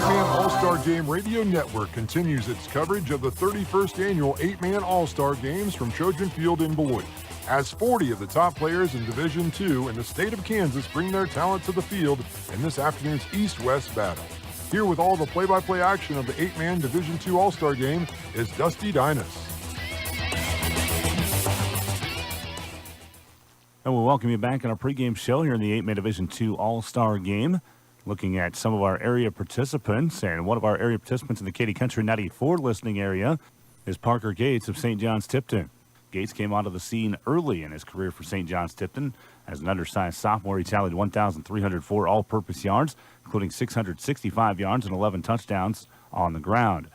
8-Man All-Star Game Radio Network continues its coverage of the 31st Annual 8-Man All-Star Games from Trojan Field in Beloit, as 40 of the top players in Division II in the state of Kansas bring their talent to the field in this afternoon's East-West battle. Here with all the play-by-play action of the 8-Man Division II All-Star Game is Dusty Dinas. And we'll welcome you back on our pregame show here in the 8-Man Division II All-Star Game. Looking at some of our area participants, and one of our area participants in the Katy Country 94 listening area is Parker Gates of St. John's Tipton. Gates came onto the scene early in his career for St. John's Tipton. As an undersized sophomore, he tallied 1,304 all-purpose yards, including 665 yards and 11 touchdowns on the ground.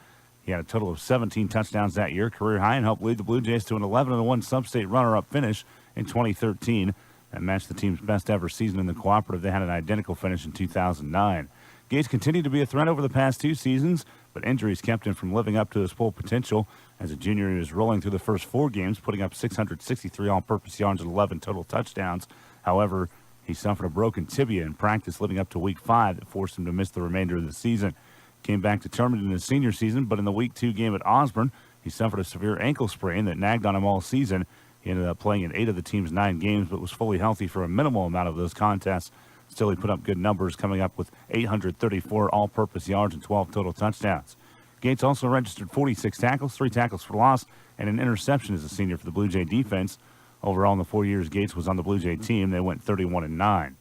He had a total of 17 touchdowns that year, career high, and helped lead the Blue Jays to an 11-1 sub-state runner-up finish in 2013. That matched the team's best ever season in the cooperative. They had an identical finish in 2009. Gates continued to be a threat over the past two seasons, but injuries kept him from living up to his full potential. As a junior, he was rolling through the first four games, putting up 663 all-purpose yards and 11 total touchdowns. However, he suffered a broken tibia in practice leading up to Week 5 that forced him to miss the remainder of the season. Came back determined in his senior season, but in the Week 2 game at Osborne, he suffered a severe ankle sprain that nagged on him all season. He ended up playing in 8 of the team's 9 games, but was fully healthy for a minimal amount of those contests. Still, he put up good numbers, coming up with 834 all-purpose yards and 12 total touchdowns. Gates also registered 46 tackles, 3 tackles for loss, and an interception as a senior for the Blue Jay defense. Overall, in the 4 years Gates was on the Blue Jay team, they went 31-9.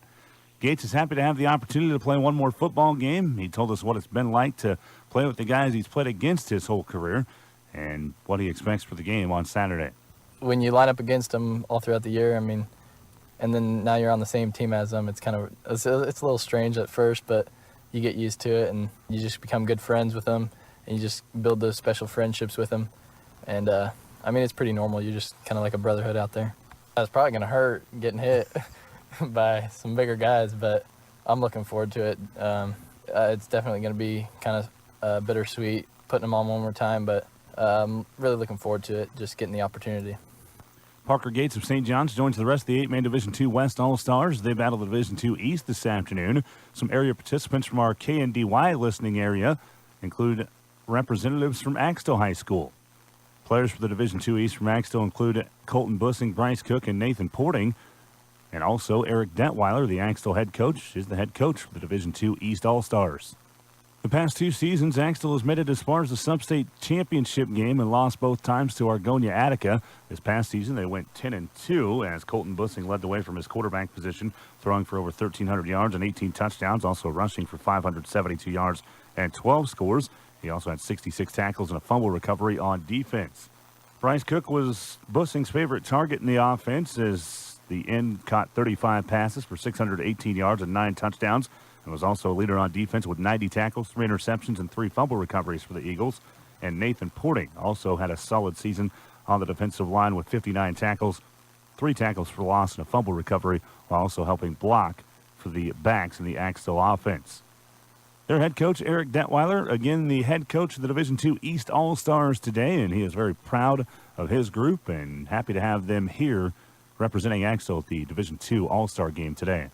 Gates is happy to have the opportunity to play one more football game. He told us what it's been like to play with the guys he's played against his whole career and what he expects for the game on Saturday. When you line up against them all throughout the year, and then now you're on the same team as them, it's a little strange at first, but you get used to it and you just become good friends with them and you just build those special friendships with them. And it's pretty normal. You're just kind of like a brotherhood out there. It's probably going to hurt getting hit by some bigger guys, but I'm looking forward to it. It's definitely going to be kind of bittersweet putting them on one more time, but I'm really looking forward to it, just getting the opportunity. Parker Gates of St. John's joins the rest of the 8-man Division II West All-Stars. They battle the Division II East this afternoon. Some area participants from our KNDY listening area include representatives from Axtell High School. Players for the Division II East from Axtell include Colton Bussing, Bryce Cook, and Nathan Porting. And also Eric Detweiler, the Axtell head coach, is the head coach for the Division II East All-Stars. The past 2 seasons, Axtell has made it as far as the sub-state championship game and lost both times to Argonia Attica. This past season, they went 10-2 as Colton Bussing led the way from his quarterback position, throwing for over 1,300 yards and 18 touchdowns, also rushing for 572 yards and 12 scores. He also had 66 tackles and a fumble recovery on defense. Bryce Cook was Bussing's favorite target in the offense as the end caught 35 passes for 618 yards and 9 touchdowns. And was also a leader on defense with 90 tackles, 3 interceptions, and 3 fumble recoveries for the Eagles. And Nathan Porting also had a solid season on the defensive line with 59 tackles, 3 tackles for loss, and a fumble recovery, while also helping block for the backs in the Axtell offense. Their head coach, Eric Detweiler, again the head coach of the Division II East All-Stars today, and he is very proud of his group and happy to have them here representing Axtell at the Division II All-Star game today.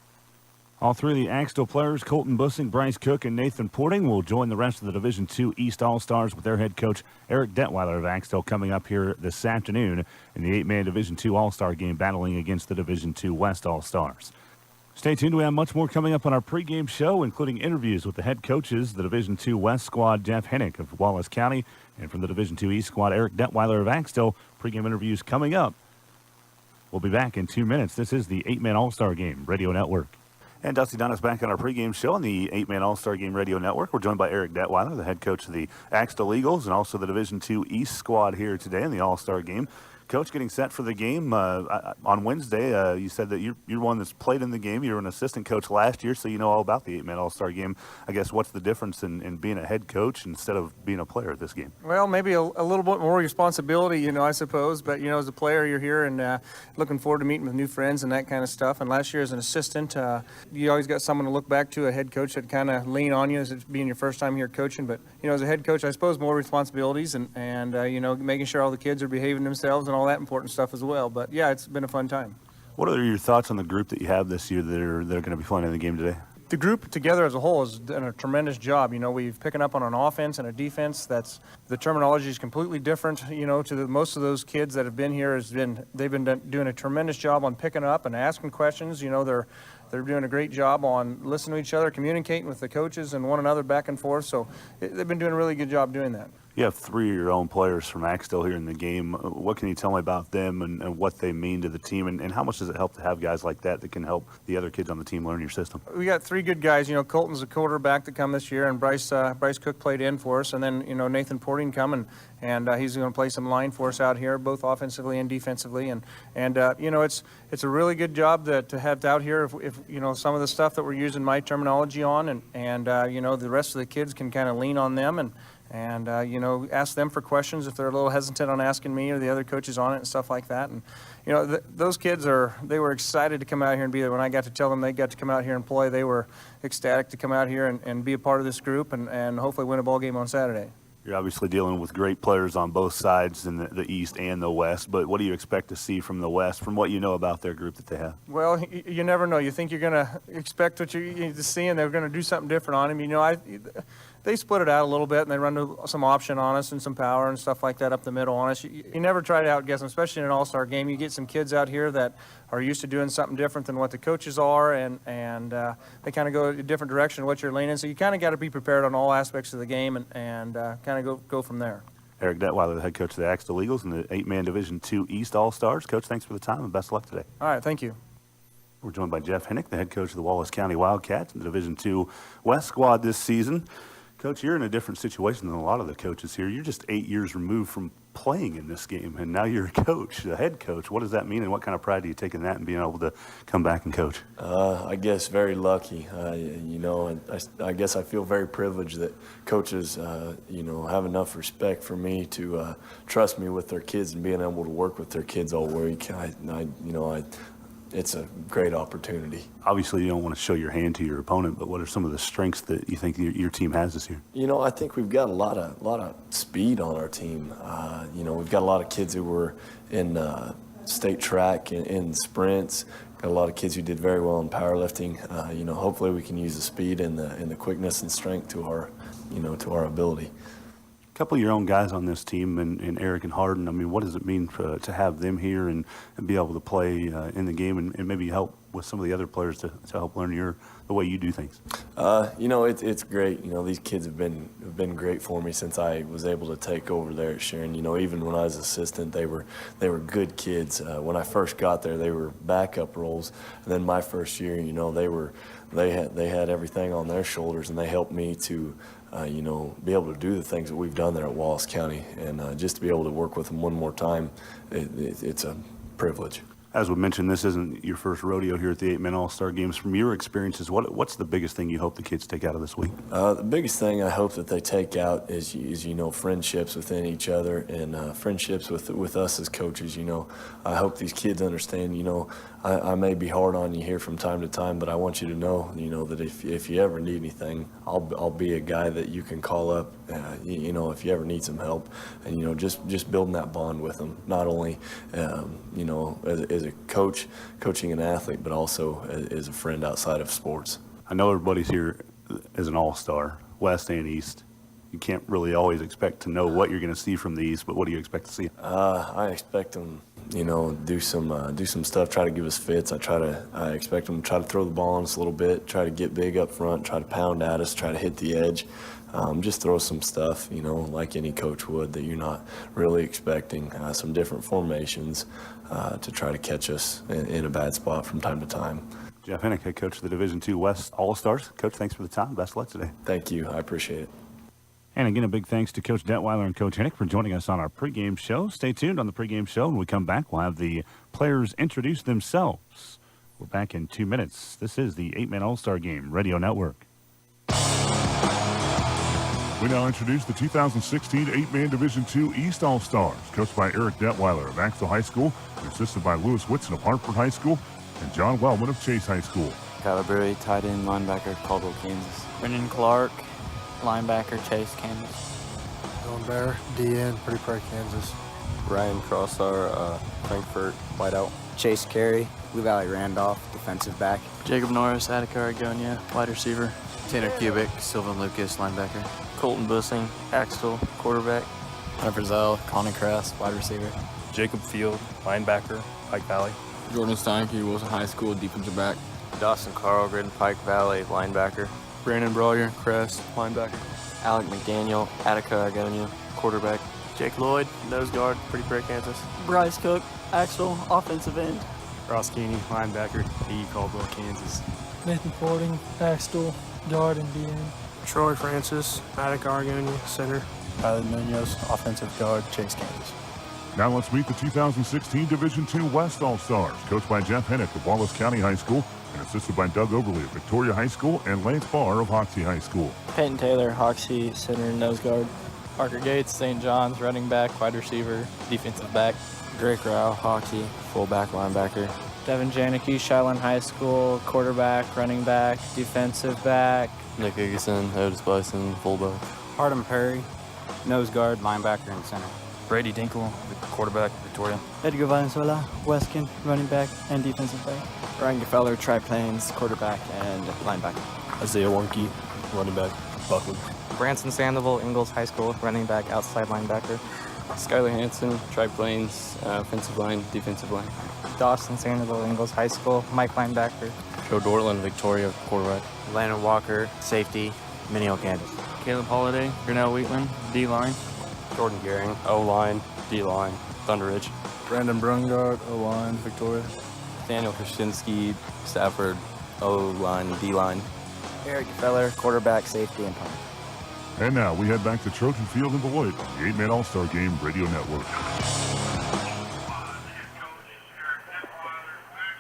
All 3 of the Axtell players, Colton Bussing, Bryce Cook, and Nathan Porting, will join the rest of the Division II East All-Stars with their head coach, Eric Detweiler of Axtell, coming up here this afternoon in the 8-man Division II All-Star game battling against the Division II West All-Stars. Stay tuned. We have much more coming up on our pregame show, including interviews with the head coaches, the Division II West squad, Jeff Hennick of Wallace County, and from the Division II East squad, Eric Detweiler of Axtell. Pregame interviews coming up. We'll be back in 2 minutes. This is the 8-man All-Star Game Radio Network. And Dusty Dunn is back on our pregame show on the 8-man All-Star Game Radio Network. We're joined by Eric Detweiler, the head coach of the Axtell Eagles, and also the Division II East squad here today in the All-Star Game. Coach, getting set for the game on Wednesday, you said that you're one that's played in the game. You were an assistant coach last year, so you know all about the 8-man All-Star Game. I guess what's the difference in being a head coach instead of being a player at this game? Well, maybe a little bit more responsibility, I suppose. But, as a player, you're here and looking forward to meeting with new friends and that kind of stuff. And last year as an assistant, you always got someone to look back to, a head coach that kind of lean on you as it being your first time here coaching. But, as a head coach, I suppose more responsibilities and making sure all the kids are behaving themselves and all that important stuff as well. But yeah, it's been a fun time. What are your thoughts on the group that you have this year that are going to be playing in the game today? The group together as a whole has done a tremendous job. You know, we've picking up on an offense and a defense that's, the terminology is completely different, you know, to most of those kids that have been here. They've been doing a tremendous job on picking up and asking questions. You know, they're doing a great job on listening to each other, communicating with the coaches and one another back and forth. So they've been doing a really good job doing that. You have 3 of your own players from Axtell here in the game. What can you tell me about them and what they mean to the team, and how much does it help to have guys like that can help the other kids on the team learn your system? We got 3 good guys. You know, Colton's a quarterback to come this year, and Bryce Cook played in for us, and then, you know, Nathan Porting coming, and he's going to play some line for us out here, both offensively and defensively, and you know, it's a really good job to have out here. If you know, some of the stuff that we're using my terminology on, and you know, the rest of the kids can kind of lean on them and you know, ask them for questions if they're a little hesitant on asking me or the other coaches on it and stuff like that. And you know, those kids they were excited to come out here and be there. When I got to tell them they got to come out here and play, they were ecstatic to come out here and be a part of this group and hopefully win a ball game on Saturday. You're obviously dealing with great players on both sides in the East and the West, but what do you expect to see from the West, from what you know about their group that they have? Well, you never know. You think you're going to expect what you see, and they're going to do something different on him. You know, they split it out a little bit, and they run some option on us and some power and stuff like that up the middle on us. You never try to outguess them, especially in an all-star game. You get some kids out here that are used to doing something different than what the coaches are, and they kind of go a different direction of what you're leaning. So you kind of got to be prepared on all aspects of the game and kind of go from there. Eric Detweiler, the head coach of the Axtell Eagles and the 8-man Division II East All-Stars. Coach, thanks for the time and best of luck today. All right, thank you. We're joined by Jeff Hennick, the head coach of the Wallace County Wildcats and the Division II West squad this season. Coach, you're in a different situation than a lot of the coaches here. You're just 8 years removed from playing in this game, and now you're a coach, the head coach. What does that mean, and what kind of pride do you take in that and being able to come back and coach? I guess very lucky. You know, and I guess I feel very privileged that coaches, you know, have enough respect for me to trust me with their kids and being able to work with their kids all week. It's a great opportunity. Obviously, you don't want to show your hand to your opponent, but what are some of the strengths that you think your team has this year? You know, I think we've got a lot of speed on our team. You know, we've got a lot of kids who were in state track in sprints. Got a lot of kids who did very well in powerlifting. You know, hopefully we can use the speed and the quickness and strength to our ability. A couple of your own guys on this team, and Eric and Harden. I mean, what does it mean to have them here and be able to play in the game and maybe help with some of the other players to help learn the way you do things? You know, it's great. You know, these kids have been great for me since I was able to take over there at Sharon. You know, even when I was assistant, they were good kids. When I first got there, they were backup roles, and then my first year, you know, they had everything on their shoulders, and they helped me to you know, be able to do the things that we've done there at Wallace County, and just to be able to work with them one more time, it's a privilege. As we mentioned, this isn't your first rodeo here at the 8-Man All-Star Games. From your experiences, what's the biggest thing you hope the kids take out of this week? The biggest thing I hope that they take out is you know, friendships within each other and friendships with us as coaches. You know, I hope these kids understand, you know, I may be hard on you here from time to time, but I want you to know, you know, that if you ever need anything, I'll be a guy that you can call up, you know, if you ever need some help. And, you know, just building that bond with them, not only, you know, as a coach, coaching an athlete, but also as a friend outside of sports. I know everybody's here as an all-star, West and East. You can't really always expect to know what you're going to see from the East, but what do you expect to see? I expect them, you know, do some stuff, try to give us fits. I expect them to try to throw the ball on us a little bit, try to get big up front, try to pound at us, try to hit the edge. Just throw some stuff, you know, like any coach would that you're not really expecting. Some different formations to try to catch us in a bad spot from time to time. Jeff Hennick, head coach of the Division II West All-Stars. Coach, thanks for the time. Best of luck today. Thank you. I appreciate it. And again, a big thanks to Coach Detweiler and Coach Hennick for joining us on our pregame show. Stay tuned on the pregame show. When we come back, we'll have the players introduce themselves. We're back in 2 minutes. This is the 8-Man All-Star Game Radio Network. We now introduce the 2016 8-Man Division II East All-Stars, coached by Eric Detweiler of Axtell High School, and assisted by Lewis Whitson of Hartford High School and John Wellman of Chase High School. Kyler Brewery, tight end, linebacker, Caldwell, Kansas. Brendan Clark, linebacker, Chase, Kansas. Dylan Bear, DN, Pretty Prairie, Kansas. Ryan Crossar, Frankfurt, Whiteout. Chase Carey, Blue Valley Randolph, defensive back. Jacob Norris, Attica, Argonia, wide receiver. Tanner Kubik, Sylvan Lucas, linebacker. Colton Bussing, Axtell, quarterback. Hunter Frizzell, Connie Kress, wide receiver. Jacob Field, linebacker, Pike Valley. Jordan Steinke, Wilson High School, defensive back. Dawson Carlgren, Pike Valley, linebacker. Brandon Brawyer, Crest, linebacker. Alec McDaniel, Attica, Argonia, quarterback. Jake Lloyd, nose guard, Pretty Prairie, Kansas. Bryce Cook, Axel, offensive end. Ross Keeney, linebacker, D. Caldwell, Kansas. Nathan Fording, Axtell, guard and DN. Troy Francis, Attica, Argonia, center. Tyler Munoz, offensive guard, Chase, Kansas. Now let's meet the 2016 Division II West All-Stars, coached by Jeff Hennick of Wallace County High School and assisted by Doug Oberle of Victoria High School and Lance Barr of Hoxie High School. Peyton Taylor, Hoxie, center and nose guard. Parker Gates, St. John's, running back, wide receiver, defensive back. Drake Rao, Hoxie, fullback, linebacker. Devin Janicki, Shiloh High School, quarterback, running back, defensive back. Nick Iggeson, Otis Bison, fullback. Hardin Perry, nose guard, linebacker, and center. Brady Dinkle, quarterback, Victoria. Edgar Valenzuela, Westkin, running back and defensive back. Ryan Gefeller, Tri-Plains, quarterback and linebacker. Isaiah Warnke, running back, Buckland. Branson Sandoval, Ingalls High School, running back, outside linebacker. Skylar Hansen, Tri-Plains, offensive line, defensive line. Dawson Sandoval, Ingalls High School, Mike linebacker. Joe Dortland, Victoria, quarterback. Landon Walker, safety, Minnehaha, Kansas. Caleb Holiday, Grinnell Wheatland, D-line. Jordan Gehring, O-line, D-line, Thunder Ridge. Brandon Brungard, O-line, Victoria. Daniel Krasinski, Stafford, O-line, D-line. Eric Feller, quarterback, safety, and punt. And now we head back to Trojan Field in Beloit on the 8-Man All-Star Game Radio Network.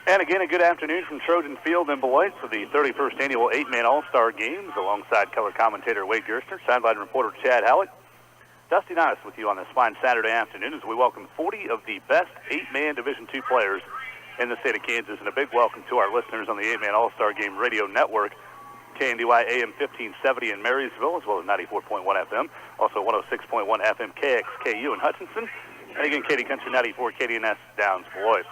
And again, a good afternoon from Trojan Field in Beloit for the 31st Annual 8-Man All-Star Games, alongside color commentator Wade Gerstner, sideline reporter Chad Hallett. Dusty Nice with you on this fine Saturday afternoon as we welcome 40 of the best 8-man Division II players in the state of Kansas, and a big welcome to our listeners on the 8-Man All-Star Game Radio Network, KNDY AM 1570 in Marysville, as well as 94.1 FM, also 106.1 FM KXKU in Hutchinson, and again, Katy Country 94 KDNS Downs Beloit.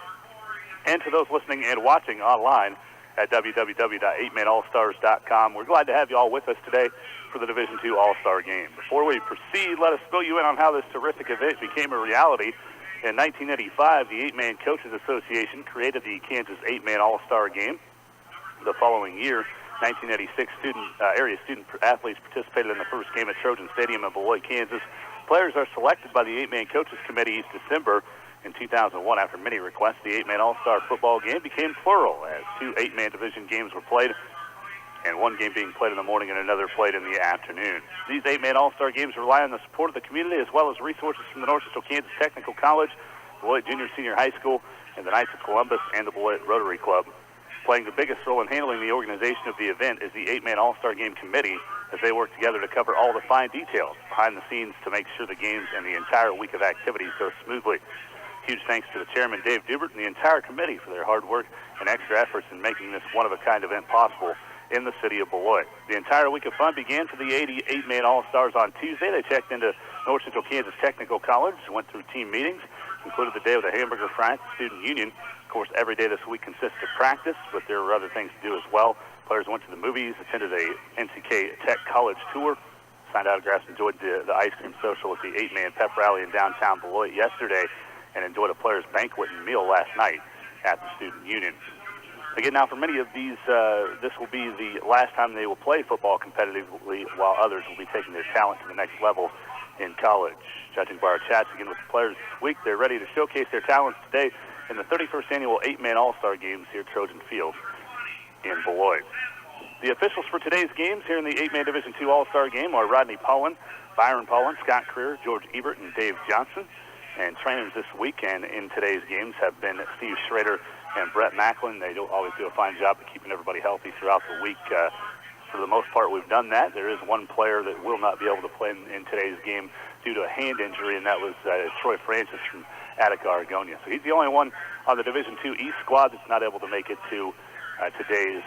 And to those listening and watching online at www.8manallstars.com, we're glad to have you all with us today for the Division II All-Star Game. Before we proceed, let us fill you in on how this terrific event became a reality. In 1985, the 8-Man Coaches Association created the Kansas 8-Man All-Star Game. The following year, 1986, area student athletes participated in the first game at Trojan Stadium in Beloit, Kansas. Players are selected by the 8-Man Coaches Committee each December. In 2001, after many requests, the 8-Man All-Star football game became plural as 2 8-man division games were played, and one game being played in the morning and another played in the afternoon. These 8-Man All-Star games rely on the support of the community as well as resources from the North Central Kansas Technical College, Beloit Junior Senior High School, and the Knights of Columbus and the Beloit Rotary Club. Playing the biggest role in handling the organization of the event is the 8-Man All-Star Game Committee, as they work together to cover all the fine details behind the scenes to make sure the games and the entire week of activities go smoothly. Huge thanks to the chairman, Dave Dubert, and the entire committee for their hard work and extra efforts in making this one-of-a-kind event possible in the city of Beloit. The entire week of fun began for the 8-Man All-Stars on Tuesday. They checked into North Central Kansas Technical College, went through team meetings, concluded the day with a hamburger fry at the Student Union. Of course, every day this week consists of practice, but there were other things to do as well. Players went to the movies, attended a NCK Tech College tour, signed autographs, enjoyed the ice cream social at the 8-Man pep rally in downtown Beloit yesterday, and enjoyed a players' banquet and meal last night at the Student Union. Again, now for many of these, this will be the last time they will play football competitively, while others will be taking their talent to the next level in college. Judging by our chats again with the players this week, they're ready to showcase their talents today in the 31st Annual 8-Man All-Star Games here at Trojan Field in Beloit. The officials for today's games here in the 8-Man Division II All-Star Game are Rodney Pullen, Byron Pullen, Scott Creer, George Ebert, and Dave Johnson. And trainers this week and in today's games have been Steve Schrader and Brett Macklin. They always do a fine job of keeping everybody healthy throughout the week. For the most part, we've done that. There is one player that will not be able to play in today's game due to a hand injury, and that was Troy Francis from Attica, Argonia. So he's the only one on the Division II East squad that's not able to make it to today's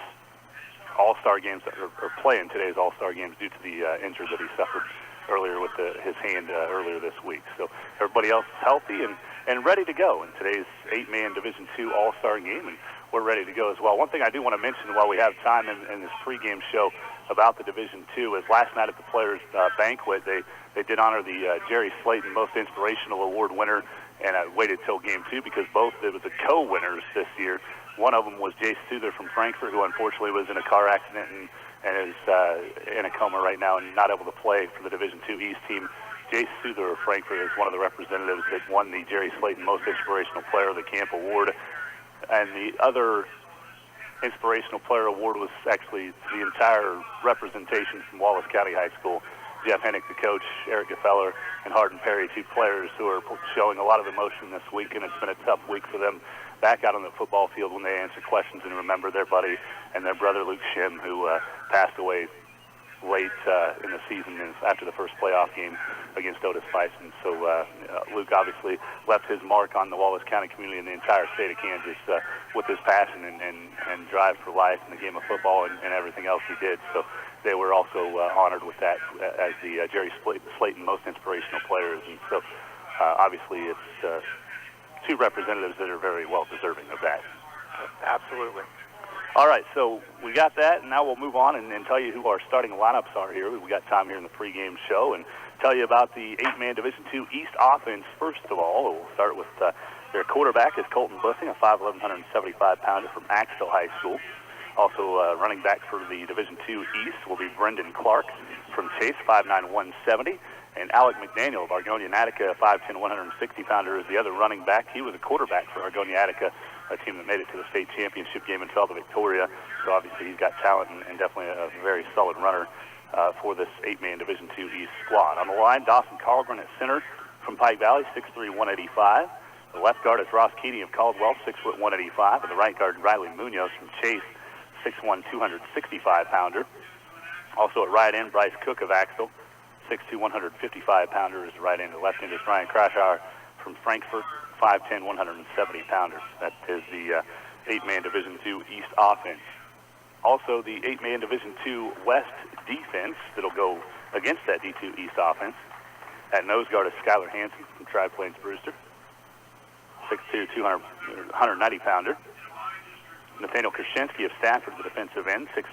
All-Star games, or play in today's All-Star games due to the injury that he suffered earlier with his hand earlier this week. So everybody else is healthy and ready to go in today's 8-Man Division II All-Star game. And we're ready to go as well. One thing I do want to mention while we have time in this pregame show about the Division II is last night at the Players' Banquet, they did honor the Jerry Slayton Most Inspirational Award winner, and I waited till Game 2 because both it was the co-winners this year. One of them was Jace Souther from Frankfort, who unfortunately was in a car accident and is in a coma right now and not able to play for the Division II East team. Jace Souther of Frankfort is one of the representatives that won the Jerry Slayton Most Inspirational Player of the Camp Award. And the other Inspirational Player Award was actually the entire representation from Wallace County High School. Jeff Hennick, the coach, Eric Gefeller, and Hardin Perry, two players who are showing a lot of emotion this week, and it's been a tough week for them back out on the football field when they answer questions and remember their buddy and their brother Luke Shim, who passed away late in the season after the first playoff game against Otis Bison. So Luke obviously left his mark on the Wallace County community and the entire state of Kansas with his passion and drive for life in the game of football and everything else he did. So they were also honored with that as the Jerry Slayton Most Inspirational Players. And so obviously it's two representatives that are very well deserving of that. Absolutely. All right, so we got that, and now we'll move on and tell you who our starting lineups are here. We got time here in the pregame show, and tell you about the 8-man Division II East offense. First of all, we'll start with their quarterback is Colton Bussing, a 5'11", 175-pounder from Axtell High School. Also running back for the Division II East will be Brendan Clark from Chase, 5'9", 170. And Alec McDaniel of Argonia Attica, a 5'10", 160-pounder, is the other running back. He was a quarterback for Argonia Attica, a team that made it to the state championship game and fell to Victoria. So obviously he's got talent and definitely a very solid runner for this 8-man Division II East squad. On the line, Dawson Carlgren at center from Pike Valley, 6'3", 185. The left guard is Ross Keating of Caldwell, 6', 185. And the right guard, Riley Munoz from Chase, 6'1", 265-pounder. Also at right end, Bryce Cook of Axtell, 6'2", 155-pounder is the right end. The left end is Ryan Krashauer from Frankfort, 5'10", 170-pounder. That is the 8-man Division II East offense. Also, the 8-man Division II West defense that'll go against that D2 East offense. At nose guard is Skylar Hansen from Tri-Plains Brewster, 6'2", 190-pounder. Nathaniel Krasinski of Stafford, the defensive end, 6'6",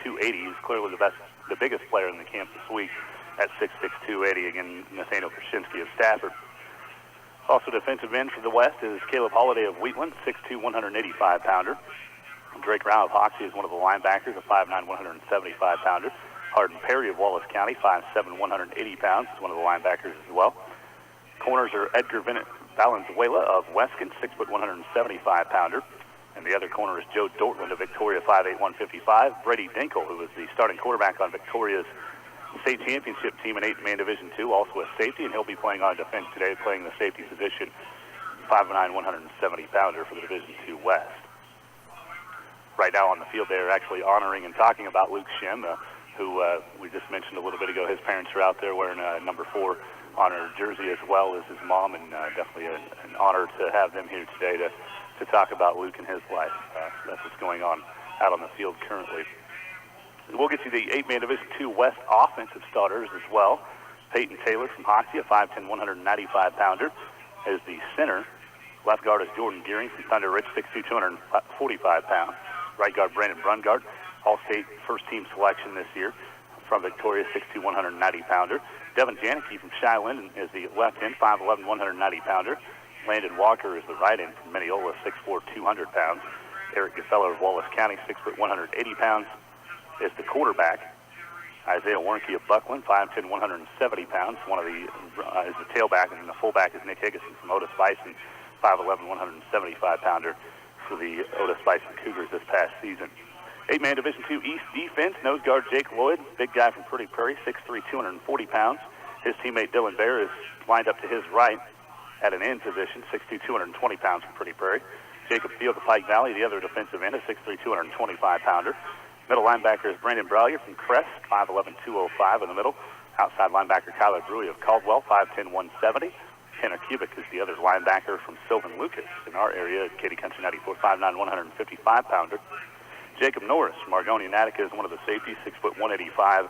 280. He's clearly the biggest player in the camp this week at 6'6", 280. Again, Nathaniel Krasinski of Stafford. Also defensive end for the West is Caleb Holiday of Wheatland, 6'2", 185-pounder. Drake Rao of Hoxie is one of the linebackers, a 5'9", 175-pounder. Hardin Perry of Wallace County, 5'7", 180 pounds, is one of the linebackers as well. Corners are Edgar Valenzuela of Weskin, 6', 175-pounder. And the other corner is Joe Dortland of Victoria, 5'8", 155. Brady Dinkle, who was the starting quarterback on Victoria's state championship team in 8-man Division II, also a safety, and he'll be playing on defense today, playing the safety position, 5'9", 170-pounder for the Division II West. Right now on the field, they're actually honoring and talking about Luke Shim, who we just mentioned a little bit ago. His parents are out there wearing a number 4 honor jersey as well as his mom, and definitely an honor to have them here today to talk about Luke and his life. So that's what's going on out on the field currently. We'll get you the 8-man Division II West offensive starters as well. Peyton Taylor from Hoxie, a 5'10", 195-pounder, is the center. Left guard is Jordan Gearing from Thunder Ridge, 6'2", 245 pounds. Right guard Brandon Brungard, All-State first-team selection this year from Victoria, 6'2", 190-pounder. Devin Janicki from Shiloh is the left end, 5'11", 190-pounder. Landon Walker is the right end from Mineola, 6'4", 200 pounds. Eric Gefeller of Wallace County, 6', 180 pounds, is the quarterback. Isaiah Warnke of Buckland, 5'10", 170 pounds. One of the is the tailback, and the fullback is Nick Higgison from Otis Bison, 5'11", 175-pounder for the Otis Bison Cougars this past season. 8-man Division II East defense, nose guard Jake Lloyd, big guy from Pretty Prairie, 6'3", 240 pounds. His teammate Dylan Bear is lined up to his right at an end position, 6'2", 220 pounds from Pretty Prairie. Jacob Field of Pike Valley, the other defensive end, is 6'3", 225-pounder. Middle linebacker is Brandon Browyer from Crest, 5'11", 205 in the middle. Outside linebacker Kyler Brewy of Caldwell, 5'10", 170. Tanner Kubik is the other linebacker from Sylvan Lucas in our area at Katy Country 94, 5'9", 155-pounder. Jacob Norris from Argonia Attica is one of the safeties, 6', 185.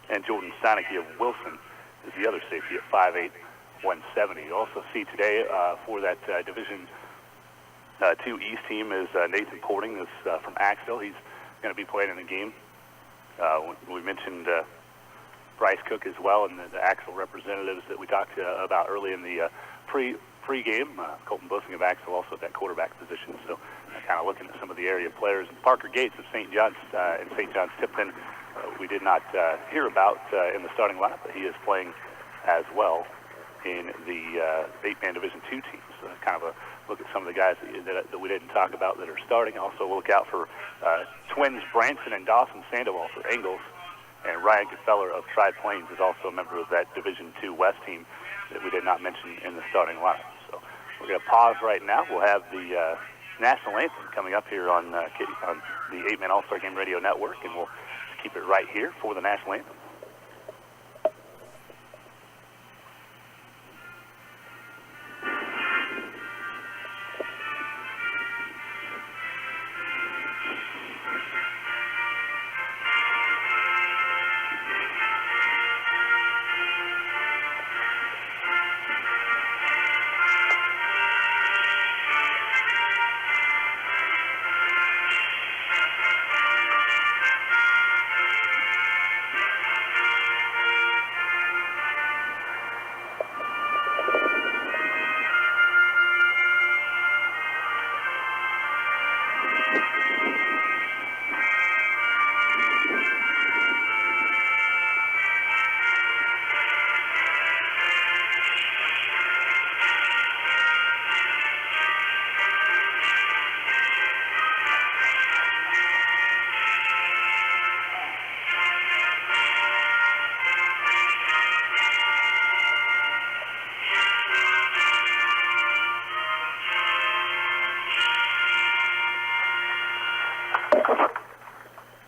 And Jordan Steinecke of Wilson is the other safety at 5'8", 170. You also see today for that Division 2 East team is Nathan Porting, that's from Axtell. He's going to be playing in the game. We mentioned Bryce Cook as well, and the Axtell representatives that we talked about early in the pre-game. Colton Bussing of Axtell also at that quarterback position. So kind of looking at some of the area players. And Parker Gates of St. John's and St. John's Tipton, we did not hear about in the starting lineup, but he is playing as well in the 8-man Division II team. So kind of a look at some of the guys that we didn't talk about that are starting. Also look out for twins Branson and Dawson Sandoval for Ingalls. And Ryan Gefeller of Tri-Plains is also a member of that Division II West team that we did not mention in the starting lineup. So we're going to pause right now. We'll have the National Anthem coming up here on the 8-Man All-Star Game Radio Network, and we'll keep it right here for the National Anthem.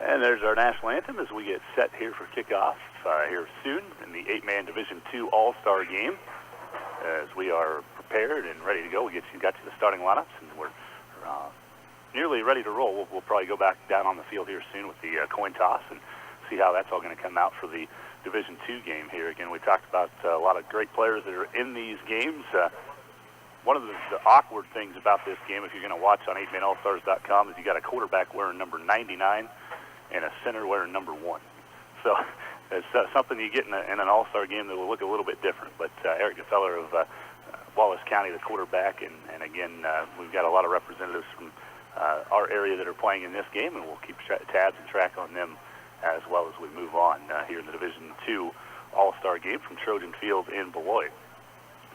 And there's our National Anthem as we get set here for kickoff here soon in the 8-man Division II All-Star Game. As we are prepared and ready to go, we got to the starting lineups, and we're nearly ready to roll. We'll probably go back down on the field here soon with the coin toss and see how that's all going to come out for the Division II game here. Again, we talked about a lot of great players that are in these games. One of the awkward things about this game, if you're going to watch on 8manallstars.com, is you got a quarterback wearing number 99 and a center wearing number 1. So it's something you get in an all-star game that will look a little bit different. But Eric Gefeller of Wallace County, the quarterback, and again, we've got a lot of representatives from our area that are playing in this game, and we'll keep tabs and track on them as well as we move on here in the Division II All-Star game from Trojan Field in Beloit.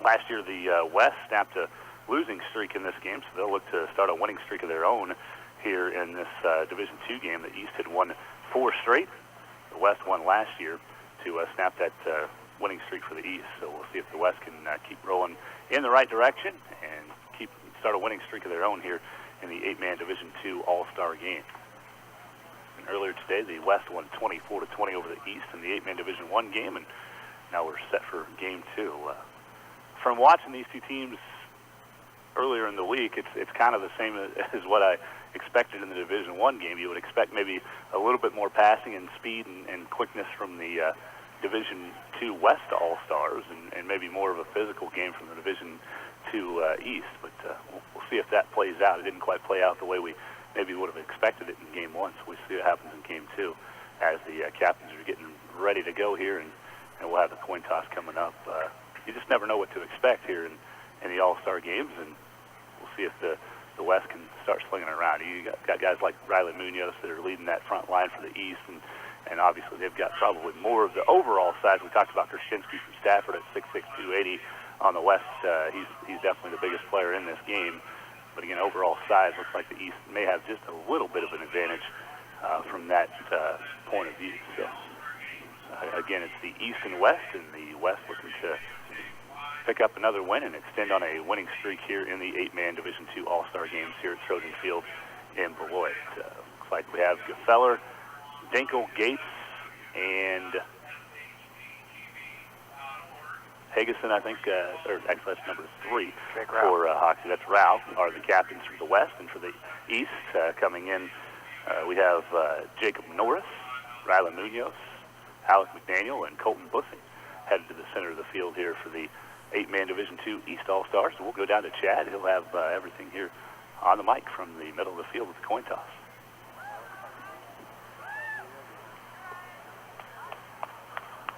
Last year, the West snapped a losing streak in this game, so they'll look to start a winning streak of their own here in this Division II game. The East had won 4 straight. The West won last year to snap that winning streak for the East. So we'll see if the West can keep rolling in the right direction and start a winning streak of their own here in the 8-man Division II All-Star game. And earlier today, the West won 24-20 over the East in the 8-man Division I game, and now we're set for Game 2. From watching these two teams earlier in the week, it's kind of the same as what I expected in the Division I game. You would expect maybe a little bit more passing and speed and quickness from the Division II West All-Stars and maybe more of a physical game from the Division II East. But we'll see if that plays out. It didn't quite play out the way we maybe would have expected it in Game 1, so we'll see what happens in Game 2 as the captains are getting ready to go here, and we'll have the coin toss coming up. You just never know what to expect here in the All-Star games, and we'll see if the West can start slinging it around. You got guys like Riley Munoz that are leading that front line for the East, and obviously they've got probably more of the overall size. We talked about Krasinski from Stafford at 6'6", 280 on the West. He's definitely the biggest player in this game. But again, overall size looks like the East may have just a little bit of an advantage from that point of view. So again, it's the East and West, and the West looking to pick up another win and extend on a winning streak here in the 8-man Division II All-Star games here at Trojan Field in Beloit. Looks like we have Gefeller, Dinkle, Gates, and Hageson, I think, or actually that's number 3 for Hoxie. That's Rao, are the captains from the West. And for the East, coming in, we have Jacob Norris, Riley Munoz, Alec McDaniel, and Colton Bussing headed to the center of the field here for the 8-man Division II East All-Stars. So we'll go down to Chad. He'll have everything here on the mic from the middle of the field with the coin toss.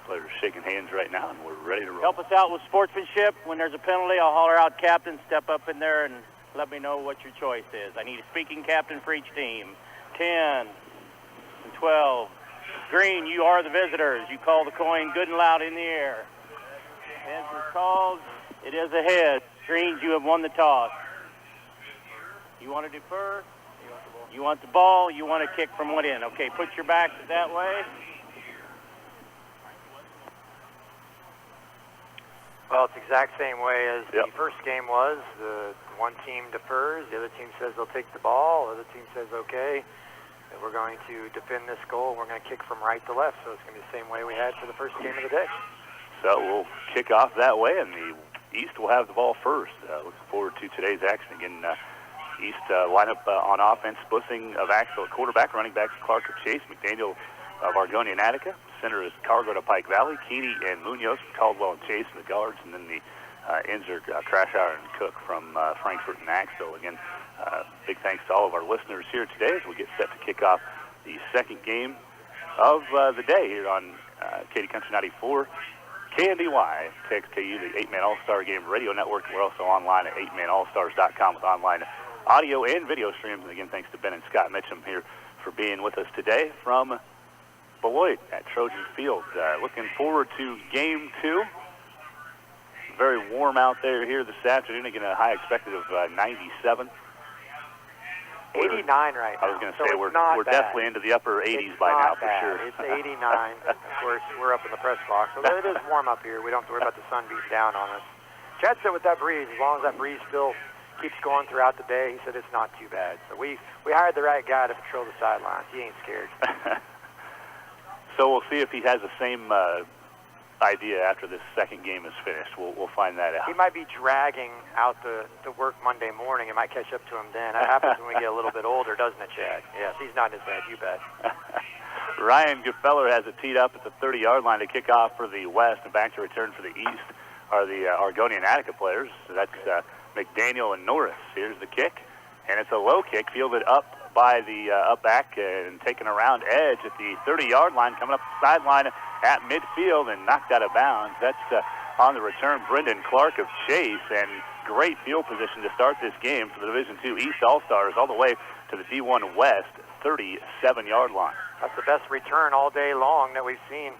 Players are shaking hands right now, and we're ready to roll. Help us out with sportsmanship. When there's a penalty, I'll holler out captain, step up in there, and let me know what your choice is. I need a speaking captain for each team. 10 and 12. Green, you are the visitors. You call the coin good and loud in the air. Heads is called. It is a head. Greens, you have won the toss. You want to defer? You want the ball? You want to kick from what end? Okay, put your back that way. Well, it's the exact same way as the first game was. The one team defers, the other team says they'll take the ball, the other team says, okay, we're going to defend this goal, we're going to kick from right to left. So it's going to be the same way we had for the first game of the day. So we'll kick off that way, and the East will have the ball first. Looking forward to today's action. Again, East lineup on offense, Bussing of Axel at quarterback, running backs Clark of Chase, McDaniel of Argonia and Attica. Center is Cargo to Pike Valley, Keeney and Munoz from Caldwell and Chase in the guards, and then the ends are Crashauer and Cook from Frankfort and Axel. Again, big thanks to all of our listeners here today as we get set to kick off the second game of the day here on Katy Country 94. KNDY, KXKU, the 8-Man All-Star Game Radio Network. We're also online at 8manallstars.com with online audio and video streams. And again, thanks to Ben and Scott Mitchum here for being with us today from Beloit at Trojan Field. Looking forward to Game 2. Very warm out there here this afternoon. Again, a high expected of 97. 89 right now. I was going to say, we're definitely into the upper 80s it's by now, bad. for sure. It's 89. Of course, we're up in the press box. So it is warm up here. We don't have to worry about the sun beating down on us. Chad said with that breeze, as long as that breeze still keeps going throughout the day, he said it's not too bad. So we hired the right guy to patrol the sidelines. He ain't scared. So we'll see if he has the same idea after this second game is finished. We'll find that out. He might be dragging out the work Monday morning. It might catch up to him then. That happens when we get a little bit older, doesn't it, Chad? Yes, he's not in his head, you bet. Ryan Gefeller has it teed up at the 30-yard line to kick off for the West, and back to return for the East are the Argonia and Attica players. So that's McDaniel and Norris. Here's the kick, and it's a low kick, fielded up by the up back and taken around edge at the 30-yard line, coming up the sideline at midfield and knocked out of bounds. That's on the return, Brendan Clark of Chase, and great field position to start this game for the Division II East All-Stars all the way to the D1 West 37-yard line. That's the best return all day long that we've seen.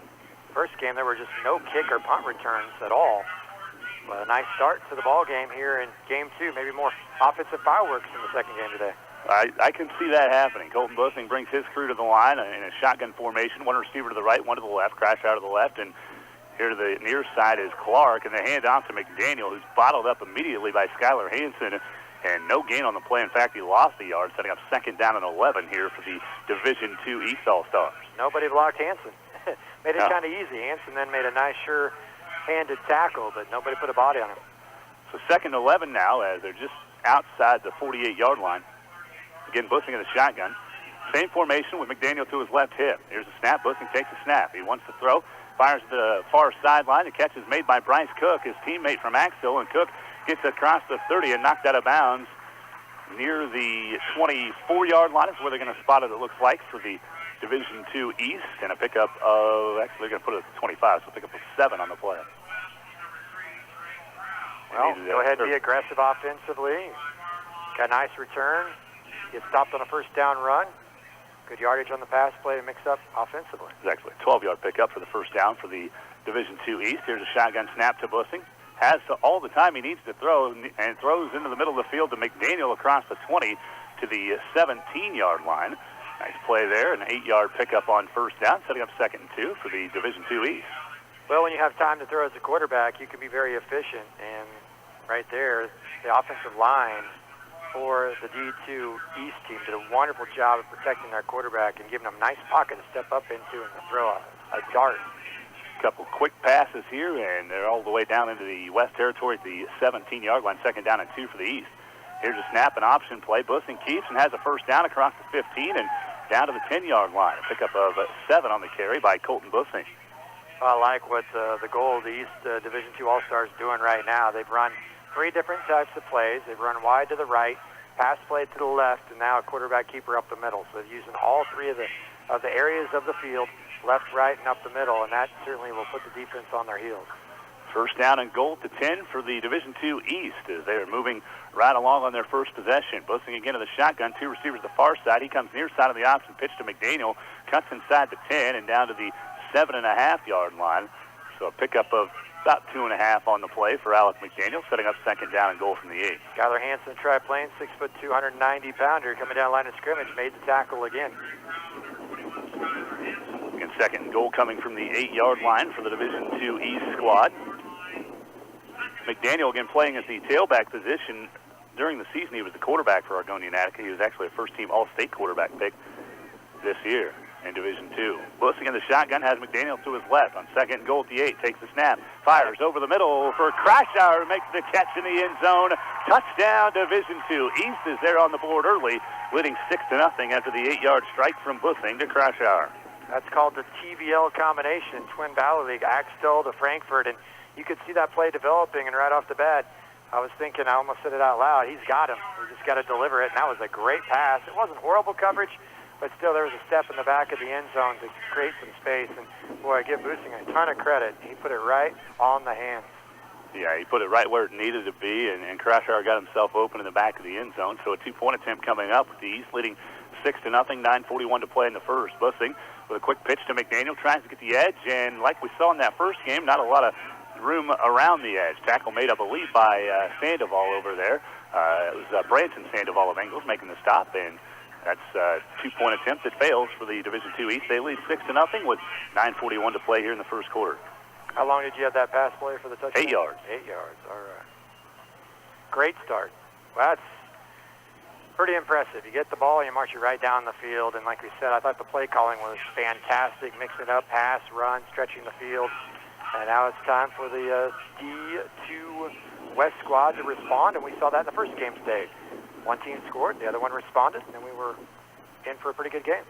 First game, there were just no kick or punt returns at all. But a nice start to the ball game here in Game 2. Maybe more offensive fireworks in the second game today. I can see that happening. Colton Bussing brings his crew to the line in a shotgun formation. One receiver to the right, one to the left, crash out to the left. And here to the near side is Clark, and they hand off to McDaniel, who's bottled up immediately by Skylar Hansen. And no gain on the play. In fact, he lost the yard, setting up second down and 11 here for the Division II East All-Stars. Nobody blocked Hansen. Made it kind of easy. Hansen then made a nice, sure-handed tackle, but nobody put a body on him. So second and 11 now, as they're just outside the 48-yard line. Again, Bussing in the shotgun. Same formation with McDaniel to his left hip. Here's a snap. Bussing takes a snap. He wants to throw. Fires to the far sideline. The catch is made by Bryce Cook, his teammate from Axel, and Cook gets across the 30 and knocked out of bounds near the 24-yard line. Is where they're going to spot it, looks like, for the Division II East. And a pickup of, actually, they're going to put it at the 25, so pickup of 7 on the play. Well, go ahead and be aggressive offensively. Got a nice return. Get stopped on a first down run. Good yardage on the pass play to mix up offensively. Exactly. 12-yard pickup for the first down for the Division II East. Here's a shotgun snap to Bussing. Has all the time he needs to throw, and throws into the middle of the field to McDaniel across the 20 to the 17-yard line. Nice play there, an 8-yard pickup on first down, setting up 2nd and 2 for the Division II East. Well, when you have time to throw as a quarterback, you can be very efficient. And right there, the offensive line for the D2 East team did a wonderful job of protecting their quarterback and giving them a nice pocket to step up into and to throw a dart. Couple quick passes here, and they're all the way down into the West Territory at the 17-yard line, 2nd down and 2 for the East. Here's a snap and option play. Bussing keeps and has a first down across the 15 and down to the 10-yard line. A pickup of 7 on the carry by Colton Bussing. I like what the goal of the East Division II All-Stars doing right now. They've run 3 different types of plays. They've run wide to the right. pass play to the left, and now a quarterback keeper up the middle. So they're using all three of the areas of the field, left, right, and up the middle, and that certainly will put the defense on their heels. First down and goal to 10 for the Division II East as they are moving right along on their first possession. Bussing again to the shotgun, two receivers to the far side. He comes near side of the option, pitch to McDaniel, cuts inside the 10 and down to the 7.5-yard line. So a pickup of about 2.5 on the play for Alec McDaniel, setting up second down and goal from the 8. Skylar Hansen, Tri-Plains, 6'2", 290-pounder, coming down line of scrimmage, made the tackle again. And second and goal coming from the 8-yard line for the Division II East squad. McDaniel again playing as the tailback position. During the season, he was the quarterback for Argonia and Attica. He was actually a first-team All-State quarterback pick this year in Division II. Bussing in the shotgun has McDaniel to his left on second and goal at the 8. Takes the snap, fires over the middle for Crashauer, who makes the catch in the end zone. Touchdown, Division II East is there on the board early, leading 6-0 after the 8-yard strike from Bussing to Crashauer. That's called the TVL combination, Twin Valley League, Axtell to Frankfort, and you could see that play developing, and right off the bat, I was thinking, I almost said it out loud, he's got him. He just got to deliver it, and that was a great pass. It wasn't horrible coverage, but still there was a step in the back of the end zone to create some space, and boy, I give Bussing a ton of credit. He put it right on the hands. Yeah, he put it right where it needed to be, and Crashauer got himself open in the back of the end zone, so a two-point attempt coming up with the East leading 6-0, 9:41 to play in the first. Bussing with a quick pitch to McDaniel, tries to get the edge, and like we saw in that first game, not a lot of room around the edge. Tackle made, I believe, by Sandoval over there. It was Branson Sandoval of Ingles making the stop, and that's a two-point attempt that fails for the Division II East. They lead 6-0 with 9:41 to play here in the first quarter. How long did you have that pass play for the touchdown? 8 yards. 8 yards, all right. Great start. Well, that's pretty impressive. You get the ball, you march it right down the field, and like we said, I thought the play calling was fantastic, mixing it up, pass, run, stretching the field. And now it's time for the D2 West squad to respond, and we saw that in the first game today. One team scored, the other one responded, and we were in for a pretty good game.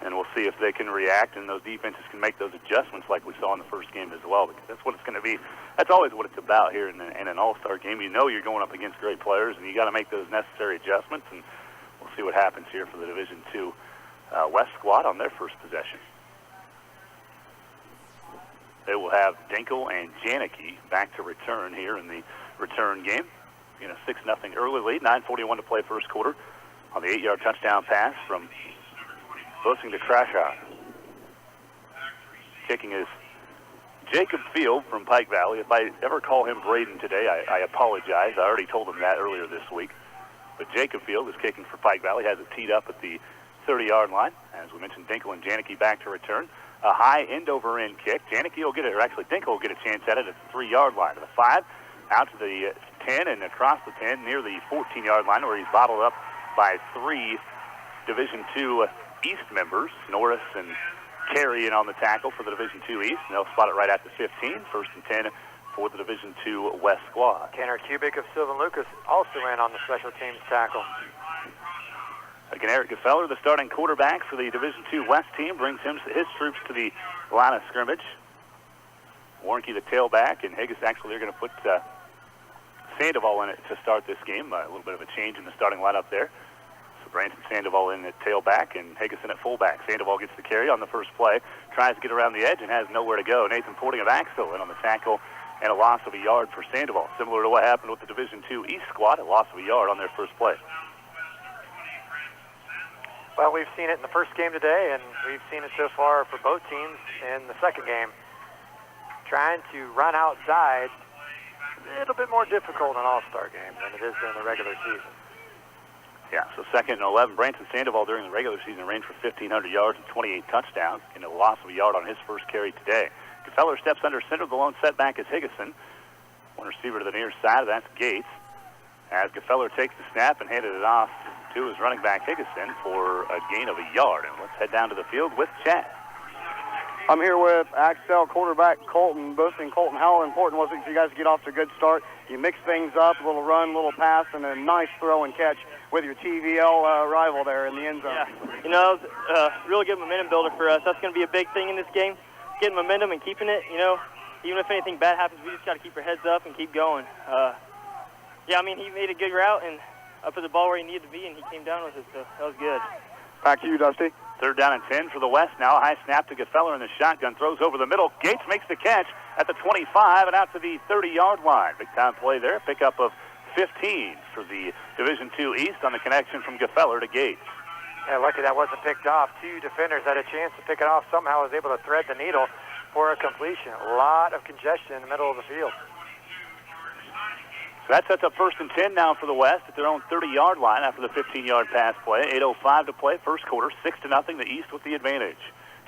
And we'll see if they can react and those defenses can make those adjustments like we saw in the first game as well, because that's what it's going to be. That's always what it's about here in an all-star game. You know you're going up against great players, and you got to make those necessary adjustments, and we'll see what happens here for the Division II West squad on their first possession. They will have Dinkel and Janicki back to return here in the return game. You know, 6-0 early lead, 9:41 to play first quarter on the 8-yard touchdown pass from Bussing to Crashauer. Kicking is Jacob Field from Pike Valley. If I ever call him Braden today, I apologize. I already told him that earlier this week. But Jacob Field is kicking for Pike Valley, has it teed up at the 30-yard line. As we mentioned, Dinkel and Janicki back to return. A high end-over-end kick. Janicki will get it, or actually Dinkel will get a chance at it at the 3-yard line. To the 5, out to the 10, and across the 10 near the 14-yard line where he's bottled up by 3 Division II East members, Norris and Carey in on the tackle for the Division II East, and they'll spot it right at the 15, first and 10 for the Division II West squad. Tanner Kubik of Sylvan Lucas also in on the special teams tackle. Again, Eric Gefeller, the starting quarterback for the Division II West team, brings his troops to the line of scrimmage. Warnke, the tailback, and Higgis, actually, they're going to put Sandoval in it to start this game. A little bit of a change in the starting lineup there. So Branson Sandoval in at tailback and Higgis in at fullback. Sandoval gets the carry on the first play, tries to get around the edge and has nowhere to go. Nathan Porting of Axtell in on the tackle and a loss of a yard for Sandoval. Similar to what happened with the Division II East squad, a loss of a yard on their first play. Well, we've seen it in the first game today, and we've seen it so far for both teams in the second game. Trying to run outside, a little bit more difficult in an all-star game than it is during the regular season. Yeah, so second and 11. Branson Sandoval during the regular season ranged for 1,500 yards and 28 touchdowns, and a loss of a yard on his first carry today. Gefeller steps under center. The lone setback is Higgison. One receiver to the near side, that's Gates. As Gefeller takes the snap and handed it off to his running back Higgison for a gain of a yard. And let's head down to the field with Chad. I'm here with Axtell quarterback Colton Bussing. Colton, how important was it for you guys to get off to a good start? You mix things up, a little run, a little pass, and a nice throw and catch with your TVL rival there in the end zone. Yeah, you know, it was a really good momentum builder for us. That's going to be a big thing in this game, getting momentum and keeping it. You know, even if anything bad happens, we just got to keep our heads up and keep going. Yeah, I mean, he made a good route, and up at the ball where he needed to be, and he came down with it, so that was good. Back to you, Dusty. 3rd down and 10 for the West. Now a high snap to Gefeller in the shotgun. Throws over the middle. Gates makes the catch at the 25 and out to the 30-yard line. Big time play there. Pickup of 15 for the Division II East on the connection from Gefeller to Gates. Yeah, lucky that wasn't picked off. 2 defenders had a chance to pick it off. Somehow was able to thread the needle for a completion. A lot of congestion in the middle of the field. So that sets up 1st and 10 now for the West at their own 30-yard line after the 15-yard pass play. 8:05 to play, first quarter, 6-0, the East with the advantage.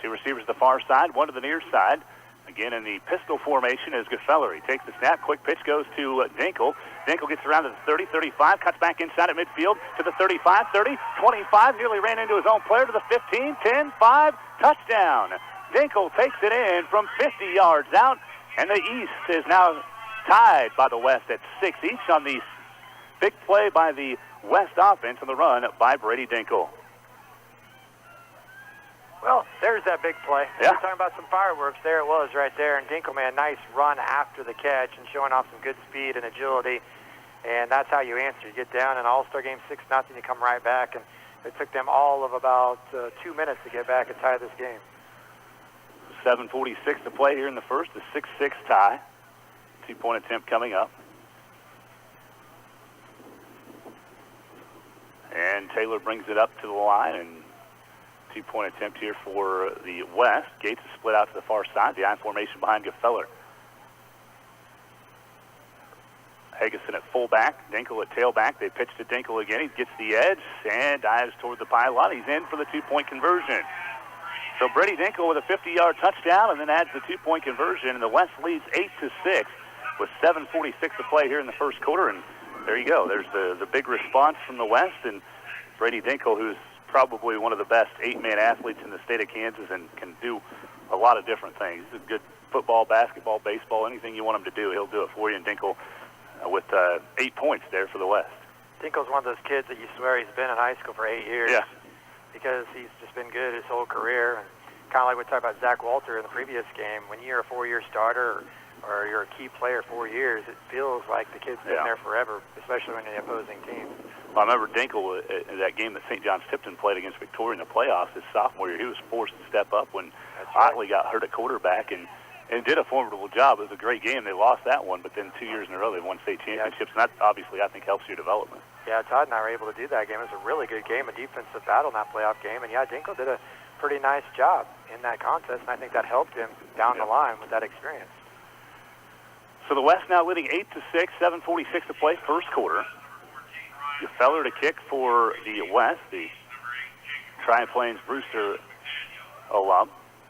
2 receivers to the far side, 1 to the near side. Again in the pistol formation is Gefeller. He takes the snap, quick pitch goes to Dinkel. Dinkel gets around to the 30, 35, cuts back inside at midfield to the 35, 30, 25, nearly ran into his own player to the 15, 10, 5, touchdown. Dinkel takes it in from 50 yards out, and the East is now tied by the West at 6 each on the big play by the West offense on the run by Brady Dinkel. Well, there's that big play. Yeah. We're talking about some fireworks. There it was right there. And Dinkelman, nice run after the catch and showing off some good speed and agility. And that's how you answer. You get down in All-Star game 6-0, you come right back. And it took them all of about 2 minutes to get back and tie this game. 7:46 to play here in the first. A 6-6 tie. 2-point attempt coming up. And Taylor brings it up to the line, and 2-point attempt here for the West. Gates is split out to the far side. The I formation behind Gefeller. Hageson at fullback, Dinkel at tailback. They pitch to Dinkel again. He gets the edge and dives toward the pylon. He's in for the 2-point conversion. So Brady Dinkel with a 50-yard touchdown and then adds the 2-point conversion, and the West leads 8-6 with 7:46 to play here in the first quarter. And there you go. There's the big response from the West, and Brady Dinkel, who's probably one of the best 8-man athletes in the state of Kansas and can do a lot of different things. He's a good football, basketball, baseball, anything you want him to do, he'll do it for you. And Dinkel with 8 points there for the West. Dinkel's one of those kids that you swear he's been in high school for 8 years. Yeah. Because he's just been good his whole career. And kind of like we talked about Zach Walter in the previous game. When you're a 4-year starter or you're a key player 4 years, it feels like the kid's been there forever, especially when you're the opposing team. Well, I remember Dinkel in that game that St. John's Tipton played against Victoria in the playoffs his sophomore year. He was forced to step up when Otley got hurt at quarterback and did a formidable job. It was a great game. They lost that one, but then 2 years in a row they won state championships, and that obviously I think helps your development. Yeah, Todd and I were able to do that game. It was a really good game, a defensive battle in that playoff game, and Dinkel did a pretty nice job in that contest, and I think that helped him down the line with that experience. So the West now leading 8-6, 7:46 to play, first quarter. Gefeller to kick for the West, the Tri-Plains Brewster alum.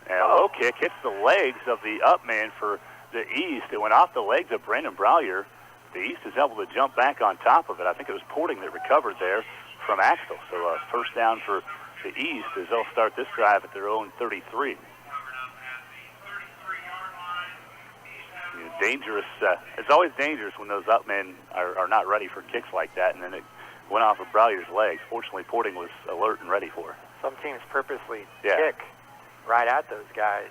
And a low kick hits the legs of the up man for the East. It went off the legs of Brandon Browyer. The East is able to jump back on top of it. I think it was Porting that recovered there from Axtell. So first down for the East as they'll start this drive at their own 33. Dangerous. It's always dangerous when those up men are not ready for kicks like that, and then it went off of Browyer's legs. Fortunately, Porting was alert and ready for it. Some teams purposely kick right at those guys,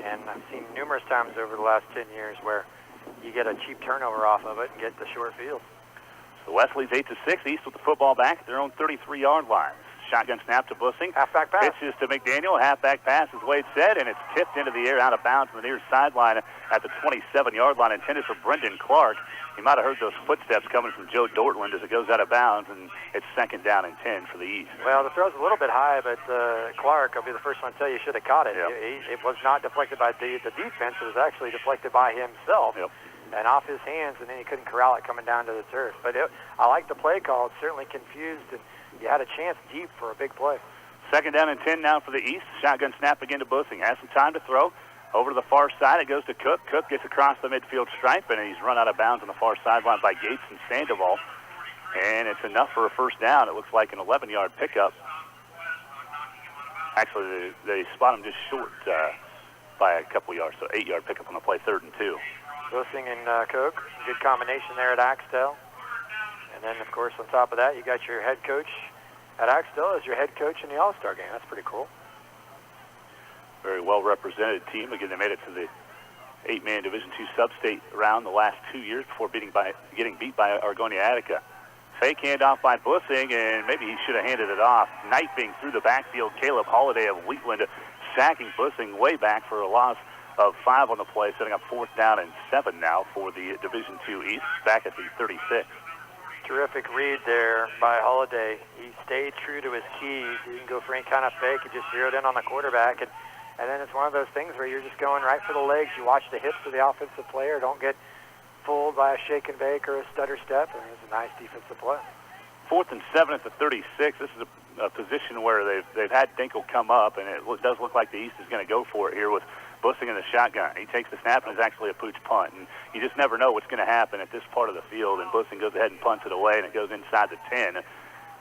and I've seen numerous times over the last 10 years where you get a cheap turnover off of it and get the short field. So West leads 8-6. East with the football back at their own 33-yard line. Shotgun snap to Bussing. Halfback pass. Pitches to McDaniel. Halfback pass, as Wade said, and it's tipped into the air out of bounds on the near sideline at the 27-yard line, intended for Brendan Clark. You might have heard those footsteps coming from Joe Dortland as it goes out of bounds, and it's second down and 10 for the East. Well, the throw's a little bit high, but Clark, I'll be the first one to tell you, should have caught it. Yep. It was not deflected by the defense. It was actually deflected by himself. Yep. And off his hands, and then he couldn't corral it coming down to the turf. But I like the play call. It's certainly confused, and you had a chance deep for a big play. Second down and 10 now for the East. Shotgun snap again to Bussing. Has some time to throw. Over to the far side, it goes to Cook. Cook gets across the midfield stripe, and he's run out of bounds on the far sideline by Gates and Sandoval. And it's enough for a first down. It looks like an 11-yard pickup. Actually, they spot him just short by a couple yards, so 8-yard pickup on the play, 3rd and 2. Bussing and Cook, good combination there at Axtell. And then, of course, on top of that, you got your head coach at Axtell as your head coach in the All-Star game. That's pretty cool. Very well-represented team. Again, they made it to the 8-man Division II sub-state round the last 2 years before getting beat by Argonia Attica. Fake handoff by Bussing, and maybe he should have handed it off. Knifing through the backfield, Caleb Holiday of Wheatland, sacking Bussing way back for a loss of 5 on the play, setting up 4th down and 7 now for the Division II East, back at the 36. Terrific read there by Holiday. He stayed true to his keys. He didn't go for any kind of fake. He just zeroed in on the quarterback. And then it's one of those things where you're just going right for the legs. You watch the hips of the offensive player. Don't get fooled by a shake and bake or a stutter step. And it was a nice defensive play. 4th and 7 at the 36. This is a position where they've had Dinkle come up, and it does look like the East is going to go for it here with Bussing in the shotgun. He takes the snap, and it's actually a pooch punt. And you just never know what's going to happen at this part of the field. And Bussing goes ahead and punts it away, and it goes inside the 10,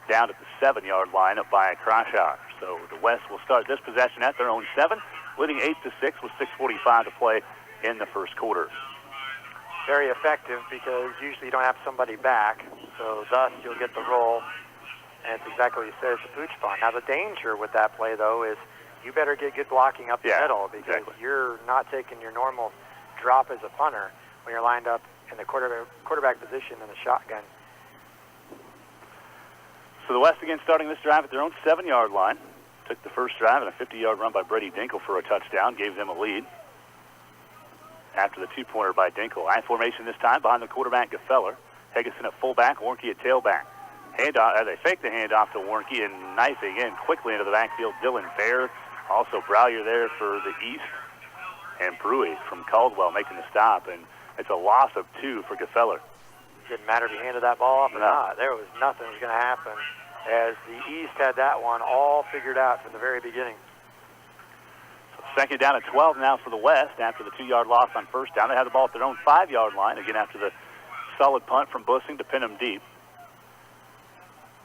down at the 7-yard line up by Krashower. So the West will start this possession at their own 7, leading 8-6 with 6:45 to play in the first quarter. Very effective because usually you don't have somebody back, so thus you'll get the roll. And it's exactly what you said, it's a pooch punt. Now the danger with that play, though, is you better get good blocking up the middle because you're not taking your normal drop as a punter when you're lined up in the quarterback position in the shotgun. So the West again starting this drive at their own 7-yard line. Took the first drive and a 50-yard run by Brady Dinkle for a touchdown, gave them a lead. After the 2-pointer by Dinkle. I formation this time behind the quarterback, Gefeller. Higginson at fullback, Warnke at tailback. Handoff, they fake the handoff to Warnke and knifing in quickly into the backfield. Dylan Fair, also Browyer there for the East. And Brewy from Caldwell making the stop. And it's a loss of 2 for Gefeller. Didn't matter if he handed that ball off or not. There was nothing was going to happen as the East had that one all figured out from the very beginning. Second down at 12 now for the West after the 2-yard loss on first down. They have the ball at their own 5-yard line, again after the solid punt from Bussing to pin them deep.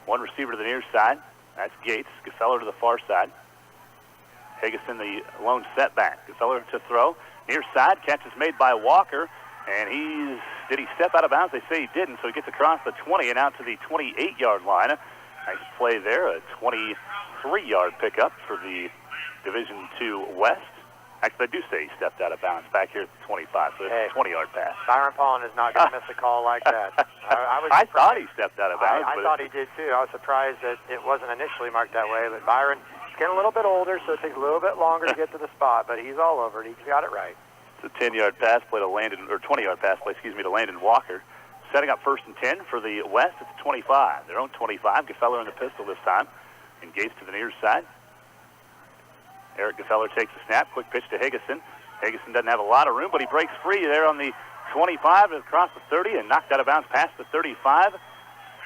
One receiver to the near side. That's Gates. Gefeller to the far side. Higginson the lone setback. Gefeller to throw. Near side, catch is made by Walker. And did he step out of bounds? They say he didn't, so he gets across the 20 and out to the 28-yard line. Nice play there, a 23-yard pickup for the Division II West. Actually, they do say he stepped out of bounds back here at the 25, so it's a 20-yard pass. Byron Paulin is not going to miss a call like that. I thought he stepped out of bounds. I thought he did, too. I was surprised that it wasn't initially marked that way, but Byron's getting a little bit older, so it takes a little bit longer to get to the spot, but he's all over it. He's got it right. It's a 10-yard pass play to Landon, or 20-yard pass play, to Landon Walker. Setting up 1st and 10 for the West at the 25. Their own 25. Gefeller in the pistol this time. And Gates to the near side. Eric Gefeller takes the snap. Quick pitch to Higginson. Higginson doesn't have a lot of room, but he breaks free there on the 25 across the 30 and knocked out of bounds past the 35.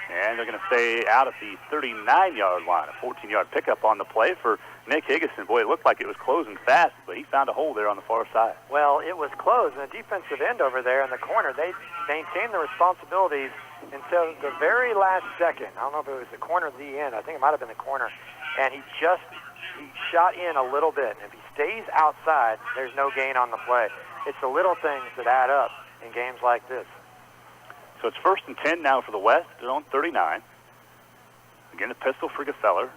And they're going to stay out at the 39-yard line. A 14-yard pickup on the play for Nick Higginson. Boy, it looked like it was closing fast, but he found a hole there on the far side. Well, it was closed, and the defensive end over there in the corner, they maintained the responsibilities until the very last second. I don't know if it was the corner of the end. I think it might have been the corner. And he shot in a little bit. And if he stays outside, there's no gain on the play. It's the little things that add up in games like this. So it's 1st and 10 now for the West. They're on 39. Again, a pistol for Gefeller.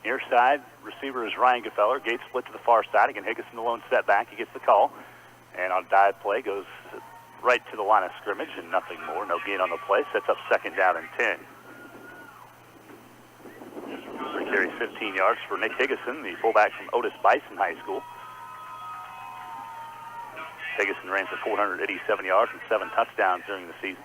Near side receiver is Ryan Gefeller. Gates split to the far side. Again, Higginson the lone setback. He gets the call. And on dive play goes right to the line of scrimmage and nothing more. No gain on the play. Sets up 2nd down and 10. Carries 15 yards for Nick Higginson, the fullback from Otis Bison High School. Higginson ran for 487 yards and 7 touchdowns during the season.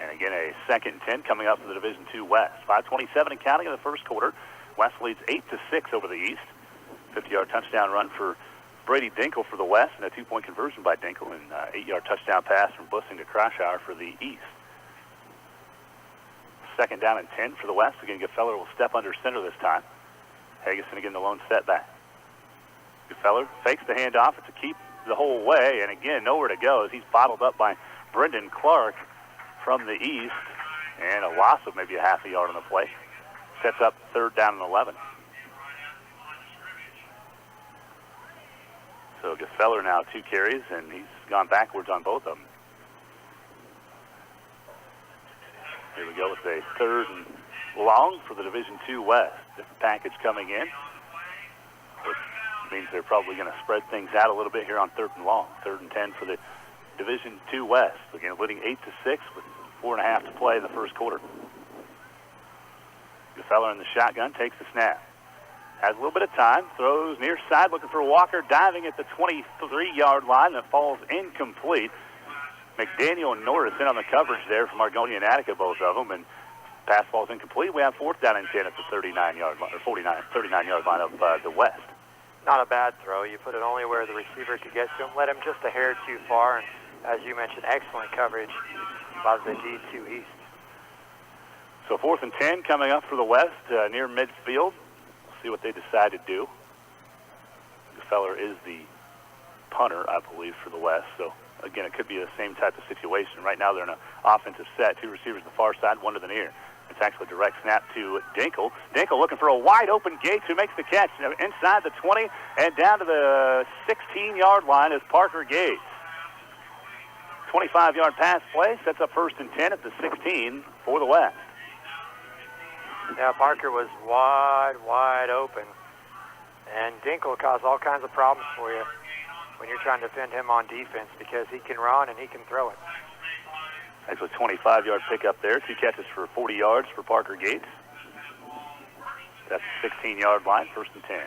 And again, a 2nd and 10 coming up for the Division II West. 5:27 and counting in the first quarter. West leads 8-6 over the East. 50-yard touchdown run for Brady Dinkle for the West, and a 2-point conversion by Dinkle, and 8-yard touchdown pass from Bussing to Krashower for the East. 2nd down and 10 for the West. Again, Gefeller will step under center this time. Higginson again the lone setback. Gefeller fakes the handoff. It's a keep the whole way, and again, nowhere to go as he's bottled up by Brendan Clark from the East, and a loss of maybe a half a yard on the play. Sets up 3rd down and 11. So Gefeller now 2 carries, and he's gone backwards on both of them. Here we go with a 3rd and long for the Division II West. Different package coming in, which means they're probably going to spread things out a little bit here on 3rd and long. 3rd and 10 for the Division II West. Again, leading 8-6 with 4.5 to play in the first quarter. Gefeller in the shotgun takes the snap. Has a little bit of time, throws near side, looking for Walker, diving at the 23-yard line. That falls incomplete. McDaniel and Norris in on the coverage there from Argonia and Attica, both of them, and pass falls incomplete. We have 4th down and 10 at the 39-yard line, or 39-yard line of the West. Not a bad throw. You put it only where the receiver could get to him. Let him just a hair too far, and as you mentioned, excellent coverage by the D2 East. So 4th and 10 coming up for the West near midfield. We'll see what they decide to do. Gefeller is the punter, I believe, for the West. So, again, it could be the same type of situation. Right now they're in an offensive set. 2 receivers to the far side, 1 to the near. It's actually a direct snap to Dinkle. Dinkle looking for a wide-open Gates, who makes the catch inside the 20 and down to the 16-yard line is Parker Gates. 25-yard pass play sets up 1st and 10 at the 16 for the West. Yeah, Parker was wide open. And Dinkle caused all kinds of problems for you when you're trying to defend him on defense because he can run and he can throw it. That's a 25-yard pickup there. 2 catches for 40 yards for Parker Gates. That's the 16-yard line, 1st and 10.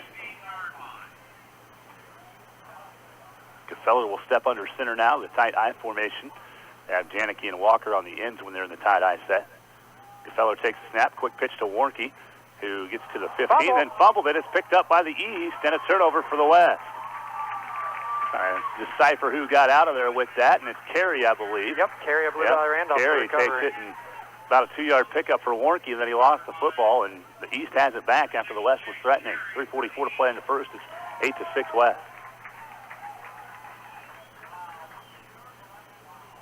Gefeller will step under center now, the tight I formation. They have Janicki and Walker on the ends when they're in the tight I set. Gefeller takes a snap, quick pitch to Warnke, who gets to the 15, then fumbled it. It's picked up by the East, and a turnover for the West. Decipher who got out of there with that, and it's Carey, I believe. Yep, Carey, I believe, out of Randolph. Carey takes it, and about a 2-yard pickup for Warnke, and then he lost the football, and the East has it back after the West was threatening. 3:44 to play in the first. It's 8-6 West.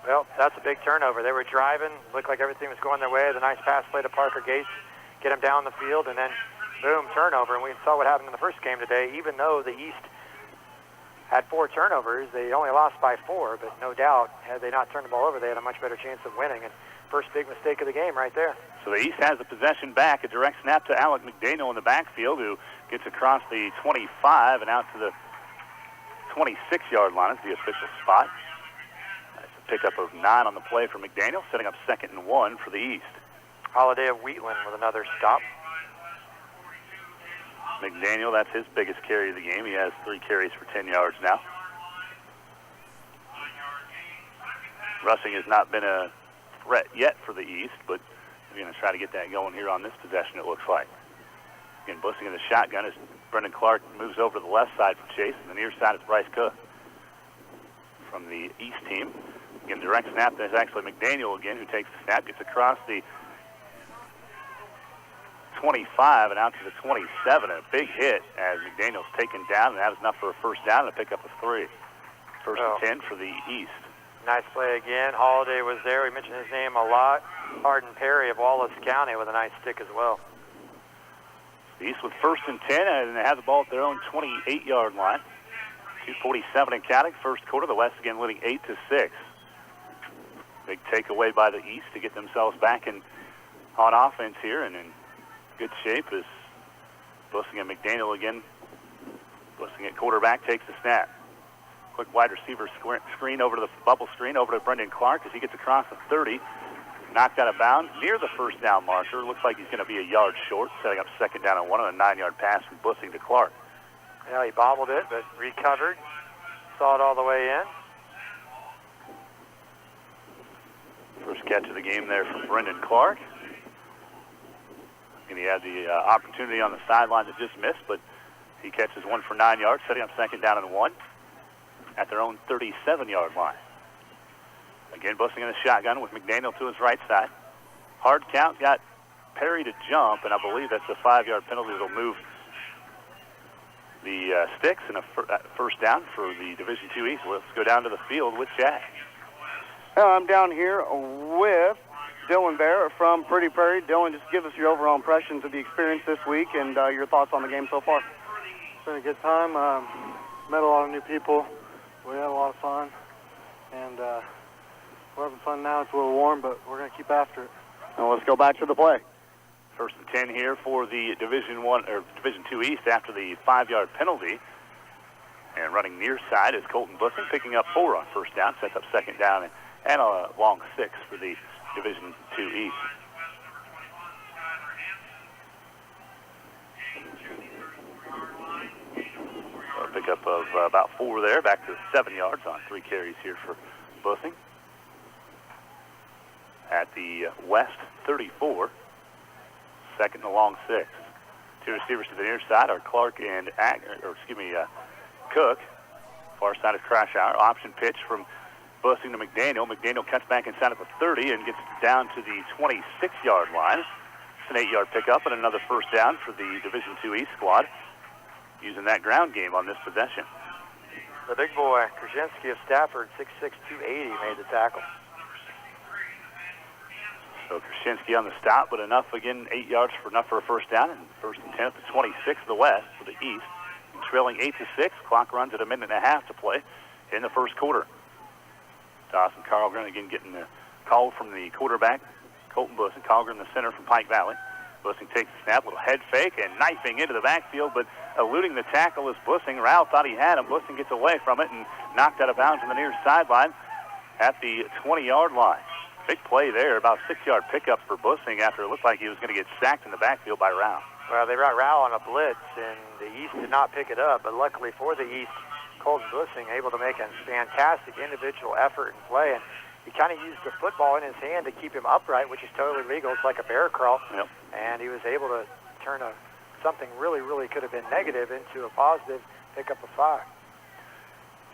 Well, that's a big turnover. They were driving, looked like everything was going their way. The nice pass play to Parker Gates, get him down the field, and then boom, turnover. And we saw what happened in the first game today. Even though the East had 4 turnovers, they only lost by 4, but no doubt, had they not turned the ball over, they had a much better chance of winning. And first big mistake of the game right there. So the East has the possession back. A direct snap to Alec McDaniel in the backfield, who gets across the 25 and out to the 26-yard line. Is the official spot. Pickup of 9 on the play for McDaniel, setting up 2nd and 1 for the East. Holiday of Wheatland with another stop. McDaniel, that's his biggest carry of the game. He has 3 carries for 10 yards now. Rushing has not been a threat yet for the East, but we're going to try to get that going here on this possession, it looks like. Again, Bussing in the shotgun as Brendan Clark moves over to the left side for Chase, and the near side is Bryce Cook from the East team. Again, direct snap. There's actually McDaniel again, who takes the snap, gets across the 25 and out to the 27. A big hit as McDaniel's taken down, and that is enough for a first down and a pickup of 3. 1st and 10 for the East. Nice play again. Holiday was there. We mentioned his name a lot. Hardin Perry of Wallace County with a nice stick as well. The East with 1st and 10, and they have the ball at their own 28-yard line. 2:47 in counting, first quarter. The West again leading 8-6. Big takeaway by the East to get themselves back on offense here and in good shape as Bussing and McDaniel again. Bussing at quarterback takes the snap. Quick wide receiver screen over to the bubble screen over to Brendan Clark as he gets across the 30. Knocked out of bounds near the first down marker. Looks like he's going to be a yard short, setting up 2nd down and 1 on a 9-yard pass from Bussing to Clark. Yeah, he bobbled it, but recovered. Saw it all the way in. First catch of the game there from Brendan Clark. And he had the opportunity on the sideline that just missed, but he catches 1 for 9 yards, setting up 2nd down and 1 at their own 37-yard line. Again, Bussing in the shotgun with McDaniel to his right side. Hard count, got Perry to jump, and I believe that's a 5-yard penalty that'll move the sticks and a first down for the Division II East. Let's go down to the field with Jack. I'm down here with Dylan Bear from Pretty Prairie. Dylan, just give us your overall impressions of the experience this week and your thoughts on the game so far. It's been a good time. Met a lot of new people. We had a lot of fun. And we're having fun now. It's a little warm, but we're going to keep after it. Well, let's go back to the play. 1st and 10 here for the Division II East after the 5-yard penalty. And running near side is Colton Bussing, picking up 4 on first down, sets up second down and a long 6 for the Division II East. So a pickup of about 4 there, back to 7 yards on 3 carries here for Bussing. At the West 34, second and a long 6. 2 receivers to the near side are Clark and Cook. Far side of Crashauer. Option pitch from Bussing to McDaniel. McDaniel cuts back inside at the 30 and gets down to the 26-yard line. It's an 8-yard pickup and another first down for the Division II East squad, using that ground game on this possession. The big boy, Krasinski of Stafford, 6'6", 280, made the tackle. So Krasinski on the stop, but enough again, 8 yards enough for a first down, and first and 10 at the 26 of the West for the East. And trailing 8-6, clock runs at a minute and a half to play in the first quarter. Dawson Carlgren again getting the call from the quarterback, Colton Bussing. Carlgren in the center from Pike Valley. Bussing takes the snap, little head fake, and knifing into the backfield, but eluding the tackle is Bussing. Rao thought he had him. Bussing gets away from it and knocked out of bounds on the near sideline at the 20-yard line. Big play there, about 6-yard pickup for Bussing after it looked like he was going to get sacked in the backfield by Rao. Well, they brought Rao on a blitz, and the East did not pick it up, but luckily for the East, Colton Bussing able to make a fantastic individual effort and play, and he kind of used the football in his hand to keep him upright, which is totally legal. It's like a bear crawl, and he was able to turn something really, really could have been negative into a positive, pick up a 5.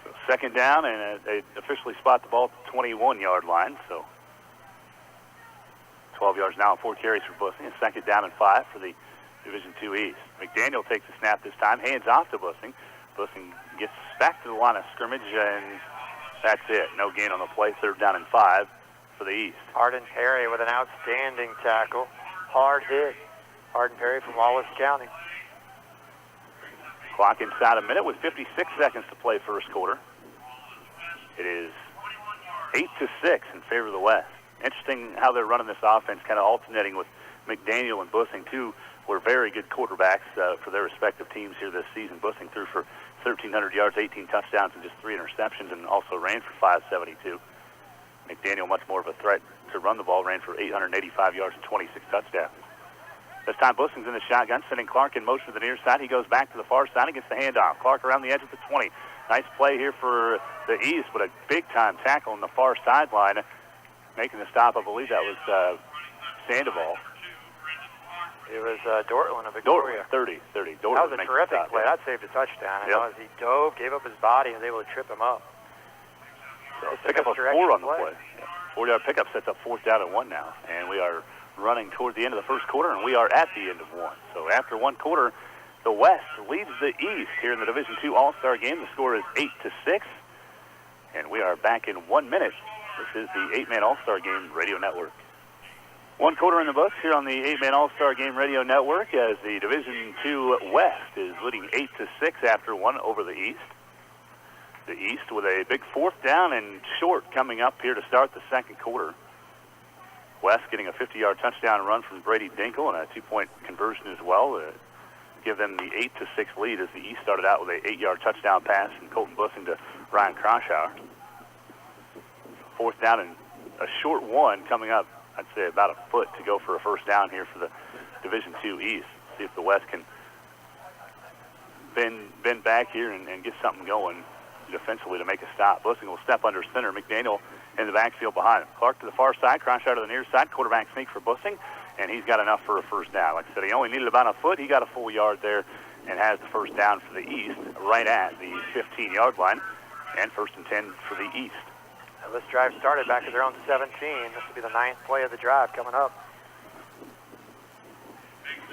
So second down, and they officially spot the ball at the 21-yard line, so 12 yards now and 4 carries for Bussing, and second down and 5 for the Division II East. McDaniel takes the snap this time, hands off to Bussing. Bussing gets back to the line of scrimmage, and that's it. No gain on the play, third down and 5 for the East. Arden Perry with an outstanding tackle. Hard hit. Arden Perry from Wallace County. Clock inside a minute with 56 seconds to play first quarter. It is 8-6 in favor of the West. Interesting how they're running this offense, kind of alternating with McDaniel and Bussing. Two were very good quarterbacks for their respective teams here this season. Bussing threw for 1,300 yards, 18 touchdowns, and just 3 interceptions, and also ran for 572. McDaniel, much more of a threat to run the ball, ran for 885 yards and 26 touchdowns. This time Bussing's in the shotgun, sending Clark in motion to the near side. He goes back to the far side and gets the handoff. Clark around the edge of the 20. Nice play here for the East, but a big-time tackle on the far sideline. Making the stop, I believe that was Sandoval. It was Dortland of Victoria. 30. That was a terrific play. That saved a touchdown. I know as he dove, gave up his body, and was able to trip him up. So pick up a 4 on the play. 4-yard pickup sets up 4th down and 1 now. And we are running toward the end of the first quarter, and we are at the end of 1. So after 1 quarter, the West leads the East here in the Division II All-Star game. The score is 8-6, and we are back in 1 minute. This is the 8-Man All-Star Game Radio Network. 1 quarter in the books here on the 8-Man All-Star Game Radio Network as the Division II West is leading 8-6 after 1 over the East. The East with a big 4th down and short coming up here to start the second quarter. West getting a 50-yard touchdown run from Brady Dinkle and a 2-point conversion as well to give them the 8-6 lead as the East started out with a 8-yard touchdown pass from Colton Bussing to Ryan Crashauer. 4th down and a short 1 coming up, I'd say about a foot to go for a first down here for the Division II East. See if the West can bend back here and get something going defensively to make a stop. Bussing will step under center. McDaniel in the backfield behind him. Clark to the far side, Crashauer to the near side. Quarterback sneak for Bussing, and he's got enough for a first down. Like I said, he only needed about a foot. He got a full yard there and has the first down for the East right at the 15-yard line, and 1st and 10 for the East. This drive started back at their own 17. This will be the 9th play of the drive coming up.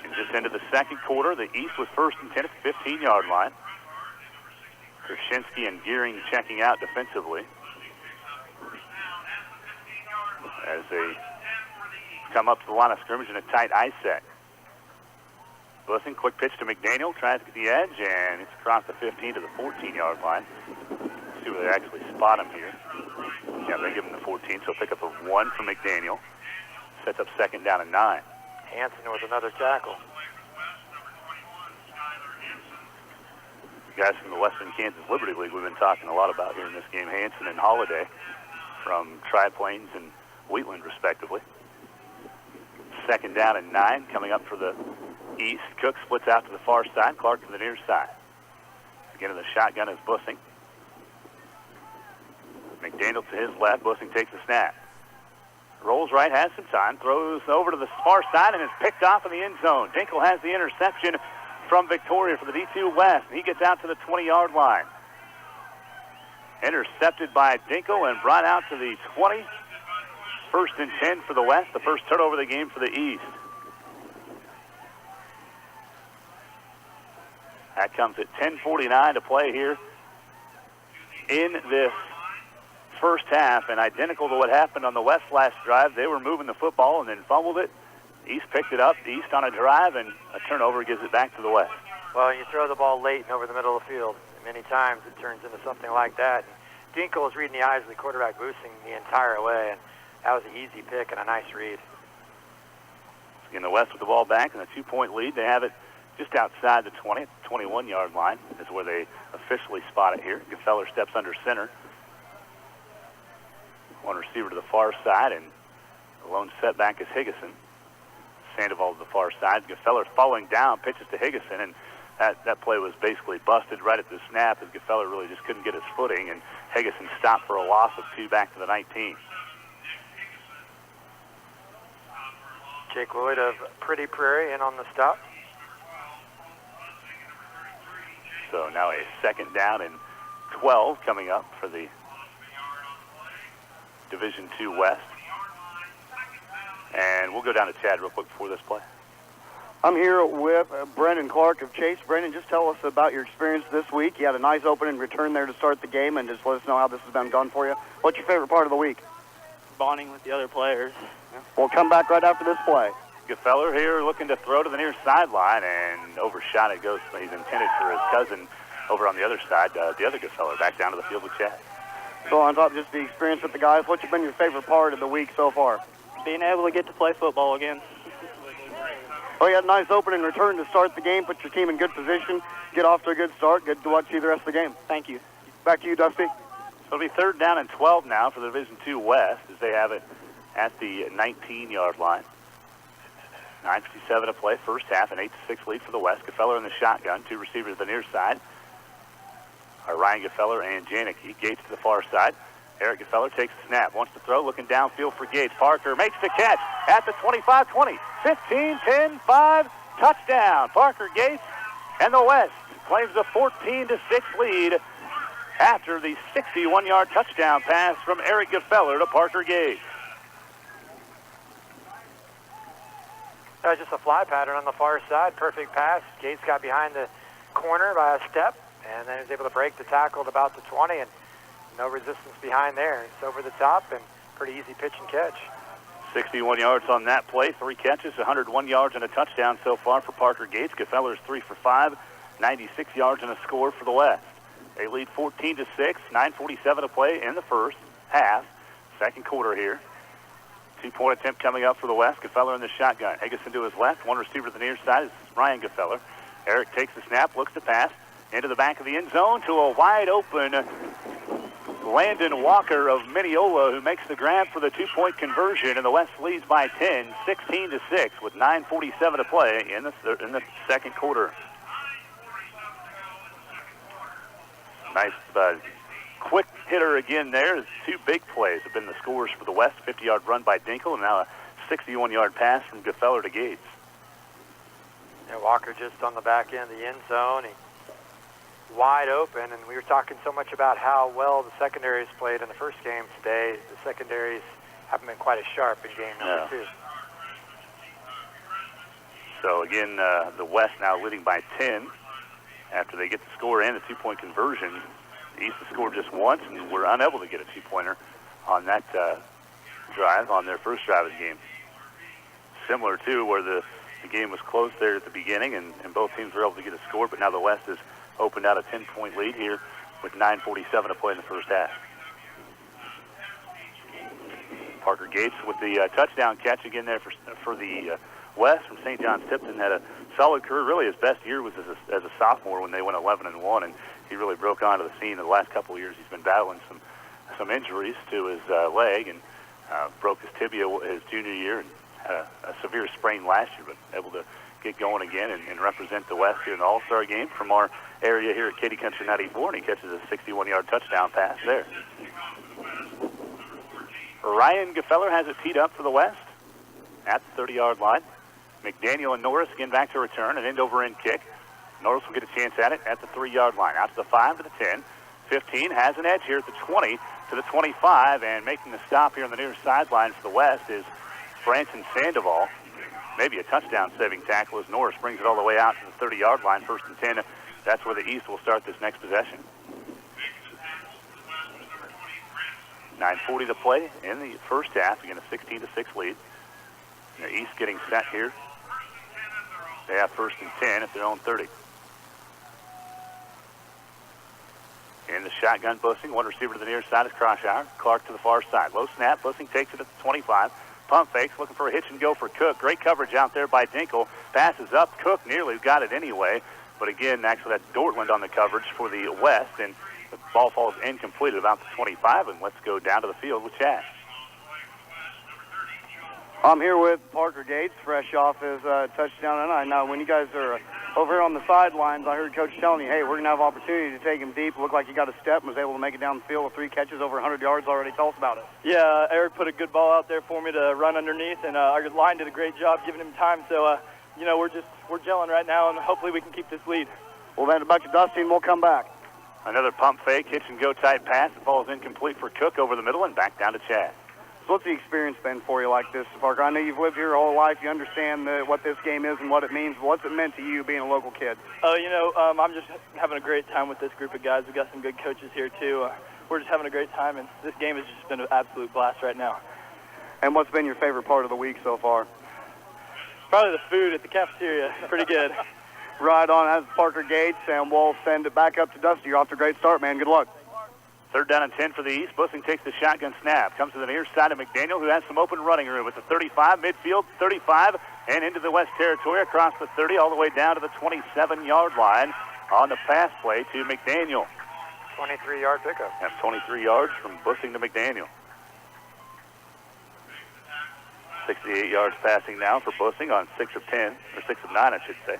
And just into the second quarter, the East was 1st and 10 at the 15-yard line. Krasinski and Gearing checking out defensively as they come up to the line of scrimmage in a tight ice set. Bussing, quick pitch to McDaniel, tries to get the edge, and it's across the 15 to the 14-yard line. Let's see where they actually spot him here. Yeah, they give him the 14, so pick up a 1 from McDaniel. Sets up 2nd down and 9. Hanson with another tackle. guys from the Western Kansas Liberty League we've been talking a lot about here in this game, Hanson and Holiday from Tri-Plains and Wheatland, respectively. 2nd down and 9 coming up for the East. Cook splits out to the far side, Clark to the near side. Again in the shotgun is Bussing. McDaniel to his left, Bussing takes the snap. Rolls right, has some time, throws over to the far side and is picked off in the end zone. Dinkle has the interception from Victoria for the D2 West. He gets out to the 20-yard line. Intercepted by Dinkle and brought out to the 20. 1st and 10 for the West, the first turnover of the game for the East. That comes at 10:49 to play here in this first half, and identical to what happened on the West last drive. They were moving the football and then fumbled it. East picked it up. East on a drive, and a turnover gives it back to the West. Well, you throw the ball late and over the middle of the field. Many times it turns into something like that. And Dinkle is reading the eyes of the quarterback, Boosting the entire way, and that was an easy pick and a nice read. Again, the West with the ball back and a 2-point lead. They have it just outside the 20, 21-yard line is where they officially spot it here. Gefeller steps under center. One receiver to the far side, and the lone setback is Higgison. Sandoval to the far side. Gefeller falling down, pitches to Higgison, and that play was basically busted right at the snap as Gefeller really just couldn't get his footing, and Higgison stopped for a loss of 2 back to the 19. Jake Lloyd of Pretty Prairie in on the stop. So now a 2nd down and 12 coming up for the Division II West. And we'll go down to Chad real quick before this play. I'm here with Brendan Clark of Chase. Brendan, just tell us about your experience this week. You had a nice opening return there to start the game, and just let us know how this has been done for you. What's your favorite part of the week? Bonding with the other players. We'll come back right after this play. Gefeller here looking to throw to the near sideline, and overshot it goes. He's intended for his cousin over on the other side, the other Gefeller, back down to the field with Chad. So on top of just the experience with the guys, what's been your favorite part of the week so far? Being able to get to play football again. Well, you had a nice opening return to start the game, put your team in good position, get off to a good start. Good to watch you the rest of the game. Thank you. Back to you, Dusty. So it'll be 3rd down and 12 now for the Division II West as they have it at the 19-yard line. 9:57 to play, first half, an 8-6 lead for the West. Gefeller in the shotgun, 2 receivers to the near side. Ryan Gefeller and Janicki. Gates to the far side. Eric Gefeller takes the snap, wants to throw, looking downfield for Gates. Parker makes the catch at the 25-20, 15-10-5, touchdown. Parker Gates, and the West claims a 14-6 lead after the 61-yard touchdown pass from Eric Gefeller to Parker Gates. That was just a fly pattern on the far side. Perfect pass. Gates got behind the corner by a step, and then he was able to break the tackle at about the 20, and no resistance behind there. It's over the top and pretty easy pitch and catch. 61 yards on that play, 3 catches, 101 yards and a touchdown so far for Parker Gates. Gefeller's 3 for 5, 96 yards and a score for the West. They lead 14-6, 9:47 to play in the first half, second quarter here. 2-point attempt coming up for the West. Gefeller in the shotgun. Higgison to his left. One receiver to the near side is Ryan Gefeller. Eric takes the snap, looks to pass into the back of the end zone to a wide open Landon Walker of Mineola, who makes the grab for the 2-point conversion, and the West leads by 10, 16-6, with 9:47 to play in the second quarter. Nice quick hitter again there. 2 big plays have been the scores for the West. 50-yard run by Dinkle, and now a 61-yard pass from Gefeller to Gates. And Walker just on the back end of the end zone. Wide open, and we were talking so much about how well the secondaries played in the first game today. The secondaries haven't been quite as sharp in game number 2. So again, the West now leading by 10 after they get the score and the 2-point conversion. The East has scored just once, and were unable to get a 2-pointer on that drive, on their first drive of the game. Similar to where the game was close there at the beginning, and both teams were able to get a score, but now the West has opened out a 10-point lead here with 9:47 to play in the first half. Parker Gates with the touchdown catch again there for the West from St. John's Tipton had a solid career. Really, his best year was as a sophomore when they went 11-1, and he really broke onto the scene. In the last couple of years, he's been battling some injuries to his leg, and broke his tibia his junior year, and had a severe sprain last year, but able to get going again and represent the West here in the All-Star game from our area here at Katy Country 94, and he catches a 61-yard touchdown pass there. Ryan Gefeller has it teed up for the West at the 30-yard line. McDaniel and Norris again back to return, an end-over-end kick. Norris will get a chance at it at the 3-yard line. Out to the 5, to the 10. 15 has an edge here at the 20 to the 25, and making the stop here on the near sideline for the West is Branson Sandoval. Maybe a touchdown-saving tackle as Norris brings it all the way out to the 30-yard line. 1st and 10. That's where the East will start this next possession. 9:40 to play in the first half. Again, a 16-6 lead. The East getting set here. They have 1st and 10 at their own 30. In the shotgun, Bussing. One receiver to the near side is Croshauer. Clark to the far side. Low snap. Bussing takes it at the 25. Pump fakes, looking for a hitch and go for Cook. Great coverage out there by Dinkle. Passes up. Cook nearly got it anyway. But again, actually that's Dortland on the coverage for the West. And the ball falls incomplete at about the 25. And let's go down to the field with Chad. I'm here with Parker Gates, fresh off his touchdown tonight. Now, when you guys are over here on the sidelines, I heard Coach telling you, hey, we're going to have opportunity to take him deep. Looked like he got a step and was able to make it down the field with 3 catches over 100 yards already. Tell us about it. Yeah, Eric put a good ball out there for me to run underneath, and our line did a great job giving him time. So, we're gelling right now, and hopefully we can keep this lead. We'll hand it back to Dusty, and we'll come back. Another pump fake, hitch and go type pass. The ball is incomplete for Cook over the middle and back down to Chad. So what's the experience been for you like this, Parker? I know you've lived here your whole life. You understand what this game is and what it means. What's it meant to you being a local kid? I'm just having a great time with this group of guys. We've got some good coaches here, too. We're just having a great time, and this game has just been an absolute blast right now. And what's been your favorite part of the week so far? Probably the food at the cafeteria. Pretty good. Right on. That's Parker Gates, and we'll send it back up to Dusty. You're off to a great start, man. Good luck. 3rd down and 10 for the East. Bussing takes the shotgun snap. Comes to the near side of McDaniel, who has some open running room at the 35, midfield, 35, and into the West territory across the 30, all the way down to the 27-yard line on the pass play to McDaniel. 23-yard pickup. That's 23 yards from Bussing to McDaniel. 68 yards passing now for Bussing on 6 of 10, or 6 of 9, I should say.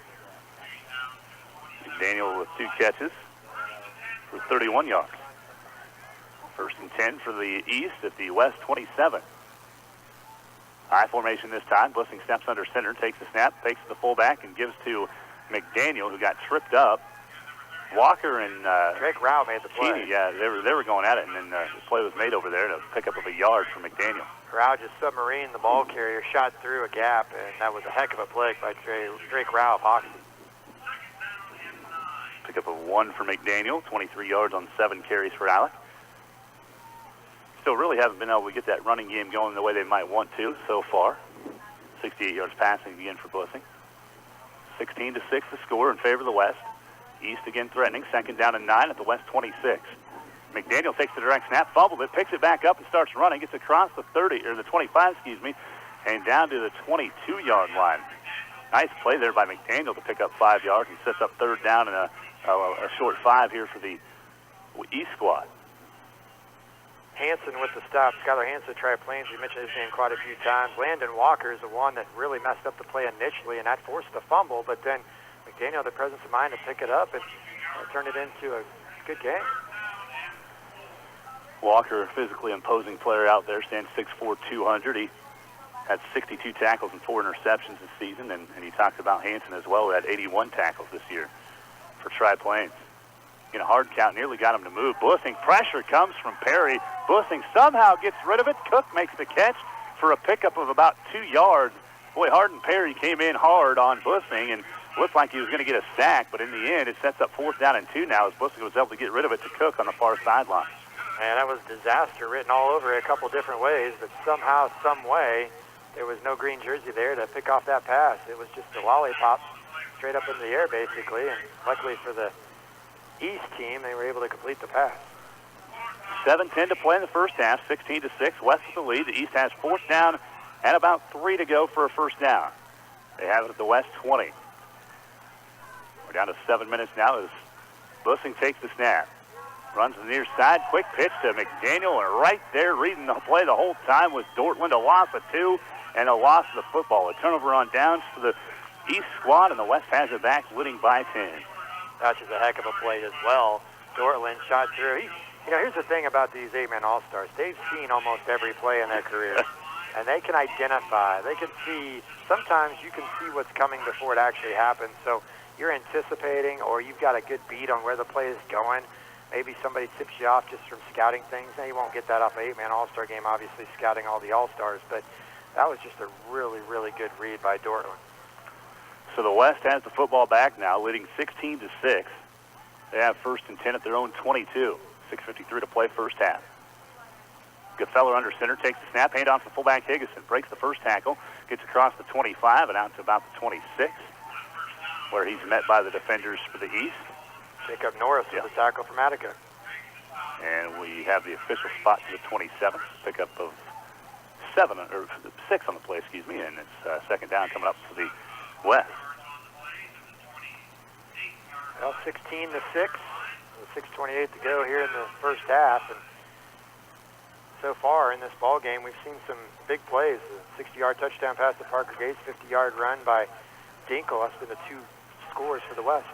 McDaniel with 2 catches for 31 yards. 1st and 10 for the East at the West 27. High formation this time. Bussing steps under center, takes the snap, fakes the fullback, and gives to McDaniel, who got tripped up. Walker and Drake Rao made the play. Keeney, yeah, they were going at it, and then the play was made over there to pick up of a yard for McDaniel. Rao just submarined the ball carrier, shot through a gap, and that was a heck of a play by Drake Rao of Hoxie. Pick up a 1 for McDaniel, 23 yards on 7 carries for Alec. Still really haven't been able to get that running game going the way they might want to so far. 68 yards passing again for Bussing. 16-6 the score in favor of the West. East again threatening. 2nd down and 9 at the West 26. McDaniel takes the direct snap, fumbles it, picks it back up and starts running. Gets across the 30, or the 25, and down to the 22-yard line. Nice play there by McDaniel to pick up 5 yards and sets up 3rd down and a short 5 here for the East squad. Hanson with the stop. Skylar Hanson, Tri-Plains. We mentioned his name quite a few times. Landon Walker is the one that really messed up the play initially, and that forced the fumble. But then McDaniel had the presence of mind to pick it up and turn it into a good game. Walker, a physically imposing player out there, stands 6'4", 200. He had 62 tackles and 4 interceptions this season, and he talked about Hanson as well, who had 81 tackles this year for Tri-Plains. In a hard count, nearly got him to move. Bussing, pressure comes from Perry. Bussing somehow gets rid of it. Cook makes the catch for a pickup of about 2 yards. Boy, Hardin Perry came in hard on Bussing and looked like he was going to get a sack, but in the end, it sets up 4th down and 2 now as Bussing was able to get rid of it to Cook on the far sideline. Man, that was disaster written all over it a couple different ways, but somehow, some way, there was no green jersey there to pick off that pass. It was just a lollipop straight up in the air, basically, and luckily for the East team, they were able to complete the pass. 7:10 to play in the first half, 16-6. West with the lead. The East has 4th down and about 3 to go for a 1st down. They have it at the West 20. We're down to 7 minutes now as Bussing takes the snap. Runs to the near side. Quick pitch to McDaniel. And right there reading the play the whole time was Dortland. A loss of 2 and a loss of the football. A turnover on downs for the East squad, and the West has it back, winning by 10. That's just a heck of a play as well. Dortland shot through. Here's the thing about these 8-man All-Stars. They've seen almost every play in their career, and they can identify. They can see. Sometimes you can see what's coming before it actually happens. So you're anticipating, or you've got a good beat on where the play is going. Maybe somebody tips you off just from scouting things. Now, you won't get that off an 8-man All-Star game, obviously, scouting all the All-Stars, but that was just a really, really good read by Dortland. So the West has the football back now, leading 16-6. They have 1st and 10 at their own 22. 6:53 to play first half. Gefeller under center takes the snap, hand off to fullback Higgison. Breaks the first tackle, gets across the 25 and out to about the 26, where he's met by the defenders for the East. Jacob Norris with the tackle from Attica. And we have the official spot to the 27th, pickup of 6 on the play, and it's second down coming up for the West. Well, 16-6, with 6:28 to go here in the first half, and so far in this ball game, we've seen some big plays. A 60-yard touchdown pass to Parker Gates, 50-yard run by Dinkle. That's been the 2 scores for the West.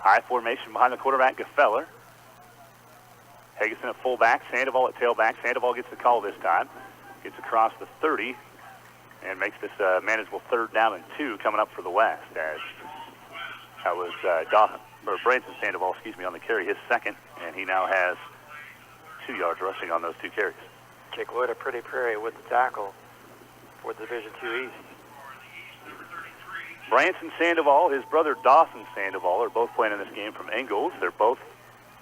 High formation behind the quarterback, Gefeller. Higgison at fullback, Sandoval at tailback. Sandoval gets the call this time. Gets across the 30 and makes this manageable 3rd down and 2 coming up for the West. As that was Branson Sandoval, on the carry, his second, and he now has 2 yards rushing on those 2 carries. Jake Lloyd of Pretty Prairie with the tackle for the Division II East. Branson Sandoval, his brother Dawson Sandoval are both playing in this game from Ingalls. They're both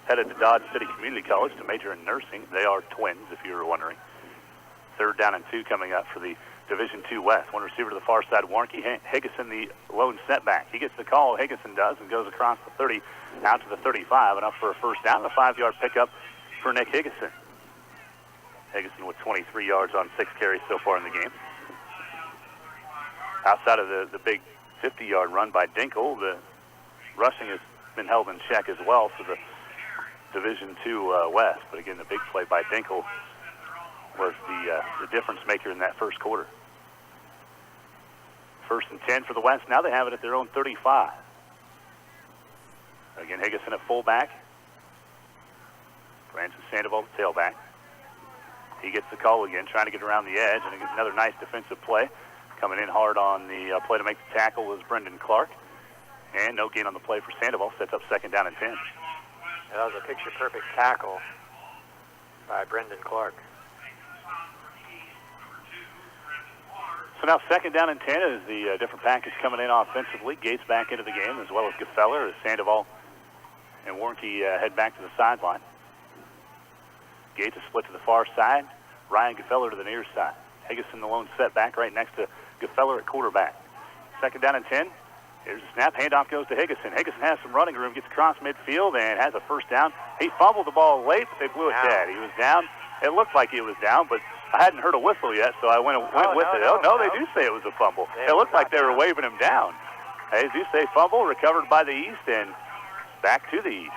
headed to Dodge City Community College to major in nursing. They are twins, if you were wondering. 3rd down and 2 coming up for the Division II West. One receiver to the far side, Warnke. Higgison, the lone setback. He gets the call, Higgison does, and goes across the 30 out to the 35 and up for a first down, a 5-yard pickup for Nick Higgison. Higgison with 23 yards on 6 carries so far in the game. Outside of the big 50-yard run by Dinkle, the rushing has been held in check as well for the Division II West. But again, the big play by Dinkle was the difference maker in that first quarter. 1st and 10 for the West. Now they have it at their own 35. Again, Higgison at fullback. Branson Sandoval at tailback. He gets the call again, trying to get around the edge, and another nice defensive play. Coming in hard on the play to make the tackle was Brendan Clark. And no gain on the play for Sandoval. Sets up 2nd down and 10. That was a picture-perfect tackle by Brendan Clark. So now 2nd down and 10 is the different package coming in offensively. Gates back into the game, as well as Gefeller, as Sandoval and Warnke head back to the sideline. Gates is split to the far side. Ryan Gefeller to the near side. Higgison, the lone setback, right next to Gefeller at quarterback. 2nd down and 10. Here's the snap. Handoff goes to Higgison. Higgison has some running room, gets across midfield, and has a first down. He fumbled the ball late, but they blew it dead. He was down. It looked like he was down, but I hadn't heard a whistle yet, so I went with it. No, they do say it was a fumble. It looked like they were waving him down. They do say fumble, recovered by the East, and back to the East.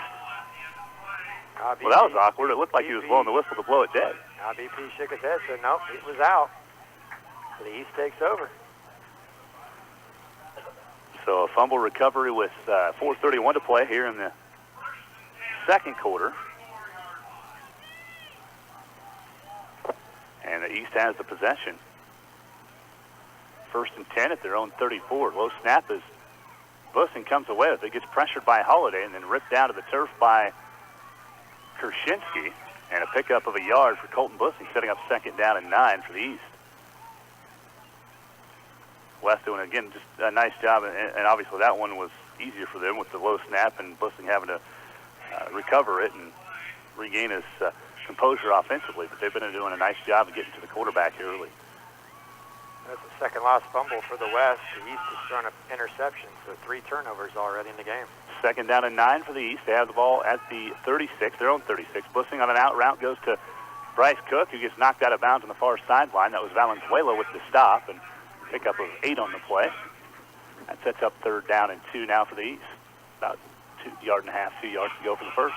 Well, that was awkward. It looked like he was blowing the whistle to blow it dead. BP shook his head, said, nope, it was out. So the East takes over. So a fumble recovery with 4:31 to play here in the second quarter. And the East has the possession. 1st and 10 at their own 34. Low snap as Bussing comes away with it. Gets pressured by Holiday and then ripped down to the turf by Kershensky. And a pickup of a yard for Colton Bussing, setting up 2nd down and 9 for the East. West doing, again, just a nice job. And obviously that one was easier for them with the low snap and Bussing having to recover it and regain his composure offensively, but they've been doing a nice job of getting to the quarterback here early. That's the second lost fumble for the West. The East has thrown an interception, so 3 turnovers already in the game. 2nd down and 9 for the East. They have the ball at the 36, their own 36. Bussing on an out route goes to Bryce Cook, who gets knocked out of bounds on the far sideline. That was Valenzuela with the stop and pickup of 8 on the play. That sets up 3rd down and 2 now for the East. About 2.5 yards to go for the first.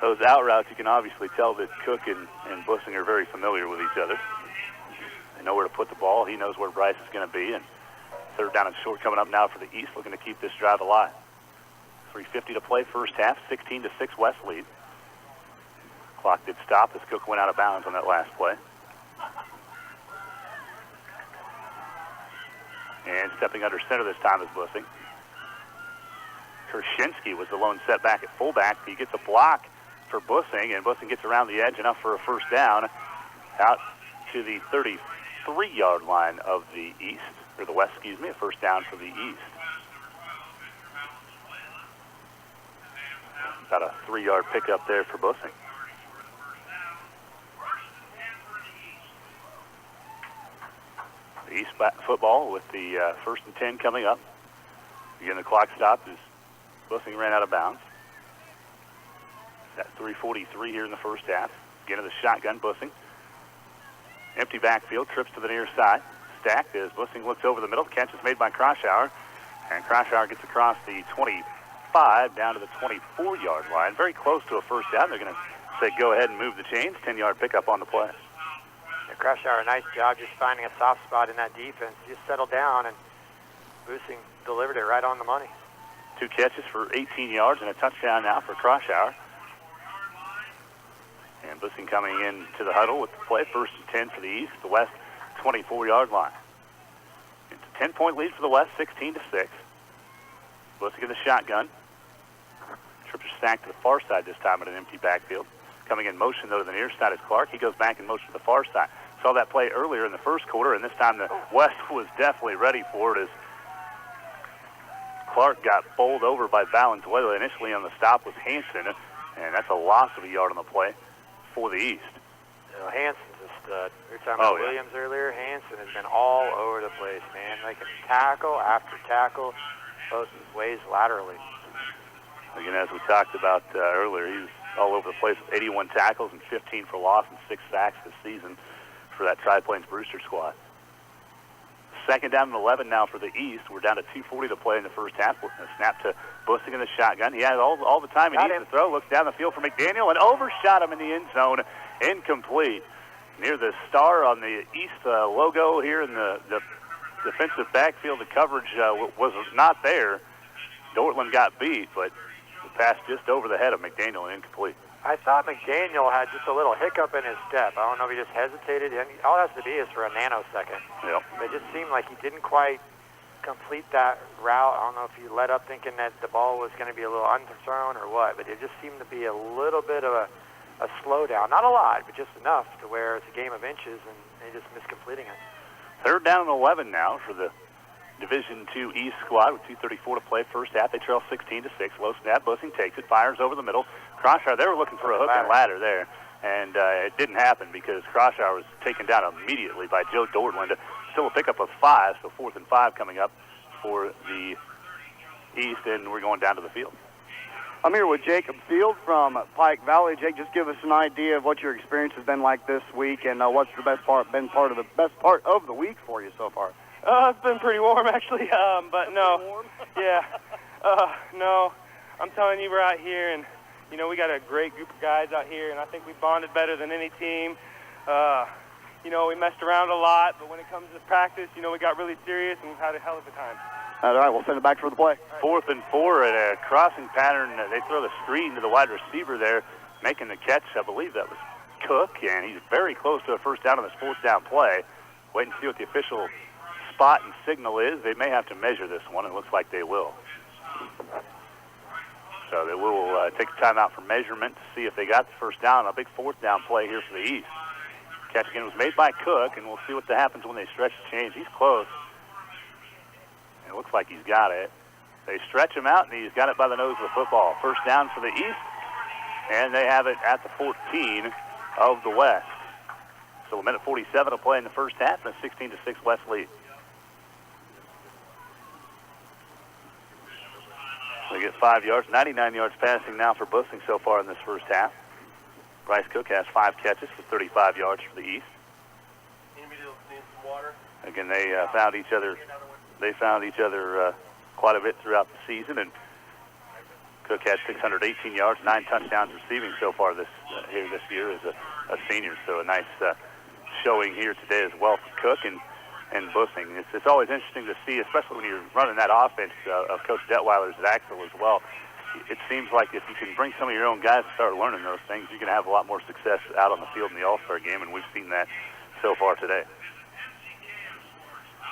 Those out routes, you can obviously tell that Cook and Bussing are very familiar with each other. They know where to put the ball. He knows where Bryce is going to be. And 3rd down and short coming up now for the East, looking to keep this drive alive. 3:50 to play, first half, 16-6 West lead. Clock did stop as Cook went out of bounds on that last play. And stepping under center this time is Bussing. Kershensky was the lone setback at fullback. He gets a block for Bussing, and Bussing gets around the edge enough for a first down out to the 33-yard line of the East, or the West, excuse me, a first down for the East. About a 3-yard pickup there for Bussing. The East football with the 1st and 10 coming up. Again, the clock stopped as Bussing ran out of bounds. At 3:43 here in the first half. Again, to the shotgun, Bussing. Empty backfield, trips to the near side. Stacked as Bussing looks over the middle. The catch is made by Kroshauer. And Kroshauer gets across the 25 down to the 24-yard line. Very close to a first down. They're going to say go ahead and move the chains. 10-yard pickup on the play. Kroshauer, nice job just finding a soft spot in that defense. Just settled down, and Bussing delivered it right on the money. 2 catches for 18 yards and a touchdown now for Kroshauer. And Bussing coming in to the huddle with the play. 1st and 10 for the East. The West 24-yard line. It's a 10-point lead for the West, 16-6. Bussing in the shotgun. Trips are stacked to the far side this time at an empty backfield. Coming in motion, though, to the near side is Clark. He goes back in motion to the far side. Saw that play earlier in the first quarter, and this time the West was definitely ready for it as Clark got bowled over by Valenzuela. Initially on the stop was Hanson, and that's a loss of a yard on the play for the East. Hanson's a stud. We were talking about Williams earlier. Hanson has been all over the place, man. They can tackle after tackle, both ways laterally. Again, as we talked about earlier, he was all over the place with 81 tackles and 15 for loss and 6 sacks this season for that Tri-Plains Brewster squad. 2nd down and 11 now for the East. We're down to 2:40 to play in the first half. A snap to Bussing in the shotgun. He had all the time he needs to throw. Looks down the field for McDaniel and overshot him in the end zone. Incomplete. Near the star on the East logo here in the defensive backfield, the coverage was not there. Dortland got beat, but the pass just over the head of McDaniel and incomplete. I thought McDaniel had just a little hiccup in his step. I don't know if he just hesitated. All it has to be is for a nanosecond. Yep. It just seemed like he didn't quite complete that route. I don't know if he let up thinking that the ball was going to be a little underthrown or what, but it just seemed to be a little bit of a slowdown. Not a lot, but just enough to where it's a game of inches, and they just missed completing it. 3rd down and 11 now for the Division II East squad with 2:34 to play first half. They trail 16-6. Low snap. Bussing takes it, fires over the middle. Kroshauer, they were looking for a hook and ladder there, and it didn't happen because Kroshauer was taken down immediately by Joe Dortland. Still a pickup of 5, so 4th and 5 coming up for the East, and we're going down to the field. I'm here with Jacob Field from Pike Valley. Jake, just give us an idea of what your experience has been like this week, and what's the best part of the week for you so far. It's been pretty warm, actually, but no. Yeah. No, I'm telling you, we're out here, and, you know, we got a great group of guys out here, and I think we bonded better than any team. You know, we messed around a lot, but when it comes to practice, you know, we got really serious, and we've had a hell of a time. All right, we'll send it back for the play. 4th and 4 at a crossing pattern. They throw the screen to the wide receiver there, making the catch. I believe that was Cook, and he's very close to a first down on this 4th down play. Wait and see what the official spot and signal is. They may have to measure this one. It looks like they will. So they will take a timeout for measurement to see if they got the first down. A big 4th down play here for the East. Catch again was made by Cook, and we'll see what happens when they stretch the chains. He's close. It looks like he's got it. They stretch him out, and he's got it by the nose of the football. First down for the East, and they have it at the 14 of the West. So a minute 47 to play in the first half, and a 16-6 West lead. They get 5 yards, 99 yards passing now for Bussing so far in this first half. Bryce Cook has 5 catches for 35 yards for the East. Again, they found each other. They found each other quite a bit throughout the season, and Cook had 618 yards, 9 touchdowns receiving so far this year as a senior. So a nice showing here today as well for Cook and Bussing. It's always interesting to see, especially when you're running that offense of Coach Detweiler's at Axel as well. It seems like if you can bring some of your own guys to start learning those things, you're going to have a lot more success out on the field in the All-Star game, and we've seen that so far today.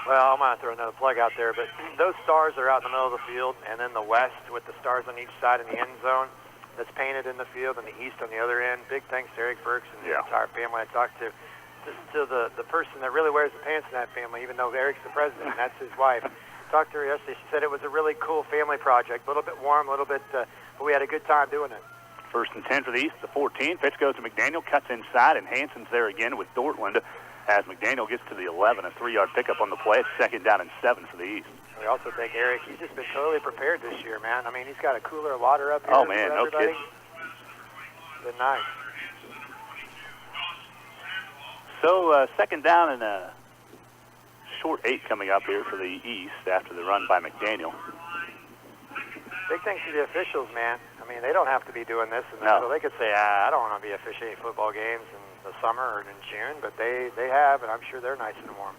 Well, I'm going to throw another plug out there, but those stars are out in the middle of the field, and then the west with the stars on each side in the end zone that's painted in the field, and the east on the other end. Big thanks to Eric Burks and the entire family I talked to. To the person that really wears the pants in that family, even though Eric's the president, and that's his wife. Talked to her yesterday. She said it was a really cool family project, a little bit warm, a little bit, but we had a good time doing it. 1st and 10 for the East, the 14. Pitch goes to McDaniel, cuts inside, and Hansen's there again with Dortland as McDaniel gets to the 11. A 3-yard pickup on the play. It's 2nd down and 7 for the East. We also think Eric, he's just been totally prepared this year, man. I mean, he's got a cooler of water up here. Oh, man, no kidding. Been nice. So 2nd down and a short 8 coming up here for the East after the run by McDaniel. Big thanks to the officials, man. I mean, they don't have to be doing this. No. So they could say, I don't want to be officiating football games in the summer or in June, but they have, and I'm sure they're nice and warm.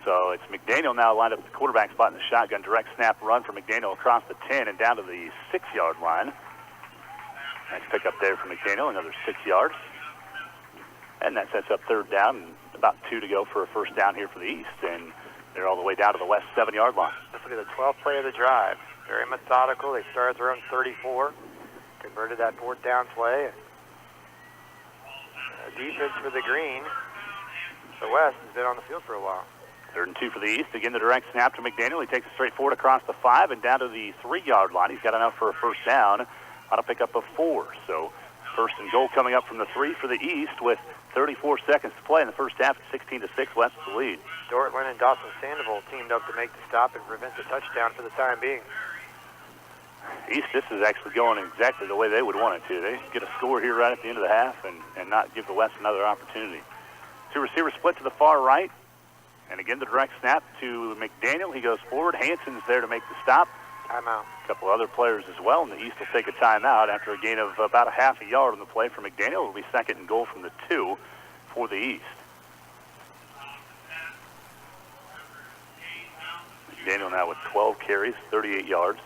So it's McDaniel now lined up at the quarterback spot in the shotgun. Direct snap run for McDaniel across the 10 and down to the 6-yard line. Nice pick up there for McDaniel, another 6 yards. And that sets up 3rd down and about 2 to go for a 1st down here for the East. And they're all the way down to the west 7-yard line. Let's look at the 12th play of the drive. Very methodical. They started their own 34, converted that 4th down play. Defense for the green. The West has been on the field for a while. 3rd and 2 for the East. Again, the direct snap to McDaniel. He takes it straight forward across the 5 and down to the 3-yard line. He's got enough for a 1st down. On a pickup of 4. So 1st and goal coming up from the 3 for the East with 34 seconds to play in the first half. 16-6 West the lead. Dortland and Dawson Sandoval teamed up to make the stop and prevent the touchdown for the time being. East, this is actually going exactly the way they would want it to. They get a score here right at the end of the half and not give the West another opportunity. 2 receivers split to the far right. And again, the direct snap to McDaniel. He goes forward. Hansen's there to make the stop. Timeout. A couple other players as well, and the East will take a timeout after a gain of about a half a yard on the play for McDaniel. It will be 2nd and goal from the 2 for the East. McDaniel now with 12 carries, 38 yards.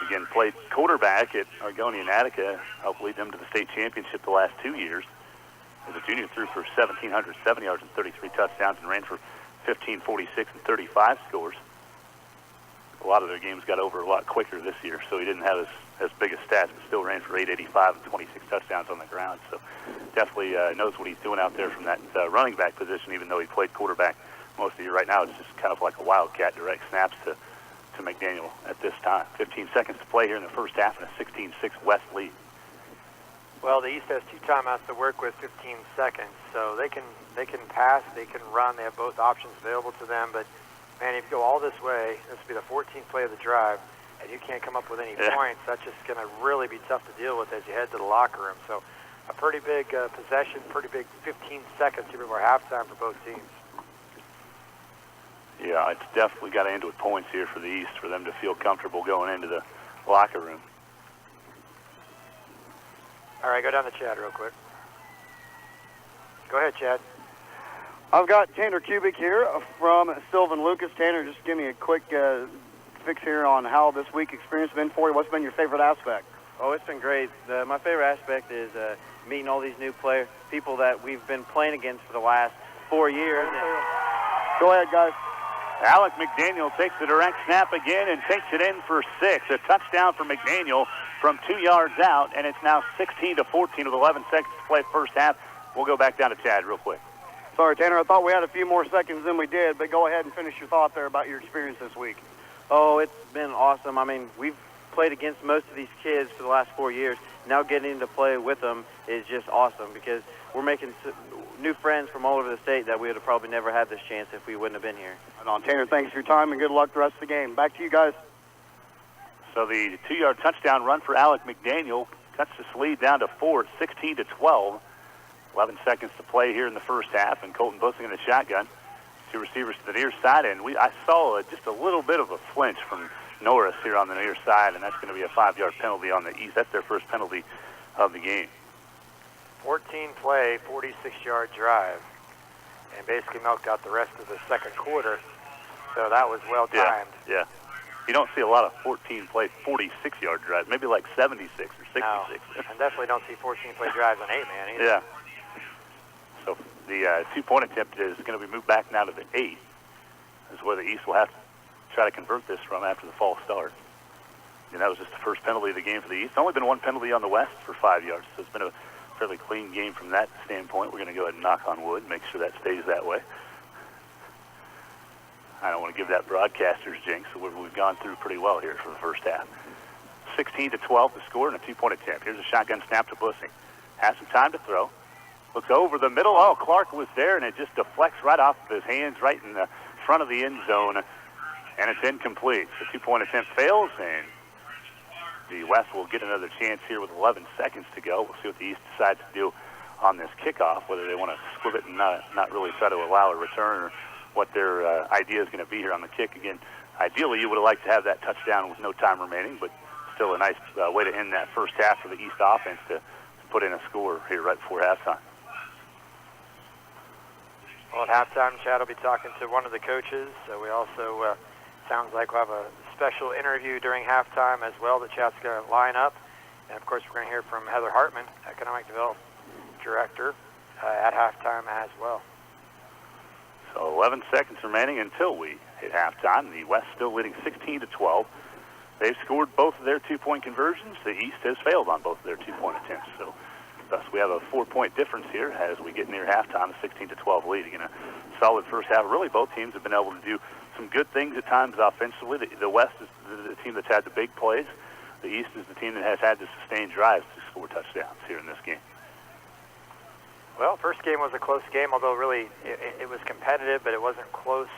Again, played quarterback at Argonia and Attica, helped lead them to the state championship the last 2 years. As a junior, threw for 1,707 yards and 33 touchdowns and ran for 1546 and 35 scores. A lot of their games got over a lot quicker this year, so he didn't have as big a stats, but still ran for 885 and 26 touchdowns on the ground. So definitely knows what he's doing out there from that running back position, even though he played quarterback most of the year. Right now, it's just kind of like a wildcat, direct snaps to McDaniel at this time. 15 seconds to play here in the first half and a 16-6 West lead. Well, the East has 2 timeouts to work with, 15 seconds, so they can pass, they can run. They have both options available to them. But man, if you go all this way, this will be the 14th play of the drive, and you can't come up with any points. That's just going to really be tough to deal with as you head to the locker room. So a pretty big possession, pretty big 15 seconds here before halftime for both teams. Yeah, it's definitely got to end with points here for the East for them to feel comfortable going into the locker room. All right, go down to Chad real quick. Go ahead, Chad. I've got Tanner Kubik here from Sylvan Lucas. Tanner, just give me a quick fix here on how this week experience has been for you. What's been your favorite aspect? Oh, it's been great. My favorite aspect is meeting all these new people that we've been playing against for the last 4 years. Go ahead, guys. Alec McDaniel takes the direct snap again and takes it in for 6. A touchdown for McDaniel from 2 yards out, and it's now 16-14 with 11 seconds to play first half. We'll go back down to Chad real quick. Sorry, Tanner, I thought we had a few more seconds than we did, but go ahead and finish your thought there about your experience this week. Oh, it's been awesome. I mean, we've played against most of these kids for the last 4 years. Now getting to play with them is just awesome because we're making new friends from all over the state that we would have probably never had this chance if we wouldn't have been here. Right on. Tanner, thanks for your time and good luck the rest of the game. Back to you guys. So the 2-yard touchdown run for Alec McDaniel cuts this lead down to 4 at 16-12. 11 seconds to play here in the first half, and Colton Bussing in the shotgun. Two receivers to the near side, and I saw just a little bit of a flinch from Norris here on the near side, and that's going to be a 5-yard penalty on the East. That's their first penalty of the game. 14-play, 46-yard drive, and basically milked out the rest of the second quarter. So that was well timed. Yeah. You don't see a lot of 14-play, 46-yard drives. Maybe like 76 or 66. No, and definitely don't see 14-play drives on 8-man either. Yeah. So the 2-point attempt is going to be moved back now to the 8. This is where the East will have to try to convert this from after the false start. And that was just the first penalty of the game for the East. Only been one penalty on the West for 5 yards, so it's been a fairly clean game from that standpoint. We're going to go ahead and knock on wood and make sure that stays that way. I don't want to give that broadcaster's jinx, so we've gone through pretty well here for the first half. 16-12 the score and a 2-point attempt. Here's a shotgun snap to Bussing. Has some time to throw. Looks over the middle. Oh, Clark was there, and it just deflects right off of his hands right in the front of the end zone, and it's incomplete. The 2-point attempt fails, and the West will get another chance here with 11 seconds to go. We'll see what the East decides to do on this kickoff, whether they want to squib it and not really try to allow a return, or what their idea is going to be here on the kick. Again, ideally you would have liked to have that touchdown with no time remaining, but still a nice way to end that first half for the East offense to put in a score here right before halftime. Well, at halftime, Chad will be talking to one of the coaches. We also, sounds like we'll have a special interview during halftime as well that Chad's going to line up. And, of course, we're going to hear from Heather Hartman, Economic Development Director, at halftime as well. So 11 seconds remaining until we hit halftime. The West still leading 16-12. They've scored both of their 2-point conversions. The East has failed on both of their 2-point attempts. So thus we have a 4-point difference here as we get near halftime, a 16-12 lead. Again, a solid first half. Really, both teams have been able to do some good things at times offensively. The West is the team that's had the big plays. The East is the team that has had the sustained drives to score touchdowns here in this game. Well, first game was a close game, although really it was competitive, but it wasn't close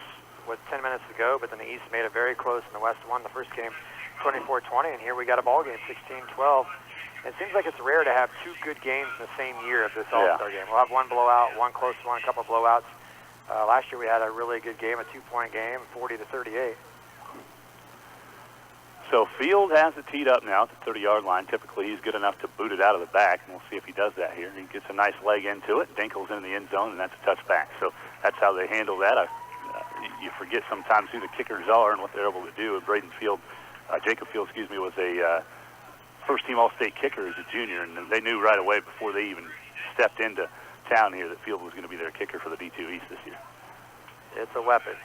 with 10 minutes to go. But then the East made it very close, and the West won the first game 24-20, and here we got a ball game, 16-12. It seems like it's rare to have two good games in the same year of this All-Star game. We'll have one blowout, one close one, a couple of blowouts. Last year we had a really good game, a 2-point game, 40-38. So Field has it teed up now at the 30-yard line. Typically, he's good enough to boot it out of the back, and we'll see if he does that here. He gets a nice leg into it. Dinkle's in the end zone, and that's a touchback. So that's how they handle that. You forget sometimes who the kickers are and what they're able to do. Braden Field, Jacob Field, was a first-team All-State kicker as a junior, and they knew right away before they even stepped into town here that Field was going to be their kicker for the D2 East this year. It's a weapon.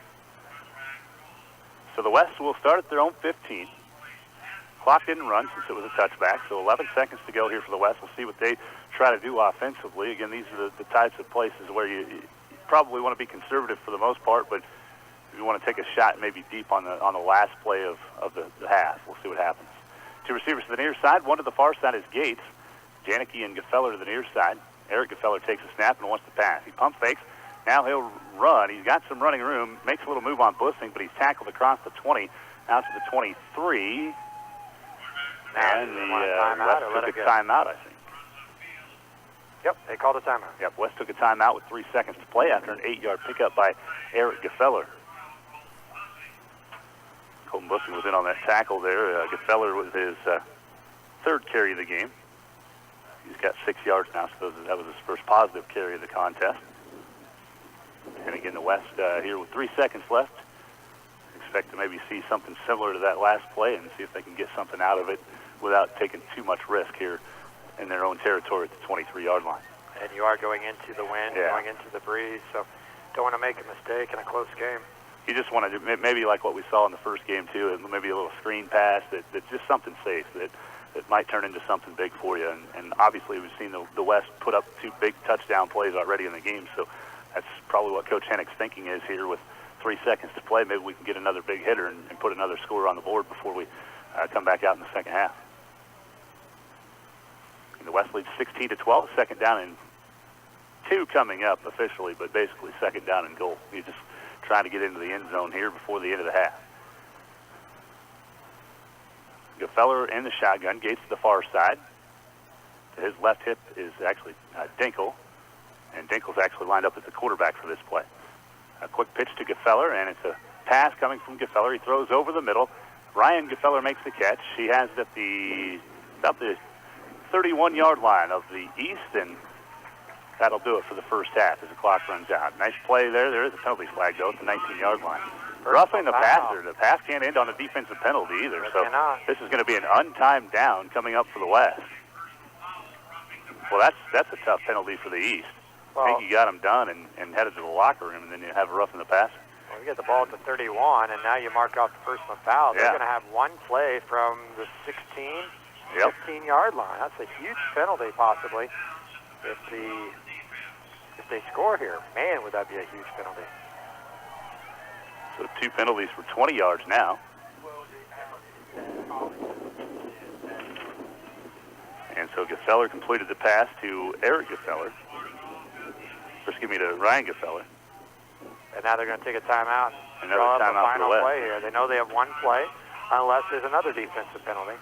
So the West will start at their own 15. Clock didn't run since it was a touchback, so 11 seconds to go here for the West. We'll see what they try to do offensively. Again, these are the types of places where you probably want to be conservative for the most part, but if you want to take a shot maybe deep on the last play of the half, we'll see what happens. Two receivers to the near side. One to the far side is Gates. Janicki and Gefeller to the near side. Eric Gefeller takes a snap and wants to pass. He pump fakes. Now he'll run. He's got some running room. Makes a little move on Bussing, but he's tackled across the 20, out to the 23. And the West took a timeout, I think. Yep, they called a timeout. Yep, West took a timeout with 3 seconds to play after an 8-yard pickup by Eric Gefeller. Colton Bussing was in on that tackle there. Gefeller was his third carry of the game. He's got 6 yards now, so that was his first positive carry of the contest. And again, the West here with 3 seconds left. Expect to maybe see something similar to that last play and see if they can get something out of it without taking too much risk here in their own territory at the 23-yard line. And you are going into the wind, going into the breeze, so don't want to make a mistake in a close game. You just want to maybe like what we saw in the first game too, maybe a little screen pass that's just something safe that might turn into something big for you. And obviously we've seen the West put up 2 big touchdown plays already in the game, so that's probably what Coach Hennick's thinking is here with 3 seconds to play. Maybe we can get another big hitter and put another score on the board before we come back out in the second half. And the West leads 16-12, second down and 2 coming up officially, but basically second down and goal. You're just trying to get into the end zone here before the end of the half. Gefeller in the shotgun, Gates to the far side. To his left hip is actually Dinkle. And Dinkel's actually lined up as the quarterback for this play. A quick pitch to Gefeller, and it's a pass coming from Gefeller. He throws over the middle. Ryan Gefeller makes the catch. He has it at about the 31-yard line of the East, and that'll do it for the first half as the clock runs out. Nice play there. There is a penalty flag, though, at the 19-yard line. Roughing the passer. The pass can't end on a defensive penalty either, so this is going to be an untimed down coming up for the West. Well, that's a tough penalty for the East. I think you got him done and headed to the locker room, and then you have a roughing the passer. Well, you get the ball at the 31, and now you mark off the personal foul. They're going to have one play from the 16, 15-yard line. That's a huge penalty, possibly, if they score here. Man, would that be a huge penalty. So 2 penalties for 20 yards now. And so Gefeller completed the pass to Eric Gefeller. To Ryan Gefeller. And now they're going to take a timeout and draw up a final play here. They know they have one play unless there's another defensive penalty.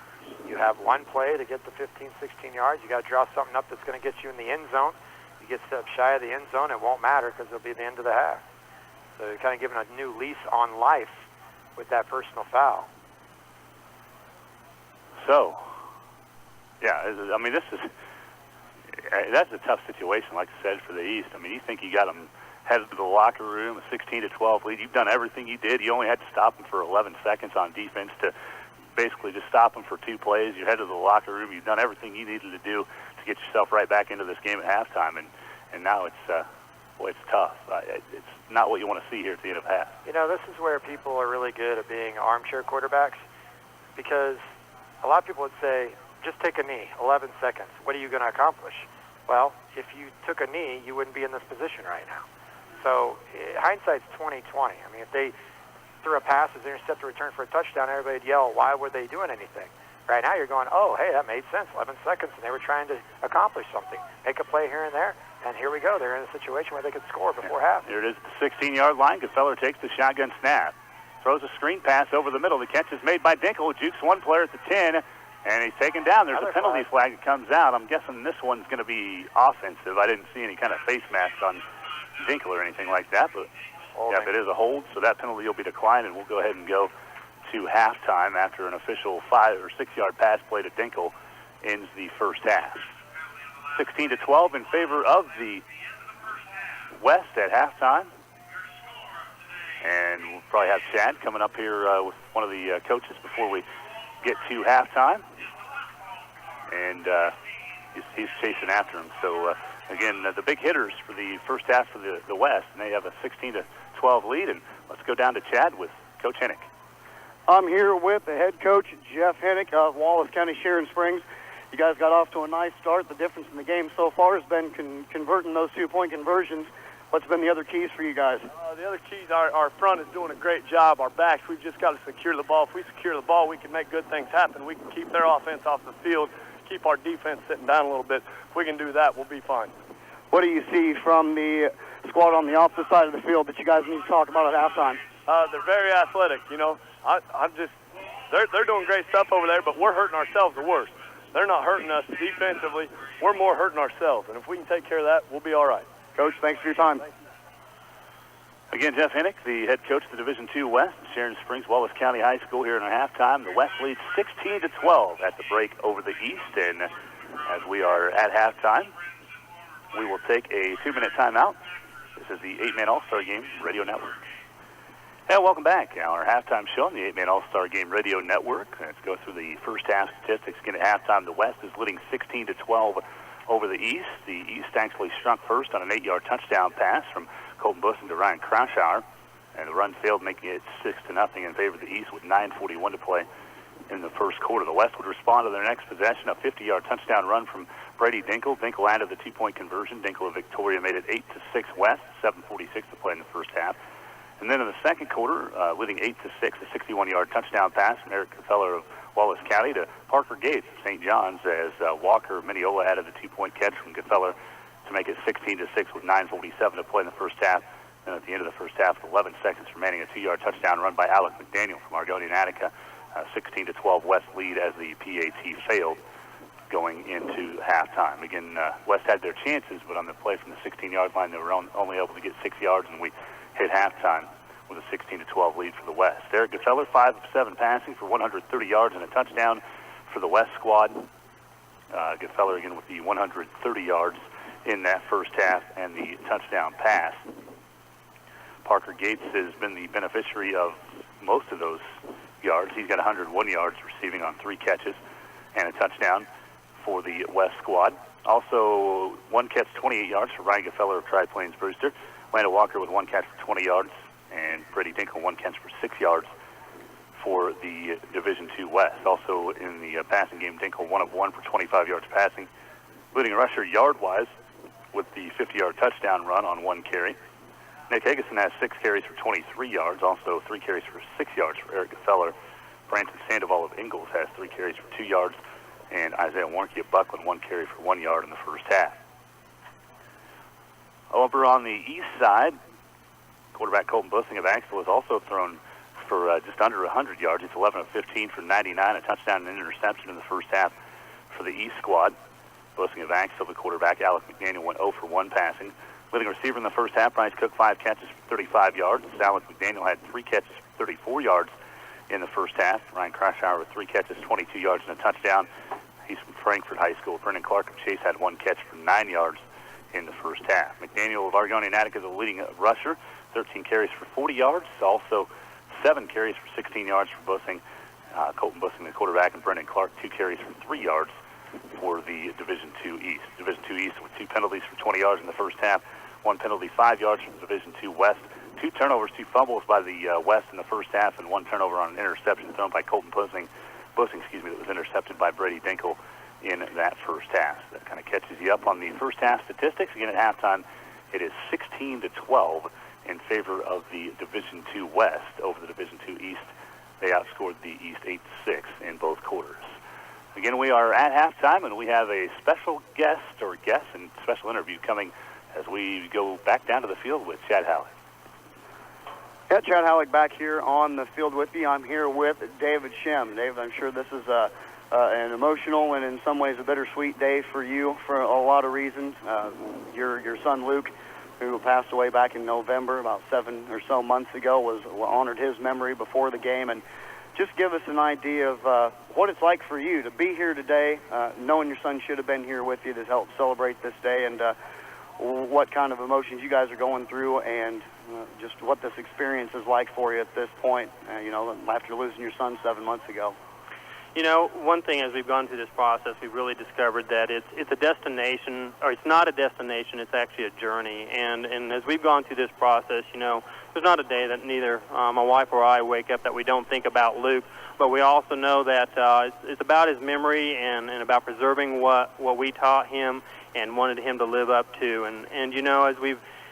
You have one play to get the 15, 16 yards. You got to draw something up that's going to get you in the end zone. You get steps shy of the end zone, it won't matter because it'll be the end of the half. So you're kind of giving a new lease on life with that personal foul. So, yeah, I mean, that's a tough situation, like I said, for the East. I mean, you think you got them headed to the locker room, a 16-12 lead. You've done everything you did. You only had to stop them for 11 seconds on defense to basically just stop them for 2 plays. You're headed to the locker room. You've done everything you needed to do to get yourself right back into this game at halftime, and now it's tough. It's not what you want to see here at the end of half. You know, this is where people are really good at being armchair quarterbacks, because a lot of people would say, just take a knee, 11 seconds. What are you going to accomplish? Well, if you took a knee, you wouldn't be in this position right now. So hindsight's 20/20. I mean, if they threw a pass as intercept, a return for a touchdown, everybody would yell, why were they doing anything? Right now you're going, oh, hey, that made sense, 11 seconds, and they were trying to accomplish something. Make a play here and there, and here we go. They're in a situation where they could score before half. Here it is at the 16-yard line. Gefeller takes the shotgun snap. Throws a screen pass over the middle. The catch is made by Dinkel, who jukes one player at the 10, and he's taken down. There's a penalty flag that comes out. I'm guessing this one's going to be offensive. I didn't see any kind of face mask on Dinkel or anything like that, but yeah, if it is a hold, so that penalty will be declined, and we'll go ahead and go to halftime after an official 5- or 6-yard pass play to Dinkel ends the first half. 16-12 in favor of the West at halftime. And we'll probably have Chad coming up here with one of the coaches before we get to halftime. And he's chasing after him. So, again, the big hitters for the first half for the West, and they have a 16-12 lead. And let's go down to Chad with Coach Hennick. I'm here with the head coach, Jeff Hennick of Wallace County Sharon Springs. You guys got off to a nice start. The difference in the game so far has been converting those 2-point conversions. What's been the other keys for you guys? The other keys, our front is doing a great job. Our backs, we've just got to secure the ball. If we secure the ball, we can make good things happen. We can keep their offense off the field, keep our defense sitting down a little bit. If we can do that, we'll be fine. What do you see from the squad on the opposite side of the field that you guys need to talk about at halftime? They're very athletic, you know. They're doing great stuff over there, but we're hurting ourselves the worst. They're not hurting us defensively. We're more hurting ourselves, and if we can take care of that, we'll be all right. Coach, thanks for your time. Again, Jeff Hennick, the head coach of the Division II West, Sharon Springs, Wallace County High School here in a halftime. The West leads 16-12 at the break over the East, and as we are at halftime, we will take a 2-minute timeout. This is the 8-Man All-Star Game Radio Network. And welcome back. Our halftime show on the 8-Man All-Star Game Radio Network. Let's go through the first half statistics. Again, at halftime, the West is leading 16-12 over the East. The East actually struck first on an 8-yard touchdown pass from Colton Bussen to Ryan Krauschauer, and the run failed, making it 6-0 in favor of the East with 9:41 to play in the first quarter. The West would respond to their next possession, a 50-yard touchdown run from Brady Dinkel. Dinkel added the 2-point conversion. Dinkel of Victoria made it 8-6 West, 7:46 to play in the first half. And then in the second quarter, leading 8-6, a 61-yard touchdown pass from Eric Gefeller of Wallace County to Parker Gates of St. John's as Walker Miniola added the 2-point catch from Gefeller to make it 16-6 with 9:47 to play in the first half. And at the end of the first half, with 11 seconds remaining, a 2-yard touchdown run by Alec McDaniel from Argonia and Attica. 16-12 West lead as the PAT failed. going into halftime. Again, West had their chances, but on the play from the 16-yard line, they were only able to get 6 yards, and we hit halftime with a 16-12 lead for the West. Eric Gefeller, 5 of 7 passing for 130 yards and a touchdown for the West squad. Gefeller again with the 130 yards in that first half and the touchdown pass. Parker Gates has been the beneficiary of most of those yards. He's got 101 yards receiving on 3 catches and a touchdown for the West squad. Also, 1 catch, 28 yards for Ryan Gefeller of Tri-Plains Brewster. Landon Walker with 1 catch for 20 yards, and Brady Dinkle 1 catch for 6 yards for the Division II West. Also in the passing game, Dinkle 1 of 1 for 25 yards passing, leading rusher yard-wise with the 50-yard touchdown run on 1 carry. Nick Higginson has 6 carries for 23 yards, also 3 carries for 6 yards for Eric Gefeller. Brandon Sandoval of Ingalls has 3 carries for 2 yards, and Isaiah Warnke of Buckland 1 carry for 1 yard in the first half. Over on the east side, quarterback Colton Bussing of Axtell has also thrown for just under 100 yards. It's 11 of 15 for 99, a touchdown and an interception in the first half for the East squad. Bussing of Axtell, the quarterback, Alec McDaniel went 0 for 1 passing. Leading receiver in the first half, Bryce Cook, 5 catches for 35 yards. Alec McDaniel had 3 catches for 34 yards in the first half. Ryan Krashauer with 3 catches, 22 yards and a touchdown. He's from Frankfort High School. Brennan Clark of Chase had 1 catch for 9 yards in the first half. McDaniel of Argonian Attica is the leading rusher, 13 carries for 40 yards. Also 7 carries for 16 yards for Bussing. Colton Bussing, the quarterback, and Brendan Clark, 2 carries for 3 yards for the Division II East. Division II East with 2 penalties for 20 yards in the first half, 1 penalty, 5 yards from Division II West. 2 turnovers, 2 fumbles by the West in the first half, and 1 turnover on an interception thrown by Colton Bussing, that was intercepted by Brady Dinkle in that first half. So that kind of catches you up on the first half statistics. Again, at halftime, it is 16-12 in favor of the Division II West over the Division II East. They outscored the East 8-6 in both quarters. Again, we are at halftime, and we have a special guest and special interview coming as we go back down to the field with Chad Howley. Yeah, Chad Howley back here on the field with you. I'm here with David Shem. David, I'm sure this is an emotional and in some ways a bittersweet day for you for a lot of reasons. Your son Luke, who passed away back in November, about 7 or so months ago, honored his memory before the game. And just give us an idea of what it's like for you to be here today, knowing your son should have been here with you to help celebrate this day, and what kind of emotions you guys are going through, and just what this experience is like for you at this point, after losing your son 7 months ago. You know, one thing as we've gone through this process, we've really discovered that it's a destination, or it's not a destination, it's actually a journey. And as we've gone through this process, there's not a day that neither my wife or I wake up that we don't think about Luke. But we also know that it's about his memory and about preserving what we taught him and wanted him to live up to. And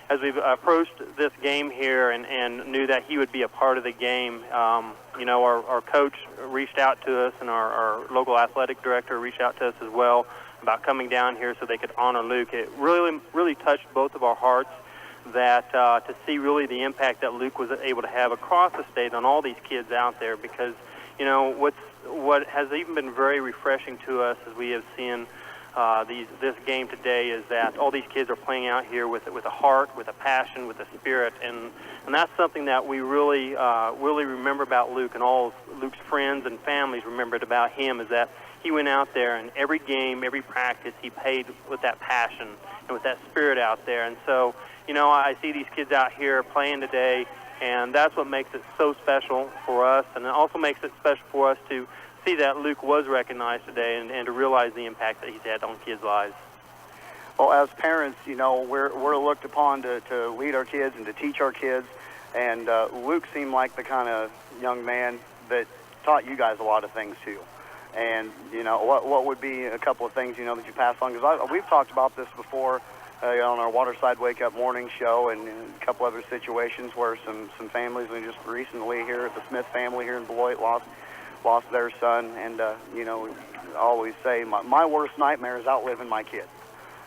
as we've approached this game here and knew that he would be a part of the game, our coach reached out to us, and our local athletic director reached out to us as well about coming down here so they could honor Luke. It really, really touched both of our hearts that to see really the impact that Luke was able to have across the state on all these kids out there, because what has even been very refreshing to us as we have seen this game today is that all these kids are playing out here with a heart, with a passion, with a spirit, and that's something that we really remember about Luke, and all Luke's friends and families remembered about him, is that he went out there and every game, every practice, he played with that passion and with that spirit out there. And so, I see these kids out here playing today, and that's what makes it so special for us, and it also makes it special for us to see that Luke was recognized today and to realize the impact that he's had on kids' lives. Well, as parents, we're looked upon to lead our kids and to teach our kids, and Luke seemed like the kind of young man that taught you guys a lot of things too. And what would be a couple of things that you pass on? Because we've talked about this before on our Waterside Wake Up Morning show, and a couple other situations where some families, we just recently here, the Smith family here in Beloit lost their son, and I always say my worst nightmare is outliving my kid,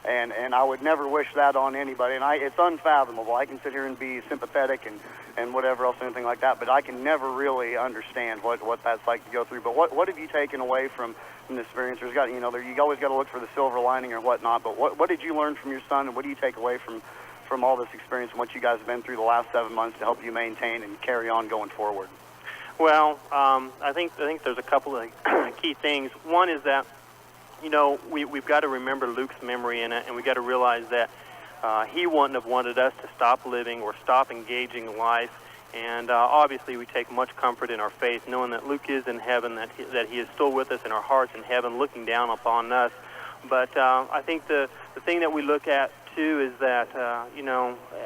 and I would never wish that on anybody, and it's unfathomable. I can sit here and be sympathetic and whatever else, anything like that. But I can never really understand what that's like to go through. But what have you taken away from this experience? There's got, you always got to look for the silver lining or whatnot. But what did you learn from your son, and what do you take away from all this experience and what you guys have been through the last 7 months to help you maintain and carry on going forward? Well, I think there's a couple of key things. One is that, we've got to remember Luke's memory in it, and we've got to realize that he wouldn't have wanted us to stop living or stop engaging life. And obviously we take much comfort in our faith, knowing that Luke is in heaven, that he is still with us in our hearts in heaven, looking down upon us. But I think the thing that we look at, too, is that,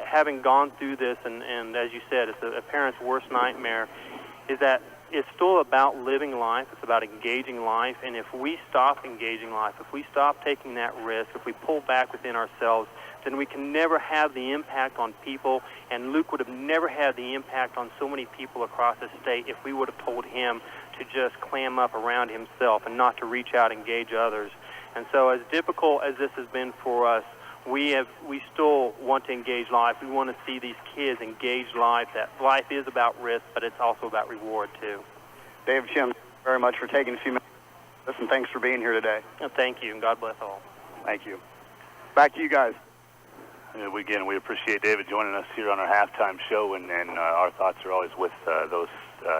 having gone through this, and as you said, it's a parent's worst nightmare, is that it's still about living life. It's about engaging life. And if we stop engaging life, if we stop taking that risk, if we pull back within ourselves, then we can never have the impact on people. And Luke would have never had the impact on so many people across the state if we would have told him to just clam up around himself and not to reach out and engage others. And so as difficult as this has been for us, we still want to engage life. We want to see these kids engage life, that life is about risk, but it's also about reward, too. Dave, Jim, thank you very much for taking a few minutes. Listen, thanks for being here today. Thank you, and God bless all. Thank you. Back to you guys. Again, we appreciate David joining us here on our halftime show, and our thoughts are always with those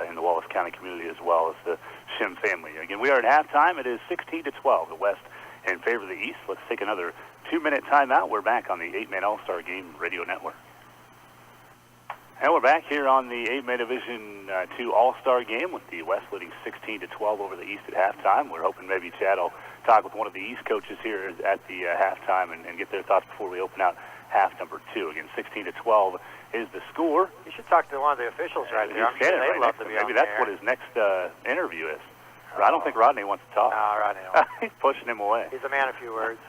in the Wallace County community as well as the Shim family. Again, we are at halftime. It is 16-12, the West in favor of the East. Let's take another 2-minute timeout. We're back on the 8-Man All-Star Game Radio Network. And we're back here on the 8-Man Division II All-Star Game with the West leading 16-12 over the East at halftime. We're hoping maybe Chad will talk with one of the East coaches here at the halftime and get their thoughts before we open out half number 2. Again, 16-12 is the score. You should talk to one of the officials right there. I'm sure they'd love to be maybe that's what his next interview is. I don't think Rodney wants to talk. No, Rodney won't. He's pushing him away. He's a man of few words.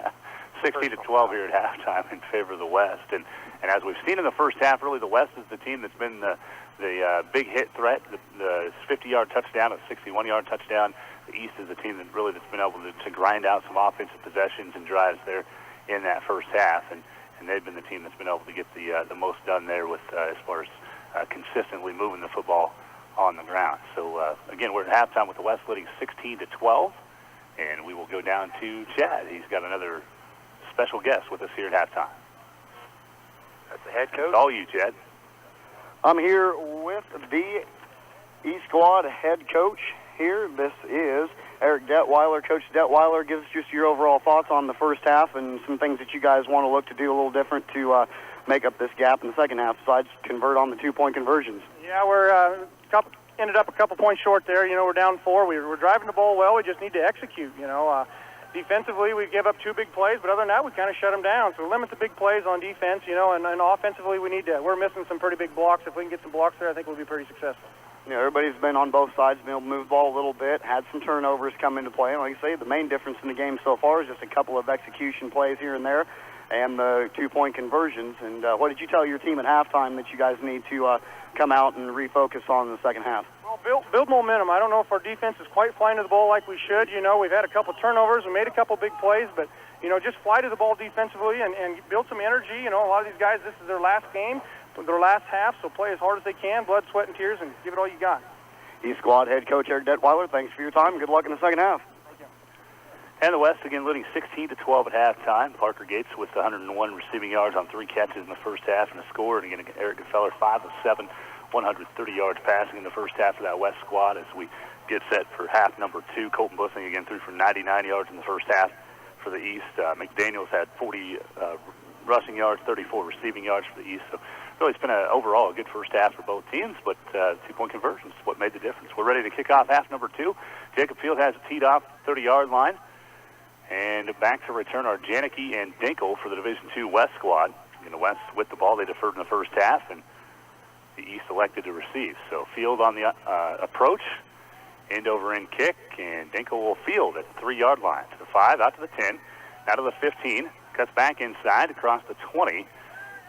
16-12 here at halftime in favor of the West. And as we've seen in the first half, really the West is the team that's been the big hit threat. The 50-yard touchdown, a 61-yard touchdown. The East is the team that's been able to grind out some offensive possessions and drives there in that first half. And they've been the team that's been able to get the most done there with as far as consistently moving the football on the ground. So, again, we're at halftime with the West leading 16-12. And we will go down to Chad. He's got another special guest with us here at halftime. That's the head coach. It's all you, Chad. I'm here with the East Squad head coach here. This is Eric Detweiler. Coach Detweiler, give us just your overall thoughts on the first half and some things that you guys want to look to do a little different to make up this gap in the second half, besides convert on the 2-point conversions. Yeah, we're ended up a couple points short there. We're down 4. We're driving the ball well. We just need to execute, Defensively, we give up 2 big plays, but other than that, we kind of shut them down. So limit the big plays on defense, and offensively, we're missing some pretty big blocks. If we can get some blocks there, I think we'll be pretty successful. Everybody's been on both sides, been able to move the ball a little bit, had some turnovers come into play. And like I say, the main difference in the game so far is just a couple of execution plays here and there and the 2-point conversions. And what did you tell your team at halftime that you guys need to come out and refocus on in the second half? Well, build momentum. I don't know if our defense is quite flying to the ball like we should. We've had a couple turnovers. We made a couple big plays, but, just fly to the ball defensively and build some energy. A lot of these guys, this is their last game, their last half, so play as hard as they can, blood, sweat, and tears, and give it all you got. East Squad head coach Eric Detweiler, thanks for your time. Good luck in the second half. Thank you. And the West again leading 16-12 at halftime. Parker Gates with 101 receiving yards on 3 catches in the first half and a score. And again, Eric Gefeller 5 of 7, 130 yards passing in the first half of that West squad as we get set for half number 2. Colton Bussing again threw for 99 yards in the first half for the East. McDaniels had 40 rushing yards, 34 receiving yards for the East. So really it's been overall a good first half for both teams, but 2-point conversions is what made the difference. We're ready to kick off half number 2. Jacob Field has it teed off 30-yard line. And back to return are Janicki and Dinkle for the Division II West squad. In the West with the ball, they deferred in the first half, and the East elected to receive. So Field on the approach, end-over-end kick, and Dinkle will field at the 3-yard line. To the 5, out to the 10, out to the 15, cuts back inside across the 20,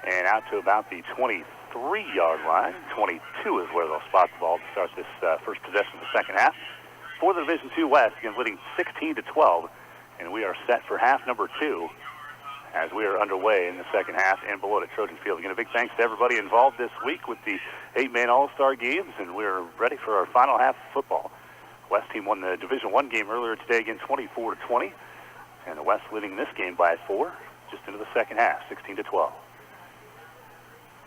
and out to about the 23-yard line. 22 is where they'll spot the ball to start this first possession of the second half. For the Division II West, again leading 16-12, and we are set for half number 2 as we are underway in the second half and below at Trojan Field. Again, a big thanks to everybody involved this week with the 8-man All-Star games, and we're ready for our final half of football. West team won the Division I game earlier today, again 24-20, and the West leading this game by 4 just into the second half, 16-12.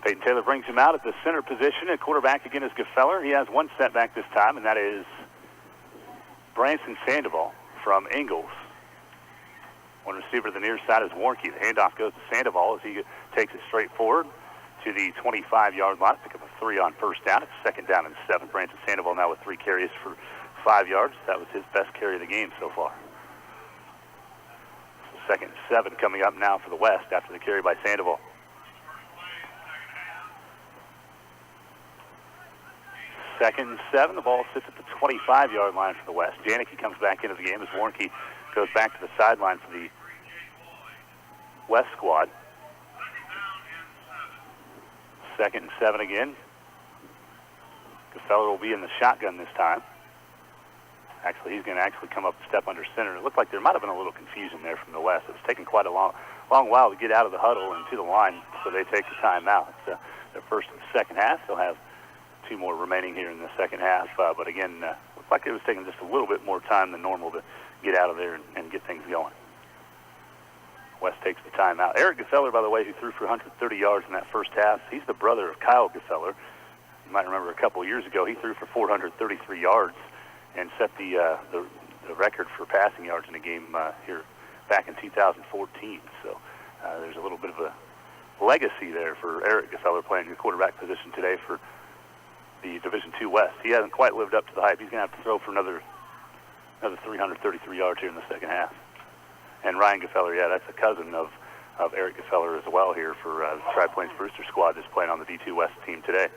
Peyton Taylor brings him out at the center position. At quarterback again is Gefeller. He has one setback this time, and that is Branson Sandoval from Ingalls. One receiver to the near side is Warnke. The handoff goes to Sandoval as he takes it straight forward to the 25-yard line. Pick up a 3 on first down. It's 2nd down and 7. Branson Sandoval now with 3 carries for 5 yards. That was his best carry of the game so far. So 2nd and 7 coming up now for the West after the carry by Sandoval. 2nd and 7. The ball sits at the 25-yard line for the West. Janicki comes back into the game as Warnke goes back to the sideline for the West squad. 2nd and 7 again. Gefeller will be in the shotgun this time. Actually, he's going to come up and step under center. It looked like there might have been a little confusion there from the West. It was taking quite a long while to get out of the huddle and to the line, so they take the timeout. It's their first and second half. They'll have 2 more remaining here in the second half. But again, looked like it was taking just a little bit more time than normal to get out of there and get things going. West takes the timeout. Eric Gefeller, by the way, who threw for 130 yards in that first half, he's the brother of Kyle Gefeller. You might remember a couple of years ago, he threw for 433 yards and set the record for passing yards in a game here back in 2014. So there's a little bit of a legacy there for Eric Gefeller playing the quarterback position today for the Division II West. He hasn't quite lived up to the hype. He's going to have to throw for another 333 yards here in the second half. And Ryan Gefeller, yeah, that's a cousin of Eric Gefeller as well here for the Tri-Plains Brewster squad that's playing on the D2 West team today.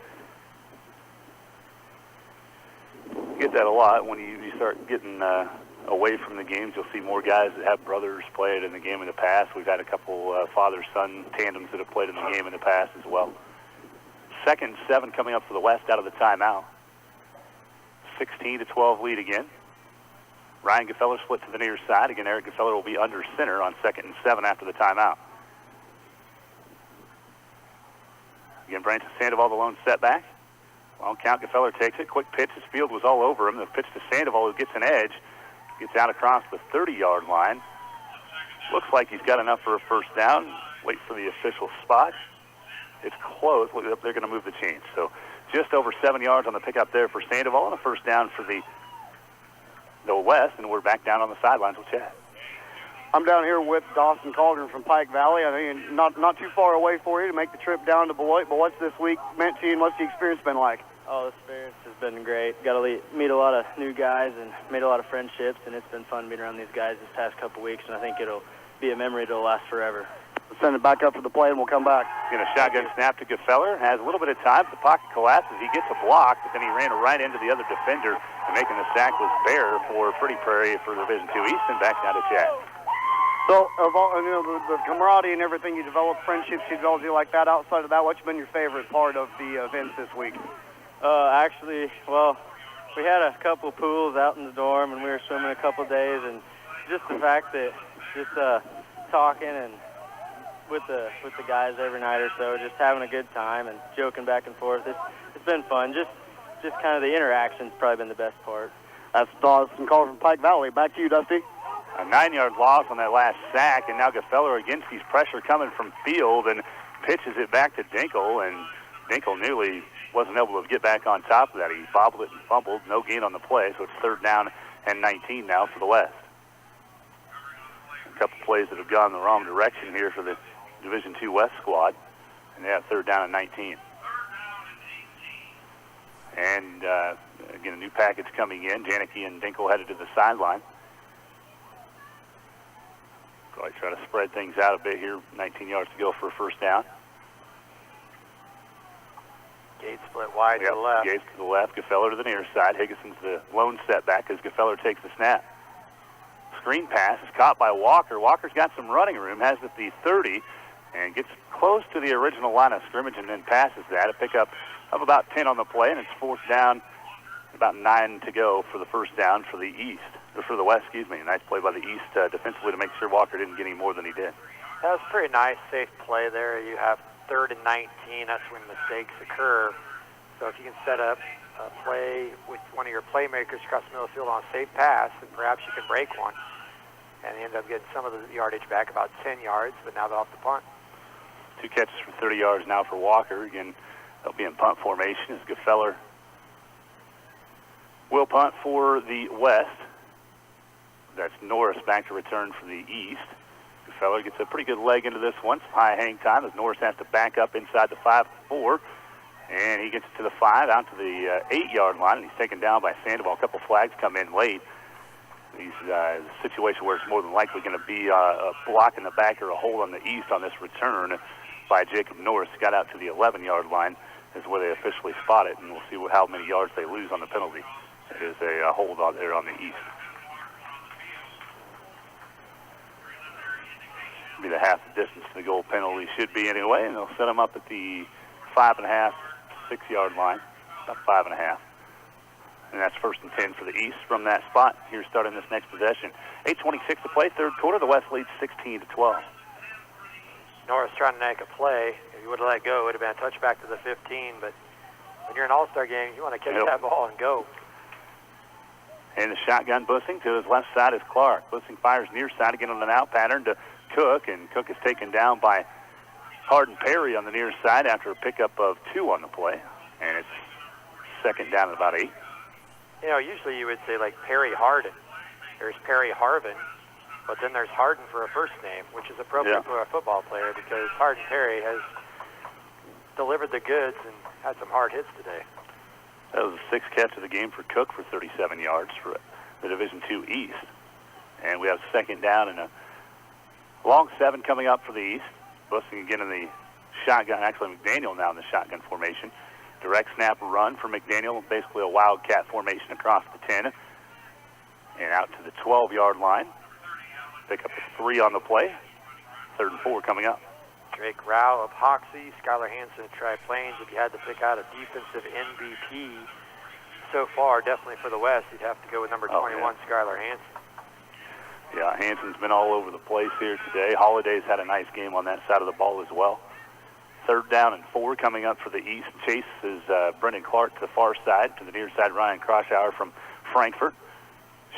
You get that a lot when you start getting away from the games. You'll see more guys that have brothers play it in the game in the past. We've had a couple father-son tandems that have played in the game in the past as well. 2nd and 7 coming up for the West out of the timeout. 16-12 lead again. Ryan Gefeller split to the near side. Again, Eric Gefeller will be under center on 2nd and 7 after the timeout. Again, Branson Sandoval, the lone setback. Long count, Gefeller takes it. Quick pitch. His field was all over him. The pitch to Sandoval, who gets an edge. Gets out across the 30-yard line. Looks like he's got enough for a first down. Wait for the official spot. It's close. They're going to move the chains. So just over 7 yards on the pickup there for Sandoval and a first down for the West, and we're back down on the sidelines with Chad. I'm down here with Dawson Caldron from Pike Valley. I think not too far away for you to make the trip down to Beloit, but what's this week meant to you and what's the experience been like? Oh, the experience has been great. Got to meet a lot of new guys and made a lot of friendships, and it's been fun being around these guys this past couple weeks, and I think it'll be a memory that'll last forever. We'll send it back up for the play, and we'll come back. Again, a shotgun snap to Gefeller. Has a little bit of time. The pocket collapses. He gets a block, but then he ran right into the other defender, and making the sack was Bear for Pretty Prairie for Division II East, and back down to Chad. So, of all, the camaraderie and everything you develop, friendships you develop like that, outside of that, what's been your favorite part of the events this week? Actually, well, we had a couple pools out in the dorm, and we were swimming a couple days, and just the fact that just talking and with the guys every night or so, just having a good time and joking back and forth. It's been fun. Just kind of the interaction's probably been the best part. That's Dawson Call from Pike Valley. Back to you, Dusty. A 9-yard loss on that last sack, and now Gefeller against these pressure coming from field and pitches it back to Dinkle, and Dinkle nearly wasn't able to get back on top of that. He bobbled it and fumbled. No gain on the play, so it's 3rd down and 19 now for the West. A couple plays that have gone the wrong direction here for the Division II West squad, and they have 3rd down and 19. And again, a new package coming in. Janicki and Dinkle headed to the sideline. Probably try to spread things out a bit here. 19 yards to go for a first down. Gates split wide to the left. Gates to the left. Gefeller to the near side. Higginson's the lone setback as Gefeller takes the snap. Screen pass is caught by Walker. Walker's got some running room. Has it at the 30 and gets close to the original line of scrimmage and then passes that. A pickup of about 10 on the play, and it's 4th down. About 9 to go for the first down for the East. Or for the West, excuse me. Nice play by the East defensively to make sure Walker didn't get any more than he did. That was pretty nice, safe play there. You have 3rd and 19. That's when mistakes occur. So if you can set up a play with one of your playmakers across the middle of the field on a safe pass, then perhaps you can break one. And they end up getting some of the yardage back, about 10 yards, but now they're off the punt. 2 catches for 30 yards now for Walker. Again, they'll be in punt formation as Gefeller will punt for the West. That's Norris back to return for the East. Gefeller gets a pretty good leg into this one. Some high hang time as Norris has to back up inside the 5-4. And he gets it to the 5, out to the 8-yard line, and he's taken down by Sandoval. A couple flags come in late. He's a situation where it's more than likely going to be a block in the back or a hold on the East on this return by Jacob Norris. Got out to the 11-yard line is where they officially spot it, and we'll see how many yards they lose on the penalty. It is a hold out there on the East. Be the half the distance the goal penalty should be anyway, and they'll set them up at the 5.5, 6-yard line, about 5.5. And that's 1st and 10 for the East from that spot. Here starting this next possession. 8:26 to play, 3rd quarter. The West leads 16-12. Norris trying to make a play. If you would have let go, it would have been a touchback to the 15. But when you're in an all-star game, you want to catch that ball and go. And the shotgun, Bussing to his left side is Clark. Bussing fires near side again on an out pattern to Cook, and Cook is taken down by Hardin Perry on the near side after a pickup of 2 on the play. And it's 2nd down at about 8. You know, usually you would say like Perry Hardin. There's Perry Harvin, but then there's Hardin for a first name, which is appropriate for a football player because Hardin Perry has delivered the goods and had some hard hits today. That was the 6th catch of the game for Cook for 37 yards for the Division II East. And we have 2nd down and a long 7 coming up for the East. Bussing again in the shotgun, actually McDaniel now in the shotgun formation. Direct snap run for McDaniel, basically a wildcat formation across the 10 and out to the 12-yard line. Pick up a 3 on the play. 3rd and 4 coming up. Drake Rao of Hoxie, Skylar Hansen of Tri-Plains. If you had to pick out a defensive MVP so far, definitely for the West, you'd have to go with number 21, Skylar Hansen. Yeah, Hansen's been all over the place here today. Holiday's had a nice game on that side of the ball as well. 3rd down and 4 coming up for the East. Chase is Brendan Clark to the far side. To the near side, Ryan Croshauer from Frankfort.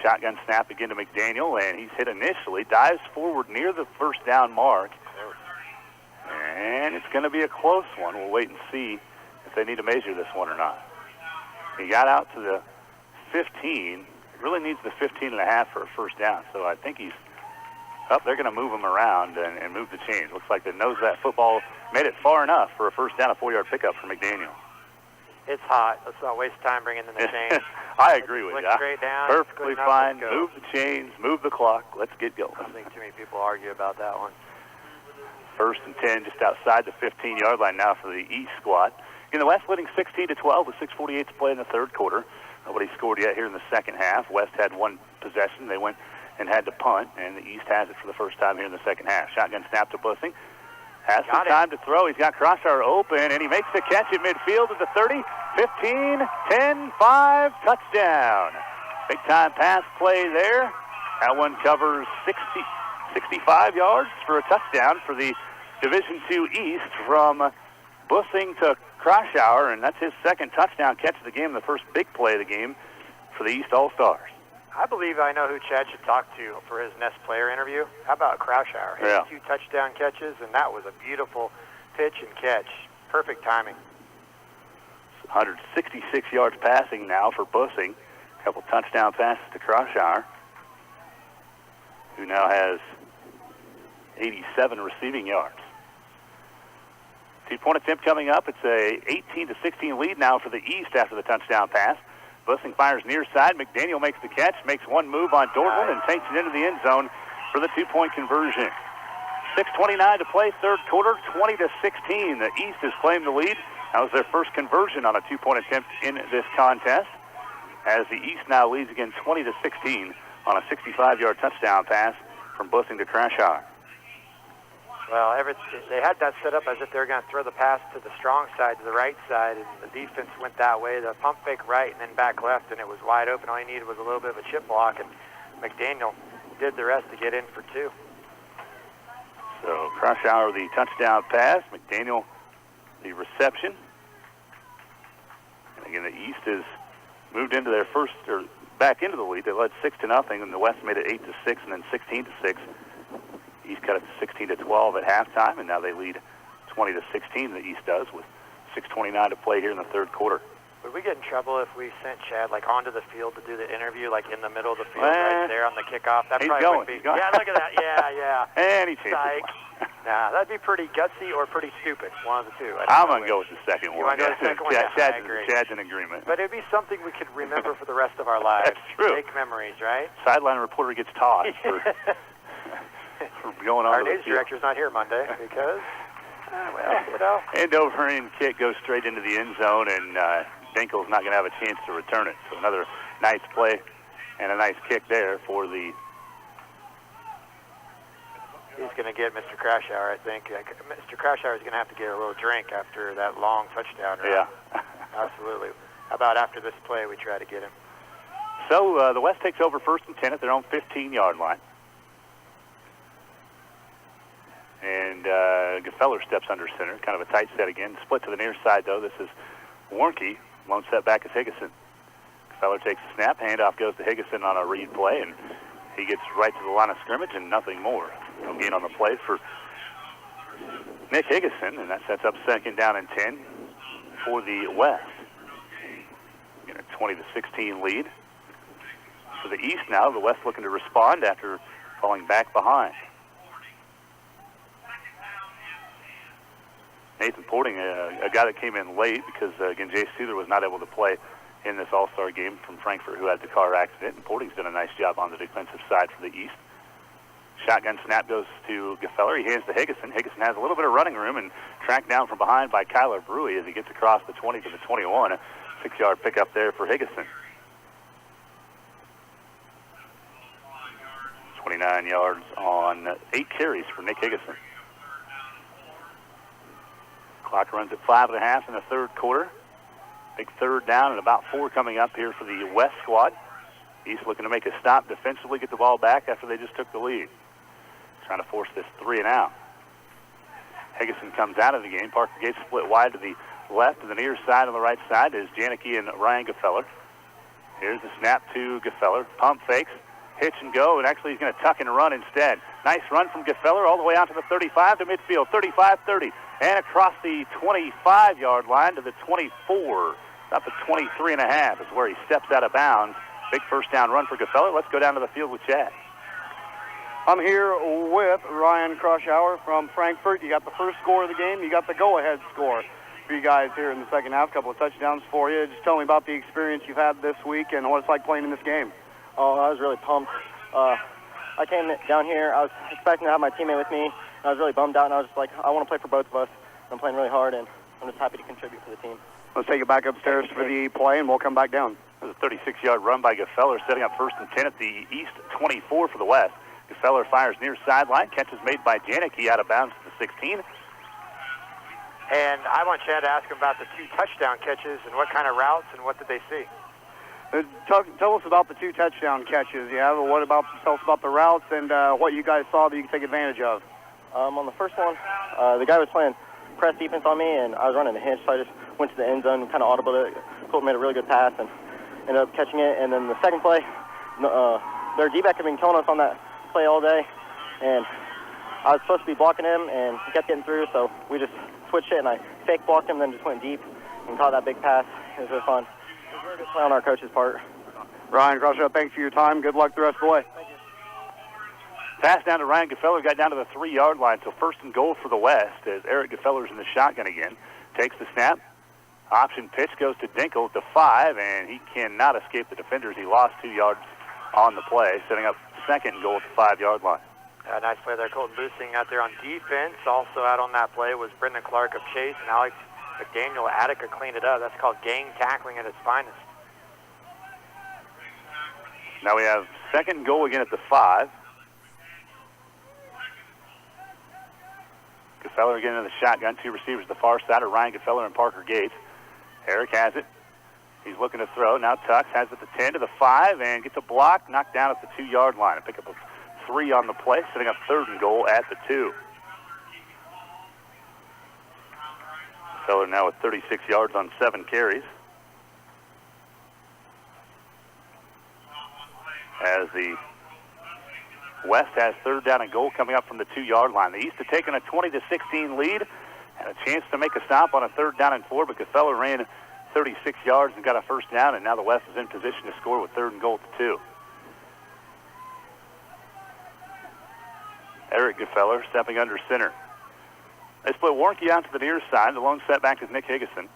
Shotgun snap again to McDaniel, and he's hit initially. Dives forward near the 1st down mark. And it's going to be a close one. We'll wait and see if they need to measure this one or not. He got out to the 15. Really needs the 15.5 for a 1st down. So I think he's up. They're going to move him around and move the chains. Looks like they knows that football made it far enough for a 1st down, a 4-yard pickup for McDaniel. It's hot. Let's not waste time bringing in the chains. I agree with you. Straight down. Perfectly fine. Move the chains, move the clock. Let's get going. I think too many people argue about that one. 1st and 10 just outside the 15-yard line now for the East squad. In the West leading 16-12 with 6:48 to play in the 3rd quarter. Nobody scored yet here in the 2nd half. West had 1 possession. They went and had to punt, and the East has it for the first time here in the 2nd half. Shotgun snap to Bussing. Has some time to throw. He's got Croshauer open, and he makes the catch at midfield at the 30, 15, 10, 5, touchdown. Big-time pass play there. That one covers 65 yards for a touchdown for the Division II East from Bussing to Croshauer, and that's his 2nd touchdown catch of the game, the first big play of the game for the East All-Stars. I believe I know who Chad should talk to for his next player interview. How about Croshauer? He had 2 touchdown catches, and that was a beautiful pitch and catch. Perfect timing. 166 yards passing now for Bussing. A couple touchdown passes to Croshauer, who now has 87 receiving yards. 2-point attempt coming up. It's a 18-16 lead now for the East after the touchdown pass. Bussing fires near side. McDaniel makes the catch, makes one move on Dortmund, and takes it into the end zone for the 2-point conversion. 6:29 to play, 3rd quarter, 20-16. The East has claimed the lead. That was their first conversion on a 2-point attempt in this contest, as the East now leads again 20-16 on a 65-yard touchdown pass from Bussing to Croshauer. Well, they had that set up as if they were going to throw the pass to the strong side, to the right side, and the defense went that way. The pump fake right and then back left, and it was wide open. All he needed was a little bit of a chip block, and McDaniel did the rest to get in for 2. So Kraushauer the touchdown pass, McDaniel the reception. And again, the East has moved into their first, or back into the lead. They led 6-0, and the West made it 8-6 and then 16-6. East cut it to 16-12 at halftime, and now they lead 20-16. The East does with 6:29 to play here in the third quarter. Would we get in trouble if we sent Chad like onto the field to do the interview, like in the middle of the field, right there on the kickoff? That he's probably going. would be. He's going. Yeah, look at that. Yeah. And he changed Psych. Nah, that'd be pretty gutsy or pretty stupid. One of the two. I'm going to go with the second one. You want to go with the second one? Yeah, I agree. Chad's in agreement. But it'd be something we could remember for the rest of our lives. That's true. Make memories, right? Sideline reporter gets tossed for going on. Our news director's not here Monday because, well, you know. And over-hand kick goes straight into the end zone, and Dinkel's not going to have a chance to return it. So another nice play and a nice kick there for the... He's going to get Mr. Kraushauer, I think. Mr. Kraushauer is going to have to get a little drink after that long touchdown run. Yeah. Absolutely. How about after this play we try to get him? So the West takes over 1st and 10 at their own 15-yard line. And Gefeller steps under center. Kind of a tight set again. Split to the near side, though. This is Warnke. Lone setback is Higgison. Gefeller takes the snap. Handoff goes to Higgison on a read play, and he gets right to the line of scrimmage and nothing more. No gain on the play for Nick Higgison, and that sets up 2nd down and 10 for the West. In a 20-16 lead. For the East now, the West looking to respond after falling back behind. Nathan Porting, a guy that came in late because, again, Jay Seuther was not able to play in this All-Star game from Frankfurt, who had the car accident. And Porting's done a nice job on the defensive side for the East. Shotgun snap goes to Gefeller. He hands to Higgison. Higgison has a little bit of running room and tracked down from behind by Kyler Brewy as he gets across the 20 to the 21. A 6-yard pickup there for Higgison. 29 yards on 8 carries for Nick Higgison. Clock runs at 5.5 in the third quarter. Big 3rd down and about 4 coming up here for the West squad. East looking to make a stop defensively, get the ball back after they just took the lead. Trying to force this 3 and out. Higgison comes out of the game. Parker Gates split wide to the left, to the near side. On the right side is Janicki and Ryan Gefeller. Here's the snap to Gefeller. Pump fakes, hitch and go, and actually he's going to tuck and run instead. Nice run from Gefeller all the way out to the 35 to midfield, 35-30, and across the 25-yard line to the 24. About the 23.5 is where he steps out of bounds. Big 1st down run for Gefeller. Let's go down to the field with Chad. I'm here with Ryan Kraushauer from Frankfurt. You got the first score of the game. You got the go-ahead score for you guys here in the second half. A couple of touchdowns for you. Just tell me about the experience you've had this week and what it's like playing in this game. Oh, I was really pumped. I came down here. I was expecting to have my teammate with me. And I was really bummed out, and I was just like, I want to play for both of us. I'm playing really hard, and I'm just happy to contribute for the team. Let's take it back upstairs for the play, and we'll come back down. It was a 36-yard run by Gefeller, setting up 1st and 10 at the East 24 for the West. Gefeller fires near sideline. Catch is made by Janicki out of bounds to the 16. And I want Chad to ask him about the 2 touchdown catches and what kind of routes and what did they see. Tell us about the 2 touchdown catches. Tell us about the routes and what you guys saw that you can take advantage of. On the first one, the guy was playing press defense on me, and I was running a hinge, so I just went to the end zone and kind of audibled it. Colton made a really good pass and ended up catching it. And then the second play, their D-back had been killing us on that play all day, and I was supposed to be blocking him, and he kept getting through, so we just switched it, and I fake blocked him, then just went deep and caught that big pass. It was really fun. It was a very good play on our coach's part. Ryan Kraushauer, thanks for your time. Good luck the rest of the way. Thank you. Pass down to Ryan Gefeller, got down to the 3-yard line, so 1st and goal for the West as Eric Gefeller's in the shotgun again. Takes the snap. Option pitch goes to Dinkel at the 5, and he cannot escape the defenders. He lost 2 yards on the play, setting up 2nd and goal at the 5-yard line. Nice play there. Colton Boosting out there on defense. Also out on that play was Brendan Clark of Chase, and Alex McDaniel Attica cleaned it up. That's called gang tackling at its finest. Now we have 2nd and goal again at the 5. Gefeller again in the shotgun. 2 receivers to the far side are Ryan Gefeller and Parker Gates. Eric has it. He's looking to throw. Now Tux has it at the 10 to the 5 and gets a block, knocked down at the 2-yard line. A pick up of 3 on the play, setting up 3rd and goal at the 2. Gefeller now with 36 yards on 7 carries. As the West has third down and goal coming up from the 2-yard line. The East have taken a 20-16 lead and a chance to make a stop on a 3rd down and 4, but Gefeller ran 36 yards and got a first down, and now the West is in position to score with 3rd and goal to 2. Eric Gefeller stepping under center. They split Warnke out to the near side. The lone setback is Nick Higginson.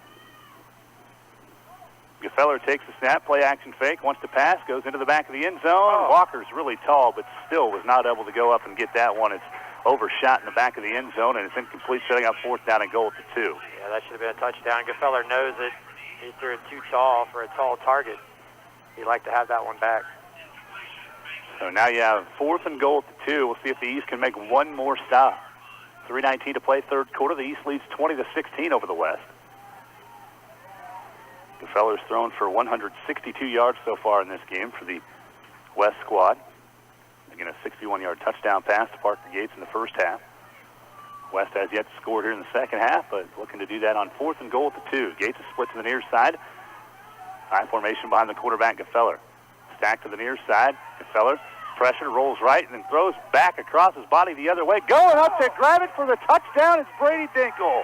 Gefeller takes the snap, play action fake, wants to pass, goes into the back of the end zone. Walker's really tall, but still was not able to go up and get that one. It's overshot in the back of the end zone, and it's incomplete, setting up 4th down and goal to 2. Yeah, that should have been a touchdown. Gefeller knows it. He threw it too tall for a tall target. He'd like to have that one back. So now you have 4th and goal to 2. We'll see if the East can make one more stop. 3:19 to play, 3rd quarter. The East leads 20-16 over the West. Gefeller's thrown for 162 yards so far in this game for the West squad. Again, a 61-yard touchdown pass to Parker Gates in the first half. West has yet to score here in the second half, but looking to do that on 4th and goal to 2. Gates is split to the near side. High formation behind the quarterback, Gefeller. Stack to the near side. Gefeller, pressure, rolls right, and then throws back across his body the other way. Going up to grab it for the touchdown, it's Brady Dinkle.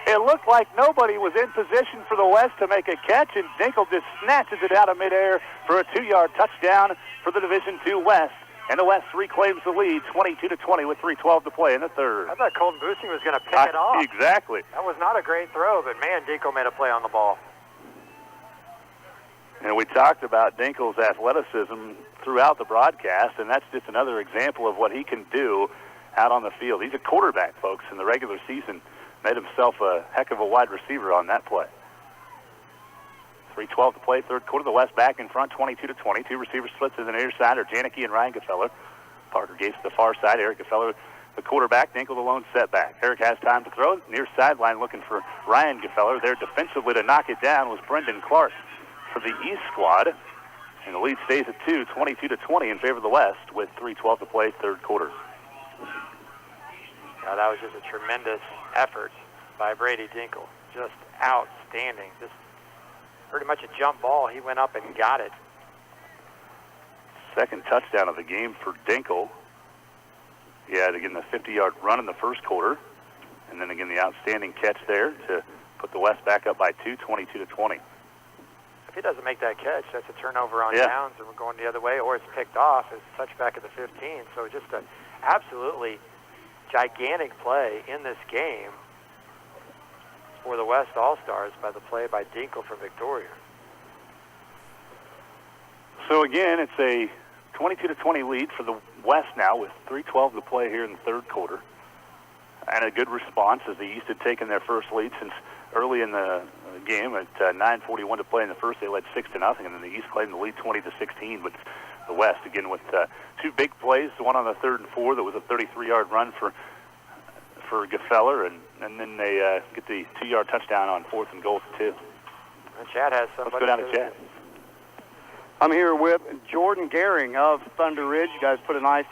It looked like nobody was in position for the West to make a catch, and Dinkle just snatches it out of midair for a 2-yard touchdown for the Division II West. And the West reclaims the lead, 22-20 with 3:12 to play in the 3rd. I thought Colton Boosting was going to pick it off. Exactly. That was not a great throw, but man, Dinkle made a play on the ball. And we talked about Dinkle's athleticism throughout the broadcast, and that's just another example of what he can do out on the field. He's a quarterback, folks, in the regular season. Made himself a heck of a wide receiver on that play. 3:12 to play, 3rd quarter. The West back in front, 22-20. 2 receivers split to the near side are Janicki and Ryan Gefeller. Parker Gates to the far side. Eric Gefeller, the quarterback. Dinkle, the lone setback. Eric has time to throw. Near sideline looking for Ryan Gefeller. There defensively to knock it down was Brendan Clark for the East squad. And the lead stays at 2, 22-20 in favor of the West with 3:12 to play, 3rd quarter. Now, that was just a tremendous effort by Brady Dinkle. Just outstanding. Just pretty much a jump ball. He went up and got it. Second touchdown of the game for Dinkle. He had, again, the 50-yard run in the first quarter. And then, again, the outstanding catch there to put the West back up by 2, 22-20. If he doesn't make that catch, that's a turnover on downs, and we're going the other way, or it's picked off. It's a touchback at the 15. So just an absolutely gigantic play in this game for the West All-Stars by the play by Dinkle for Victoria. So again, it's a 22-20 lead for the West now with 3:12 to play here in the 3rd quarter. And a good response as the East had taken their first lead since early in the game at 9:41 to play in the first. They led 6-0, and then the East claimed the lead 20-16. But the West, again, with 2 big plays, the one on the 3rd and 4 that was a 33-yard run for Gefeller, and then they get the 2-yard touchdown on 4th and goal to 2. And Chad has somebody. Let's go down to Chad. I'm here with Jordan Gehring of Thunder Ridge. You guys put a nice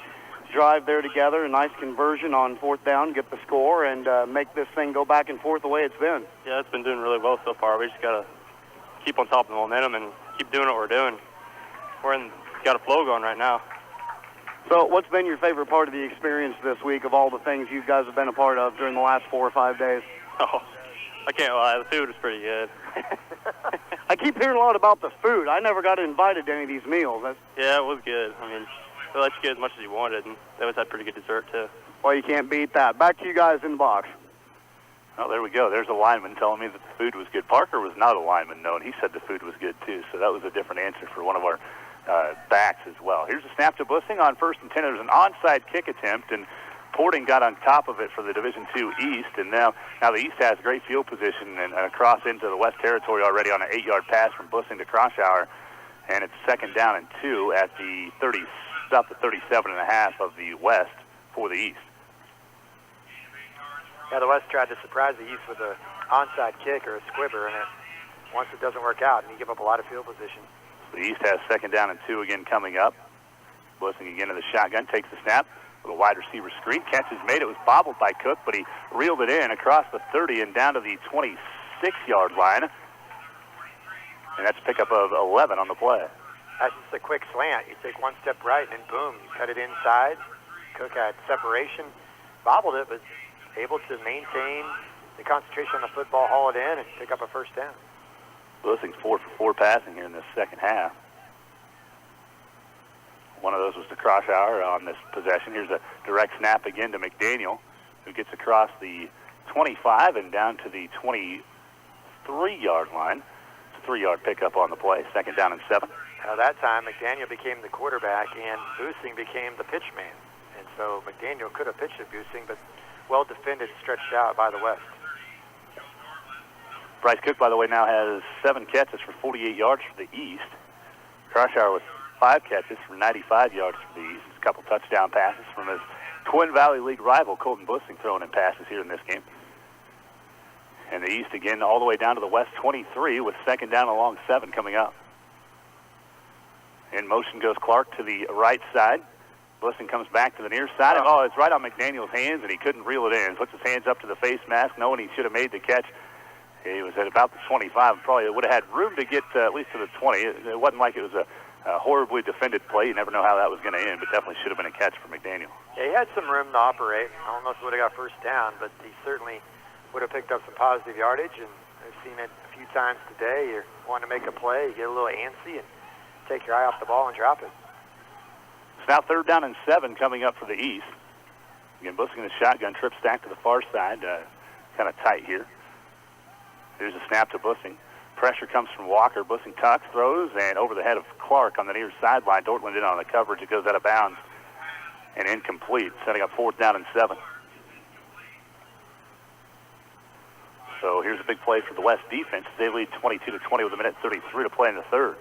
drive there together, a nice conversion on 4th down, get the score, and make this thing go back and forth the way it's been. Yeah, it's been doing really well so far. We just got to keep on top of the momentum and keep doing what we're doing. Got a flow going right now. So what's been your favorite part of the experience this week of all the things you guys have been a part of during the last 4 or 5 days? Oh, I can't lie. The food is pretty good. I keep hearing a lot about the food. I never got invited to any of these meals. Yeah, it was good. I mean, they let you get as much as you wanted, and they always had pretty good dessert, too. Well, you can't beat that. Back to you guys in the box. Oh, there we go. There's a lineman telling me that the food was good. Parker was not a lineman, no, and he said the food was good, too. So that was a different answer for one of our backs as well. Here's a snap to Bussing on 1st and 10. There's an onside kick attempt, and Porting got on top of it for the Division II East, and now the East has great field position and a cross into the West territory already on an 8-yard pass from Bussing to Crosshour, and it's 2nd down and 2 at the 30, about the 37.5 of the West for the East. Yeah, the West tried to surprise the East with an onside kick or a squibber, and once it doesn't work out, and you give up a lot of field position. The East has 2nd down and 2 again coming up. Bussing again to the shotgun, takes the snap with a wide receiver screen. Catch is made. It was bobbled by Cook, but he reeled it in across the 30 and down to the 27 6-yard line. And that's a pickup of 11 on the play. That's just a quick slant. You take one step right, and then boom, you cut it inside. Cook had separation, bobbled it, but able to maintain the concentration on the football, haul it in, and pick up a first down. Bussing's 4 for 4 passing here in this second half. One of those was to Croshauer on this possession. Here's a direct snap again to McDaniel, who gets across the 25 and down to the 23-yard line. It's a 3-yard pickup on the play, 2nd down and 7. Now that time, McDaniel became the quarterback, and Busing became the pitch man. And so McDaniel could have pitched at Busing, but well defended, stretched out by the West. Bryce Cook, by the way, now has 7 catches for 48 yards for the East. Croshauer with 5 catches for 95 yards for the East. A couple touchdown passes from his Twin Valley League rival, Colton Bussing, throwing in passes here in this game. And the East again all the way down to the West 23 with 2nd down along 7 coming up. In motion goes Clark to the right side. Bussing comes back to the near side. And, it's right on McDaniel's hands, and he couldn't reel it in. Puts his hands up to the face mask, knowing he should have made the catch. He was at about the 25. Probably would have had room to get at least to the 20. It wasn't like it was a horribly defended play. You never know how that was going to end, but definitely should have been a catch for McDaniel. Yeah, he had some room to operate. I don't know if he would have got first down, but he certainly would have picked up some positive yardage, and I've seen it a few times today. You're wanting to make a play, you get a little antsy, and take your eye off the ball and drop it. It's now 3rd down and 7 coming up for the East. Again, Bussing in the shotgun, trip stack to the far side, kind of tight here. Here's a snap to Bussing. Pressure comes from Walker. Bussing tucks, throws, and over the head of Clark on the near sideline. Dortland in on the coverage. It goes out of bounds and incomplete, setting up 4th down and 7. So here's a big play for the West defense. They lead 22-20 with 1:33 to play in the 3rd.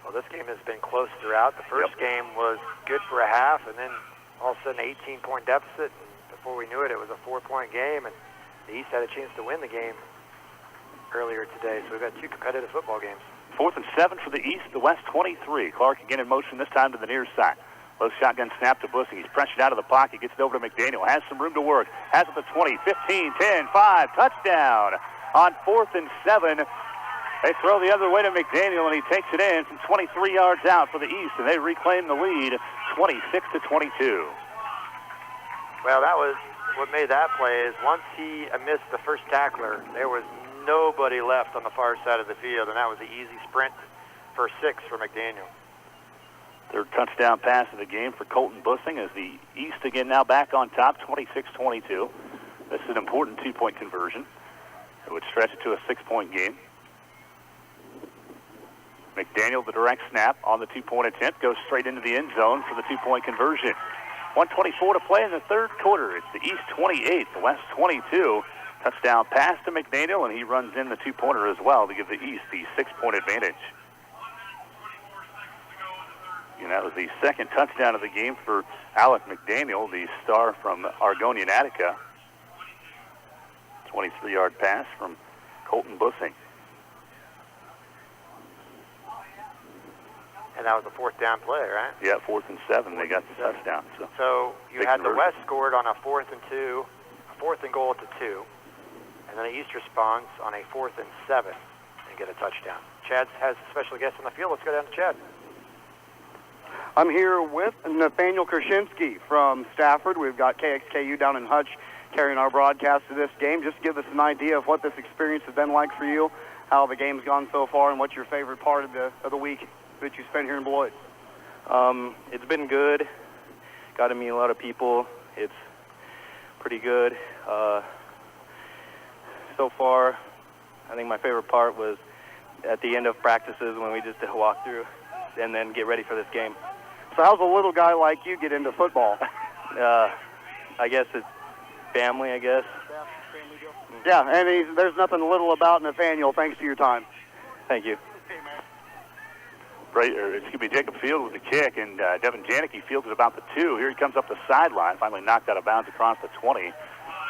Well, this game has been close throughout. The first game was good for a half, and then all of a sudden 18-point deficit. And before we knew it, it was a 4-point game, and the East had a chance to win the game earlier today. So we've got 2 competitive football games. 4th and 7 for the East, the West 23. Clark again in motion, this time to the near side. Low shotgun snap to Bussing. He's pressured out of the pocket, gets it over to McDaniel. Has some room to work. Has it to 20, 15, 10, 5. Touchdown on 4th and 7. They throw the other way to McDaniel, and he takes it in from 23 yards out for the East, and they reclaim the lead, 26-22. Well, that was what made that play is once he missed the first tackler, there was nobody left on the far side of the field, and that was the easy sprint for 6 for McDaniel. 3rd touchdown pass of the game for Colton Bussing as the East again now back on top, 26-22. This is an important 2-point conversion. It would stretch it to a 6-point game. McDaniel, the direct snap on the 2-point attempt, goes straight into the end zone for the 2-point conversion. 1:24 to play in the 3rd quarter. It's the East 28, the West 22. Touchdown pass to McDaniel, and he runs in the 2-pointer as well to give the East the 6-point advantage. And that was the 2nd touchdown of the game for Alec McDaniel, the star from Argonian Attica. 23-yard pass from Colton Bussing. And that was a 4th down play, right? Yeah, 4th and 7. They got the touchdown. So you had the West scored on a 4th and 2, a 4th and goal to 2, and then the East responds on a 4th and 7 and get a touchdown. Chad has a special guest on the field. Let's go down to Chad. I'm here with Nathaniel Krasinski from Stafford. We've got KXKU down in Hutch carrying our broadcast of this game. Just give us an idea of what this experience has been like for you, how the game's gone so far, and what's your favorite part of the week that you spent here in Beloit. It's been good. Got to meet a lot of people. It's pretty good. So far, I think my favorite part was at the end of practices when we just did a walkthrough and then get ready for this game. So how's a little guy like you get into football? I guess it's family, I guess. Yeah, and there's nothing little about Nathaniel. Thanks to your time. Thank you. Jacob Field with the kick, and Devin Janicki fields it about the 2. Here he comes up the sideline, finally knocked out of bounds across the 20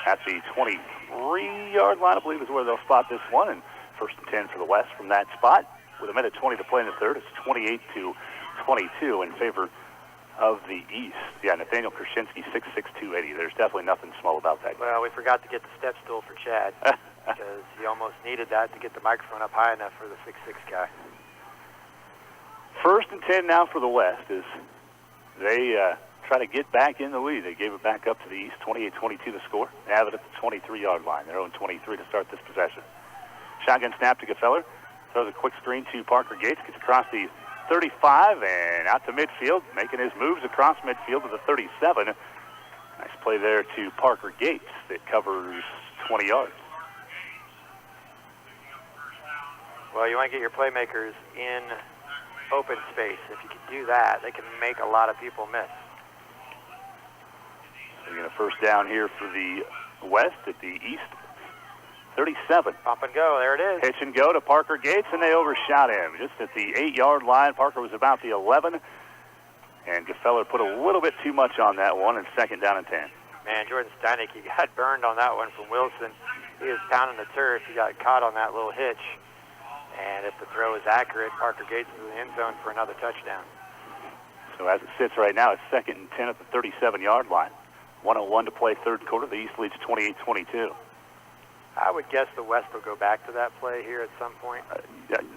at the 23-yard line, I believe is where they'll spot this one, and 1st and 10 for the West from that spot. With 1:20 to play in the 3rd, it's 28-22 in favor of the East. Yeah, Nathaniel Krasinski, 6'6", 280. There's definitely nothing small about that guy. Well, we forgot to get the step stool for Chad because he almost needed that to get the microphone up high enough for the 6'6" guy. 1st and 10 now for the West as they try to get back in the lead. They gave it back up to the East, 28-22 the score. They have it at the 23-yard line. They're on 23 to start this possession. Shotgun snap to Gefeller. Throws a quick screen to Parker Gates. Gets across the 35 and out to midfield, making his moves across midfield to the 37. Nice play there to Parker Gates that covers 20 yards. Well, you want to get your playmakers in open space. If you can do that, they can make a lot of people miss. So we get a first down here for the West at the East 37. Pop and go, there it is. Pitch and go to Parker Gates, and they overshot him. Just at the 8-yard line, Parker was about the 11, and Gefeller put a little bit too much on that one, and 2nd down and 10. Man, Jordan Steineck, he got burned on that one from Wilson. He was pounding the turf. He got caught on that little hitch. And if the throw is accurate, Parker Gates is in the end zone for another touchdown. So as it sits right now, it's 2nd and 10 at the 37-yard line. 1:01 to play 3rd quarter. The East leads 28-22. I would guess the West will go back to that play here at some point.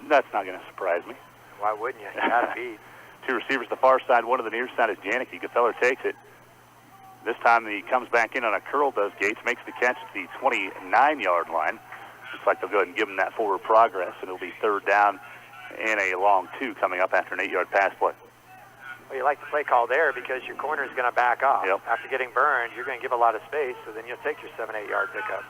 That's not going to surprise me. Why wouldn't you? You got to be. 2 receivers the far side, 1 to the near side is Janicki. Gefeller takes it. This time he comes back in on a curl, does Gates, makes the catch at the 29-yard line. Looks like they'll go ahead and give him that forward progress, and it'll be 3rd down and a long 2 coming up after an 8-yard pass play. Well, you like the play call there because your corner is going to back off. Yep. After getting burned, you're going to give a lot of space, so then you'll take your 7-8-yard pickup.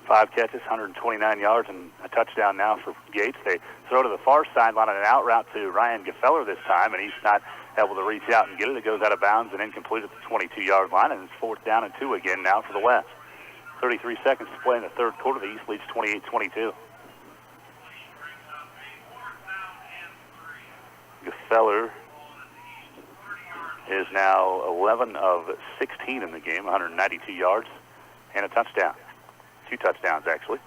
5 catches, 129 yards, and a touchdown now for Gates. They throw to the far sideline on an out route to Ryan Gefeller this time, and he's not able to reach out and get it. It goes out of bounds and incomplete at the 22-yard line, and it's 4th down and 2 again now for the West. 33 seconds to play in the 3rd quarter. The East leads 28-22. Gefeller is now 11 of 16 in the game, 192 yards, and a touchdown. 2 touchdowns, actually.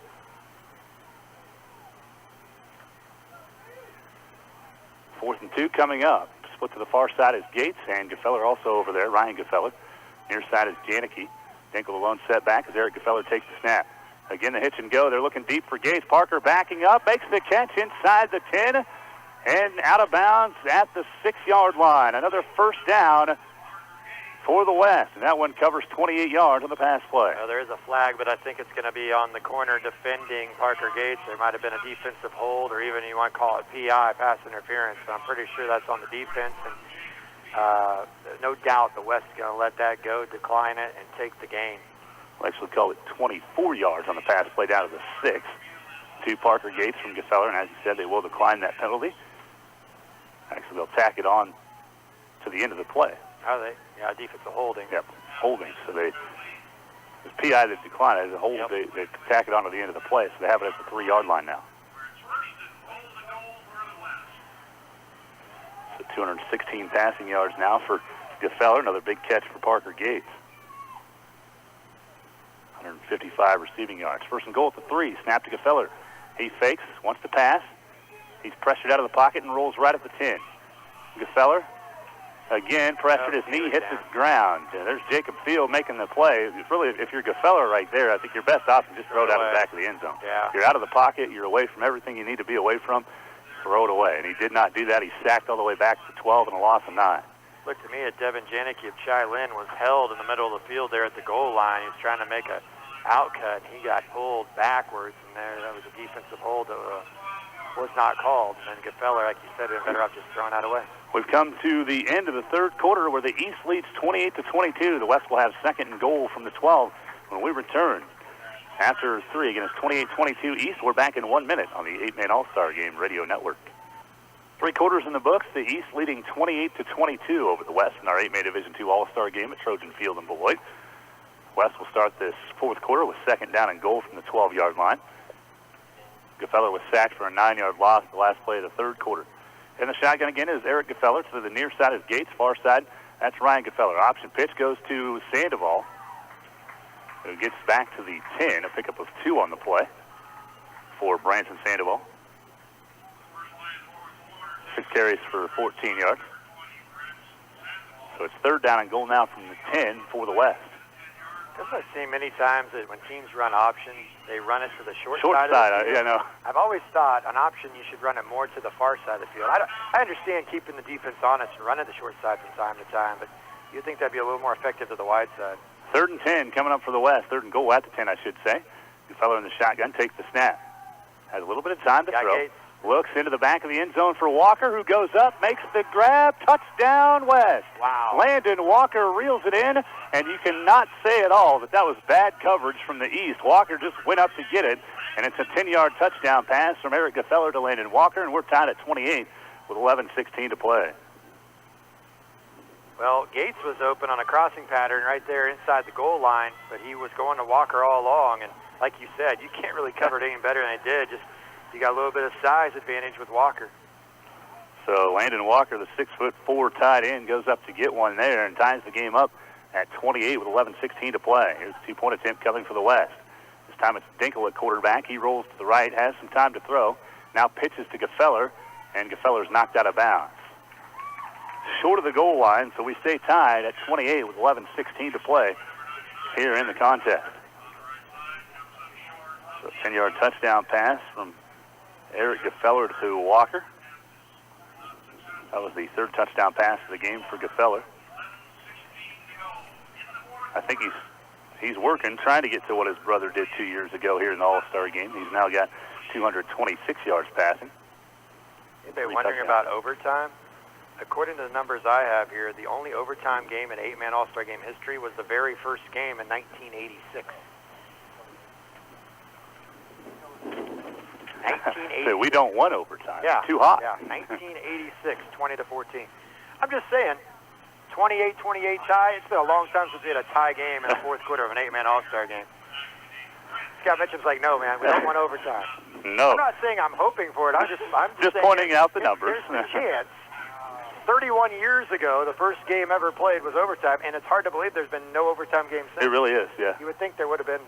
Fourth and 2 coming up. Split to the far side is Gates, and Gefeller also over there, Ryan Gefeller. Near side is Janicki. Dinkel alone set back as Eric Gefeller takes the snap. Again, the hitch and go. They're looking deep for Gates. Parker backing up, makes the catch inside the 10, and out of bounds at the 6-yard line. Another first down for the West, and that one covers 28 yards on the pass play. Well, there is a flag, but I think it's going to be on the corner defending Parker Gates. There might have been a defensive hold, or even you want to call it PI, pass interference, but I'm pretty sure that's on the defense. And no doubt the West is going to let that go, decline it, and take the gain. We'll actually call it 24 yards on the pass play down to the 6 to Parker Gates from Gefeller, and as you said, they will decline that penalty. Actually, they'll tack it on to the end of the play. Are they? Yeah, defensive holding. Yep, holding. So it's PI that declined it as a hold. Yep. They tack it on to the end of the play, so they have it at the 3-yard line now. So 216 passing yards now for Gefeller. Another big catch for Parker Gates. 155 receiving yards. First and goal at the 3. Snap to Gefeller. He fakes, wants to pass. He's pressured out of the pocket and rolls right at the 10. Gefeller, again, pressured. His knee hits the ground. There's Jacob Field making the play. It's really, if you're Gefeller right there, I think your best option is just throw it out of the back of the end zone. Yeah. You're out of the pocket. You're away from everything you need to be away from. Throw it away. And he did not do that. He sacked all the way back to 12 and a loss of 9. Looked to me at Devin Janicki of Chi-Lin was held in the middle of the field there at the goal line. He was trying to make a outcut, and he got pulled backwards, and that was a defensive hold that was not called. And then Gefeller, like you said, would have better off just throwing that away. We've come to the end of the 3rd quarter where the East leads 28-22. The West will have 2nd and goal from the 12 when we return. After 3, again, it's 28-22 East. We're back in 1 minute on the 8-Man All-Star Game Radio Network. 3 quarters in the books, the East leading 28-22 over the West in our 8-Man Division II All-Star Game at Trojan Field in Beloit. West will start this 4th quarter with 2nd down and goal from the 12-yard line. Gefeller was sacked for a 9-yard loss the last play of the 3rd quarter. In the shotgun again is Eric Gefeller. To the near side is Gates. Far side, that's Ryan Gefeller. Option pitch goes to Sandoval, who gets back to the 10, a pickup of 2 on the play for Branson Sandoval. 6 carries for 14 yards. So it's third down and goal now from the 10 for the West. Because I've seen many times that when teams run options, they run it to the short Short side of the field. yeah, no. I've always thought an option you should run it more to the far side of the field. I understand keeping the defense honest and running the short side from time to time, but you'd think that'd be a little more effective to the wide side. Third and 10 coming up for the West. Third and goal at the 10, I should say. The fellow in the shotgun takes the snap. Has a little bit of time to throw. Gates. Looks into the back of the end zone for Walker, who goes up, makes the grab. Touchdown, West. Wow. Landon Walker reels it in, and you cannot say at all that was bad coverage from the East. Walker just went up to get it, and it's a 10-yard touchdown pass from Eric Gefeller to Landon Walker, and we're tied at 28 with 11:16 to play. Well, Gates was open on a crossing pattern right there inside the goal line, but he was going to Walker all along, and like you said, you can't really cover it any better than they did. Just you got a little bit of size advantage with Walker. So Landon Walker, the 6'4" tight end, goes up to get one there and ties the game up at 28 with 11:16 to play. Here's a two-point attempt coming for the West. This time it's Dinkel at quarterback. He rolls to the right, has some time to throw. Now pitches to Gefeller, and Gefeller's knocked out of bounds. Short of the goal line, so we stay tied at 28 with 11:16 to play here in the contest. So 10-yard touchdown pass from Eric Gefeller to Walker. That was the third touchdown pass of the game for Gefeller. I think he's working, trying to get to what his brother did 2 years ago here in the All-Star game. He's now got 226 yards passing. Anybody wondering about overtime? According to the numbers I have here, the only overtime game in 8-man All-Star game history was the very first game in 1986. 1986. So we don't want overtime. Yeah. Too hot. Yeah, 1986, 20-14. I'm just saying, 28-28 tie. It's been a long time since we had a tie game in the fourth quarter of an 8-man All-Star game. Scott Mitchum's like, no, man, we don't want overtime. No. I'm not saying I'm hoping for it. I'm just saying, pointing out the numbers. There's a chance. 31 years ago, the first game ever played was overtime, and it's hard to believe there's been no overtime game since. It really is, yeah. You would think there would have been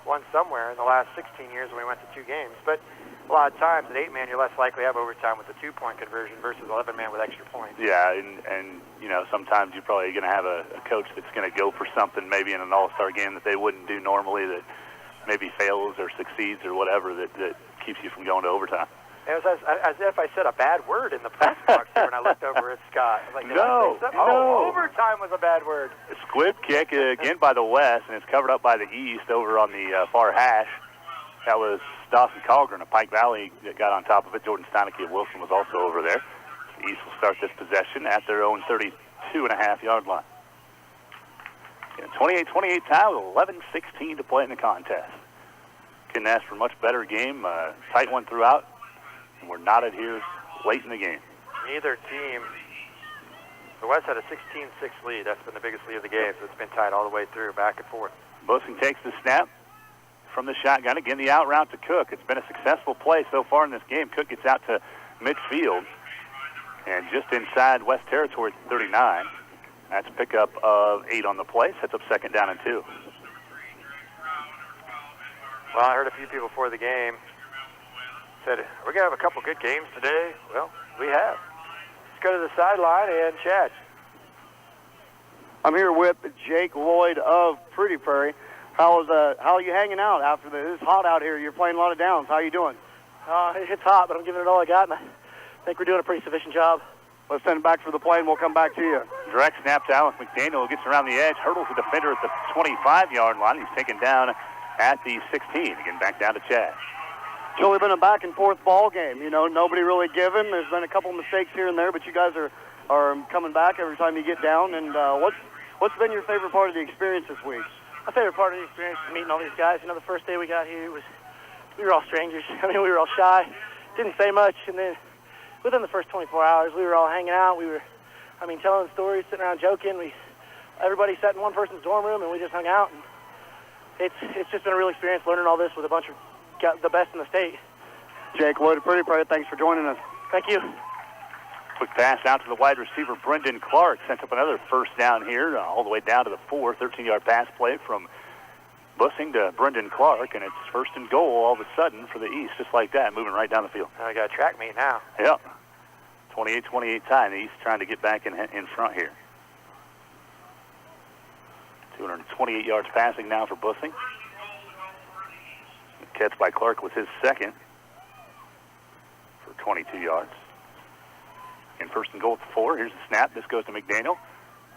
one somewhere in the last 16 years when we went to 2 games. But a lot of times at 8-man, you're less likely to have overtime with the 2-point conversion versus 11-man with extra points. Yeah, and you know, sometimes you're probably going to have a coach that's going to go for something maybe in an all-star game that they wouldn't do normally, that maybe fails or succeeds or whatever, that keeps you from going to overtime. It was as if I said a bad word in the press box here when I looked over at Scott. I was like, No. Overtime was a bad word. A squib kick again by the West, and it's covered up by the East over on the far hash. That was Dawson Colgren of Pike Valley that got on top of it. Jordan Steineke of Wilson was also over there. The East will start this possession at their own 32.5-yard line. 28-28 tie with 11:16 to play in the contest. Couldn't ask for a much better game. Tight one throughout, and we're knotted here late in the game. Neither team. The West had a 16-6 lead. That's been the biggest lead of the game, so it's been tight all the way through, back and forth. Boesing takes the snap from the shotgun. Again, the out route to Cook. It's been a successful play so far in this game. Cook gets out to midfield, and just inside West territory at 39. That's a pickup of 8 on the play. Sets up 2nd down and 2. Well, I heard a few people before the game said, we're going to have a couple good games today. Well, we have. Let's go to the sideline and chat. I'm here with Jake Lloyd of Pretty Prairie. How are you hanging out after this? It's hot out here. You're playing a lot of downs. How are you doing? It's hot, but I'm giving it all I got, and I think we're doing a pretty sufficient job. Let's send it back for the play, and we'll come back to you. Direct snap to Alex McDaniel, who gets around the edge, hurdles the defender at the 25-yard line. He's taken down at the 16. Again, back down to Chad. It's really been a back-and-forth ball game. You know, nobody really given. There's been a couple mistakes here and there, but you guys are coming back every time you get down. And what's been your favorite part of the experience this week? My favorite part of the experience is meeting all these guys. You know, the first day we got here, we were all strangers. I mean, we were all shy, didn't say much, and then within the first 24 hours, we were all hanging out. We were, telling stories, sitting around joking. Everybody sat in one person's dorm room, and we just hung out. And it's just been a real experience learning all this with a bunch of the best in the state. Jake Lloyd of Pretty Prairie, thanks for joining us. Thank you. Quick pass out to the wide receiver, Brendan Clark. Sent up another first down here, all the way down to the 4. 13-yard pass play from Boesing to Brendan Clark, and it's 1st and goal all of a sudden for the East, just like that, moving right down the field. I got a track meet now. Yep. 28-28 tie, and the East trying to get back in front here. 28 yards passing now for Bussing. The catch by Clark was his second for 22 yards. And first and goal at the 4. Here's the snap. This goes to McDaniel.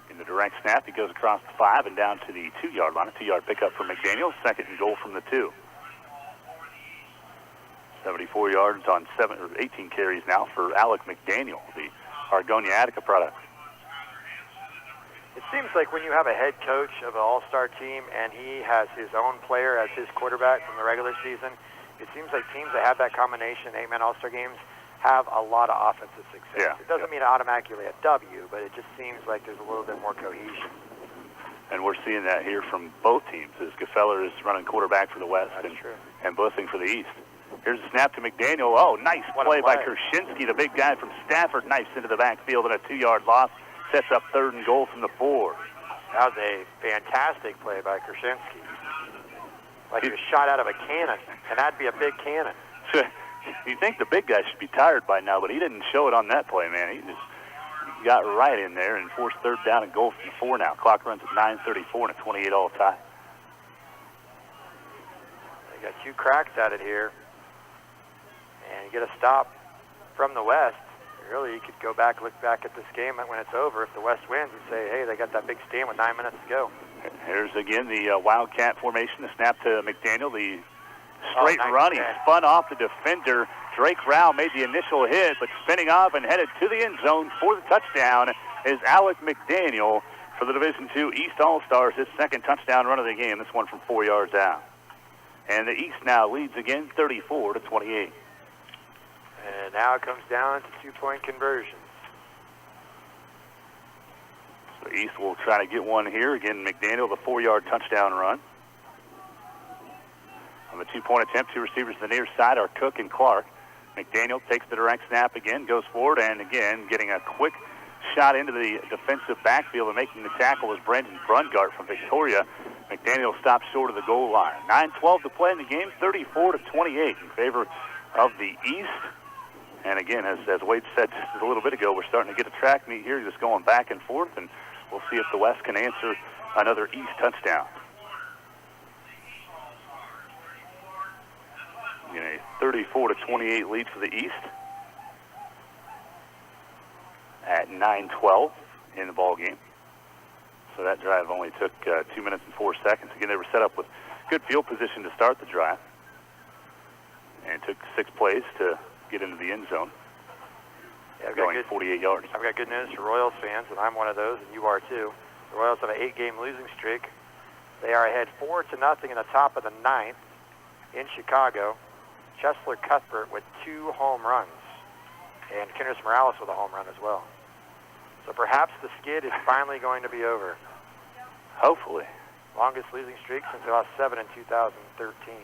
In the direct snap, he goes across the 5 and down to the 2-yard line. A 2-yard pickup for McDaniel. Second and goal from the 2. 74 yards on 18 carries now for Alec McDaniel, the Argonia Attica product. It seems like when you have a head coach of an all-star team and he has his own player as his quarterback from the regular season, it seems like teams that have that combination, 8-man all-star games, have a lot of offensive success. It doesn't mean automatically a W, but it just seems like there's a little bit more cohesion. And we're seeing that here from both teams, as Gefeller is running quarterback for the West and Bussing for the East. Here's a snap to McDaniel. Oh, nice play by Kershensky, the big guy from Stafford. Knifes into the backfield and a 2-yard loss. Sets up third and goal from the 4. That was a fantastic play by Kershensky. Like he was shot out of a cannon, and that'd be a big cannon. You think the big guy should be tired by now, but he didn't show it on that play, man. He just got right in there and forced third down and goal from the 4 now. Clock runs at 9:34 and a 28-all tie. They got 2 cracks at it here. And you get a stop from the West. Really, you could go back, look back at this game when it's over. If the West wins, and say, hey, they got that big stand with 9 minutes to go. Here's again the Wildcat formation. The snap to McDaniel. The straight run. He spun off the defender. Drake Rao made the initial hit, but spinning off and headed to the end zone for the touchdown is Alec McDaniel for the Division II East All-Stars. His second touchdown run of the game. This one from 4 yards out. And the East now leads again, 34-28. And now it comes down to 2-point conversions. So East will try to get one here. Again, McDaniel, the 4-yard touchdown run. On the 2-point attempt, 2 receivers to the near side are Cook and Clark. McDaniel takes the direct snap again, goes forward, and again getting a quick shot into the defensive backfield and making the tackle was Brandon Brungart from Victoria. McDaniel stops short of the goal line. 9:12 to play in the game, 34-28 in favor of the East. And again, as Wade said just a little bit ago, we're starting to get a track meet here, just going back and forth, and we'll see if the West can answer another East touchdown. A 34-28 lead for the East at 9:12 in the ball game. So that drive only took 2 minutes and 4 seconds. Again, they were set up with good field position to start the drive, and it took 6 plays to get into the end zone. Yeah, going 48 yards. I've got good news for Royals fans, and I'm one of those, and you are too. The Royals have an 8-game losing streak. They are ahead 4-0 in the top of the 9th in Chicago. Chesler Cuthbert with 2 home runs, and Kendrys Morales with a home run as well. So perhaps the skid is finally going to be over. Hopefully. Longest losing streak since they lost 7 in 2013.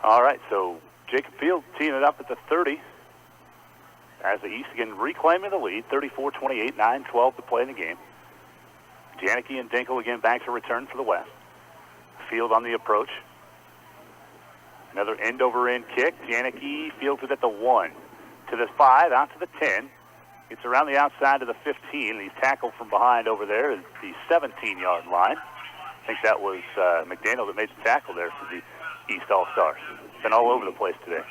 All right, so Jacob Field teeing it up at the 30 as the East again reclaiming the lead, 34-28, 9:12 to play in the game. Janicki and Dinkle again back to return for the West. Field on the approach. Another end-over-end kick. Janicki fields it at the 1, to the 5, out to the 10. Gets around the outside to the 15. He's tackled from behind over there at the 17-yard line. I think that was McDaniel that made the tackle there for the East All-Stars. Been all over the place today.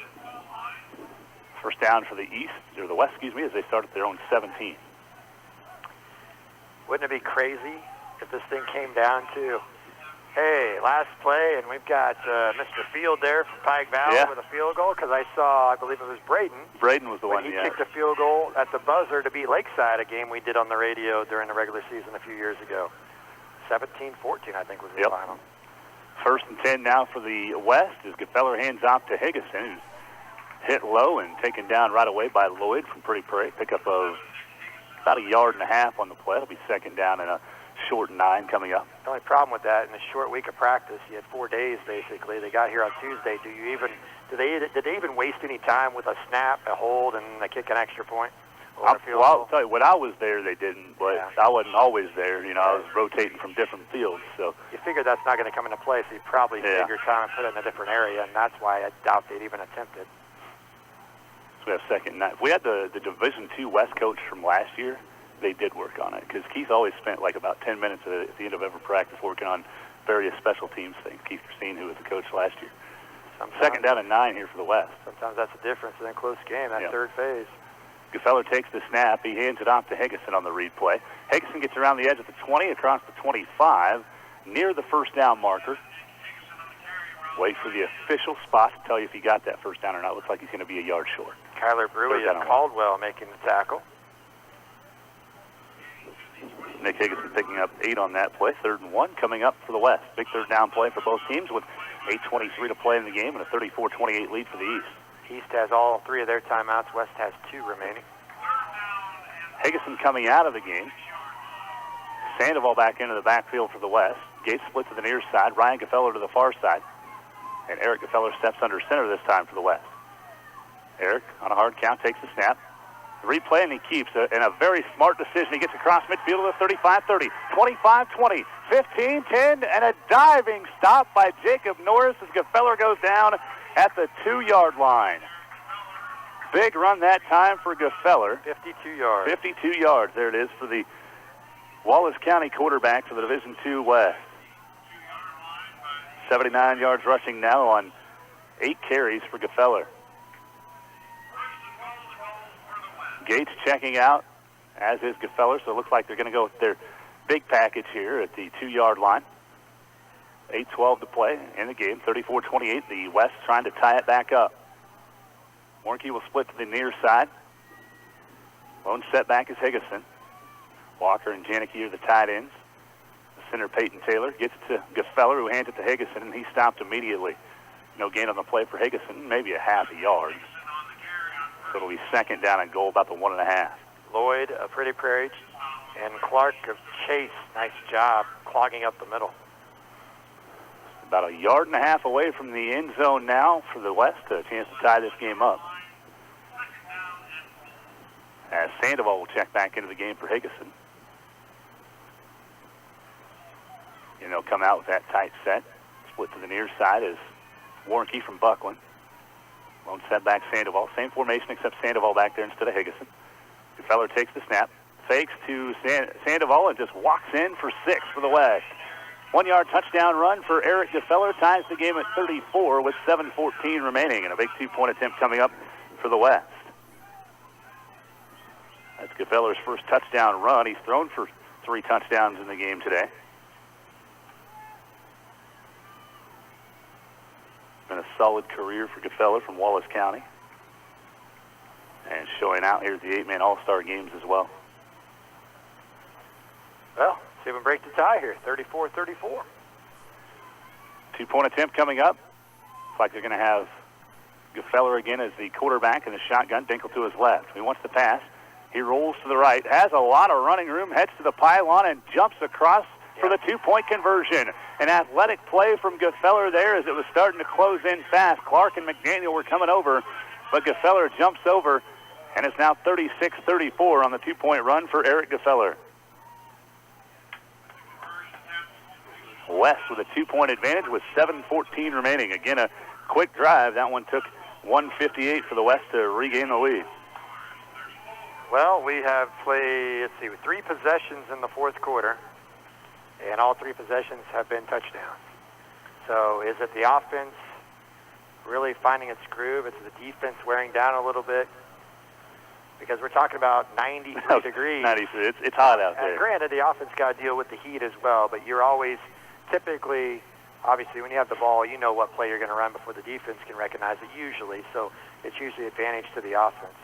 First down for the East, or the West, excuse me, as they start at their own 17. Wouldn't it be crazy if this thing came down to, hey, last play, and we've got Mr. Field there from Pike Valley with a field goal? Because I saw, I believe it was Braden. Braden was the one, he kicked a field goal at the buzzer to beat Lakeside, a game we did on the radio during the regular season a few years ago. 17-14, I think, was the final. First and 10 now for the West as Gefeller hands off to Higginson, who's hit low and taken down right away by Lloyd from Pretty Prairie. Pickup of about 1.5 yards on the play. It'll be second down and a short 9 coming up. The only problem with that, in a short week of practice, you had 4 days basically. They got here on Tuesday. Did they even waste any time with a snap, a hold, and a kick an extra point? Well, I'll tell you, when I was there, they didn't, but I wasn't always there. You know, I was rotating from different fields. So you figure that's not going to come into play, so you probably figure time and put it in a different area, and that's why I doubt they'd even attempt it. So we have second 9. If we had the Division II West coach from last year, they did work on it, because Keith always spent like about 10 minutes at the end of every practice working on various special teams things. Keith Christine, who was the coach last year. Second down and 9 here for the West. Sometimes that's the difference in a close game, that third phase. Gefeller takes the snap. He hands it off to Higgison on the read play. Higgison gets around the edge at the 20, across the 25, near the first down marker. Wait for the official spot to tell you if he got that first down or not. Looks like he's going to be a yard short. Kyler Brewy and Caldwell making the tackle. Nick Higgison picking up 8 on that play. 3rd and 1 coming up for the West. Big third down play for both teams with 8:23 to play in the game and a 34-28 lead for the East. East has all 3 of their timeouts. West has 2 remaining. Higgison coming out of the game. Sandoval back into the backfield for the West. Gates split to the near side. Ryan Gefeller to the far side. And Eric Gefeller steps under center this time for the West. Eric, on a hard count, takes the snap. Replay, and he keeps it. And a very smart decision. He gets across midfield to the 35-30, 25-20, 15-10, and a diving stop by Jacob Norris as Gefeller goes down at the 2-yard line. Big run that time for Gefeller. 52 yards. 52 yards. There it is for the Wallace County quarterback for the Division II West. 79 yards rushing now on 8 carries for Gefeller. Gates checking out, as is Gefeller, so it looks like they're going to go with their big package here at the 2-yard line. 8:12 to play in the game, 34-28. The West trying to tie it back up. Warnke will split to the near side. Lone setback is Higgison. Walker and Janicki are the tight ends. The center, Peyton Taylor, gets it to Gefeller, who hands it to Higgison, and he stopped immediately. No gain on the play for Higgison, maybe a half a yard. So it'll be 2nd down and goal, about the 1.5. Lloyd of Pretty Prairie and Clark of Chase, nice job clogging up the middle. About a yard and a half away from the end zone now for the West, a chance to tie this game up. As Sandoval will check back into the game for Higgison. And they'll come out with that tight set. Split to the near side is Warnke from Buckland. Lone setback Sandoval. Same formation except Sandoval back there instead of Higgison. Gefeller takes the snap, fakes to Sandoval, and just walks in for 6 for the West. 1-yard touchdown run for Eric Gefeller, ties the game at 34 with 7:14 remaining, and a big 2-point attempt coming up for the West. That's Gefeller's first touchdown run. He's thrown for 3 touchdowns in the game today. Been a solid career for Gefeller from Wallace County. And showing out here at the 8-man All-Star games as well. Well, see if we can break the tie here, 34-34. 2-point attempt coming up. Looks like they're going to have Gefeller again as the quarterback in the shotgun. Dinkel to his left. He wants to pass. He rolls to the right, has a lot of running room, heads to the pylon, and jumps across for the 2-point conversion. An athletic play from Gefeller there as it was starting to close in fast. Clark and McDaniel were coming over, but Gefeller jumps over, and it's now 36-34 on the 2-point run for Eric Gefeller. West with a 2-point advantage with 7:14 remaining. Again, a quick drive. That one took 1:58 for the West to regain the lead. Well, we have played, 3 possessions in the 4th quarter, and all 3 possessions have been touchdowns. So is it the offense really finding its groove? Is it the defense wearing down a little bit? Because we're talking about 93 degrees. 93. It's hot out there. And granted, the offense got to deal with the heat as well, but you're always typically, obviously, when you have the ball, you know what play you're going to run before the defense can recognize it usually. So it's usually advantage to the offense.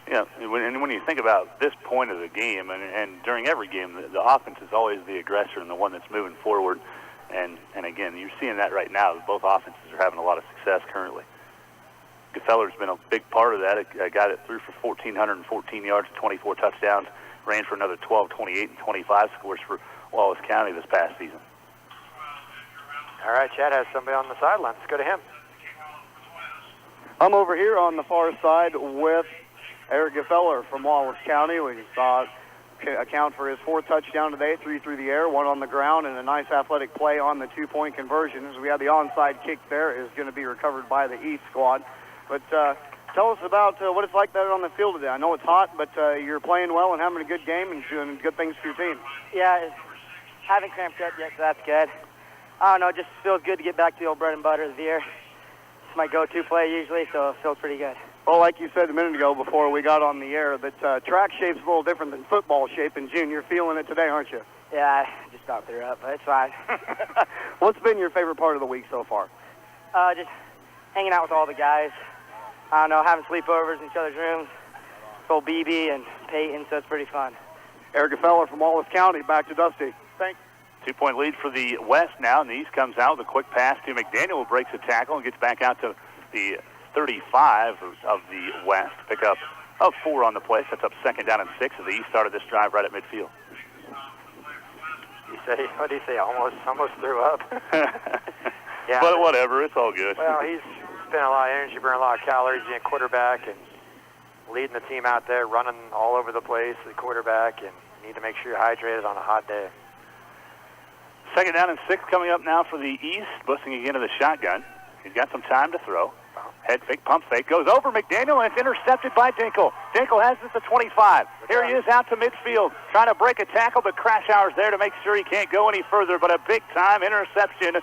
Yeah, and when you think about this point of the game, and during every game, the offense is always the aggressor and the one that's moving forward. And again, you're seeing that right now. Both offenses are having a lot of success currently. Gefeller's been a big part of that. A guy that threw for 1,414 yards and 24 touchdowns, ran for another 12, 28, and 25 scores for Wallace County this past season. All right, Chad has somebody on the sideline. Let's go to him. I'm over here on the far side with Eric Gefeller from Wallace County. We saw account for his 4th touchdown today, 3 through the air, 1 on the ground, and a nice athletic play on the 2-point conversion. As we have the onside kick there, is going to be recovered by the East squad. But Tell us about what it's like there on the field today. I know it's hot, but you're playing well and having a good game and doing good things for your team. Yeah, haven't cramped up yet, so that's good. I don't know, it just feels good to get back to the old bread and butter of the year. It's my go-to play usually, so it feels pretty good. Well, like you said a minute ago before we got on the air, that track shape's a little different than football shape in June. You're feeling it today, aren't you? Yeah, I just about threw up, but it's fine. What's been your favorite part of the week so far? Just hanging out with all the guys. I don't know, having sleepovers in each other's rooms. With old BB and Peyton, so it's pretty fun. Eric Gefeller from Wallace County, back to Dusty. Thanks. 2-point lead for the West now, and the East comes out with a quick pass to McDaniel, breaks a tackle, and gets back out to the 35 of the West. Pick up 4 on the play. Sets up 2nd down and 6 as the East started this drive right at midfield. What did he say? Almost threw up. Yeah. But whatever, it's all good. Well, he's spent a lot of energy, burned a lot of calories being quarterback and leading the team out there, running all over the place, the quarterback, and you need to make sure you're hydrated on a hot day. 2nd down and 6 coming up now for the East. Bussing again to the shotgun. He's got some time to throw. Head fake, pump fake, goes over McDaniel, and it's intercepted by Dinkle. Dinkle has this at 25. Here he is out to midfield, trying to break a tackle, but Crashauer's there to make sure he can't go any further. But a big-time interception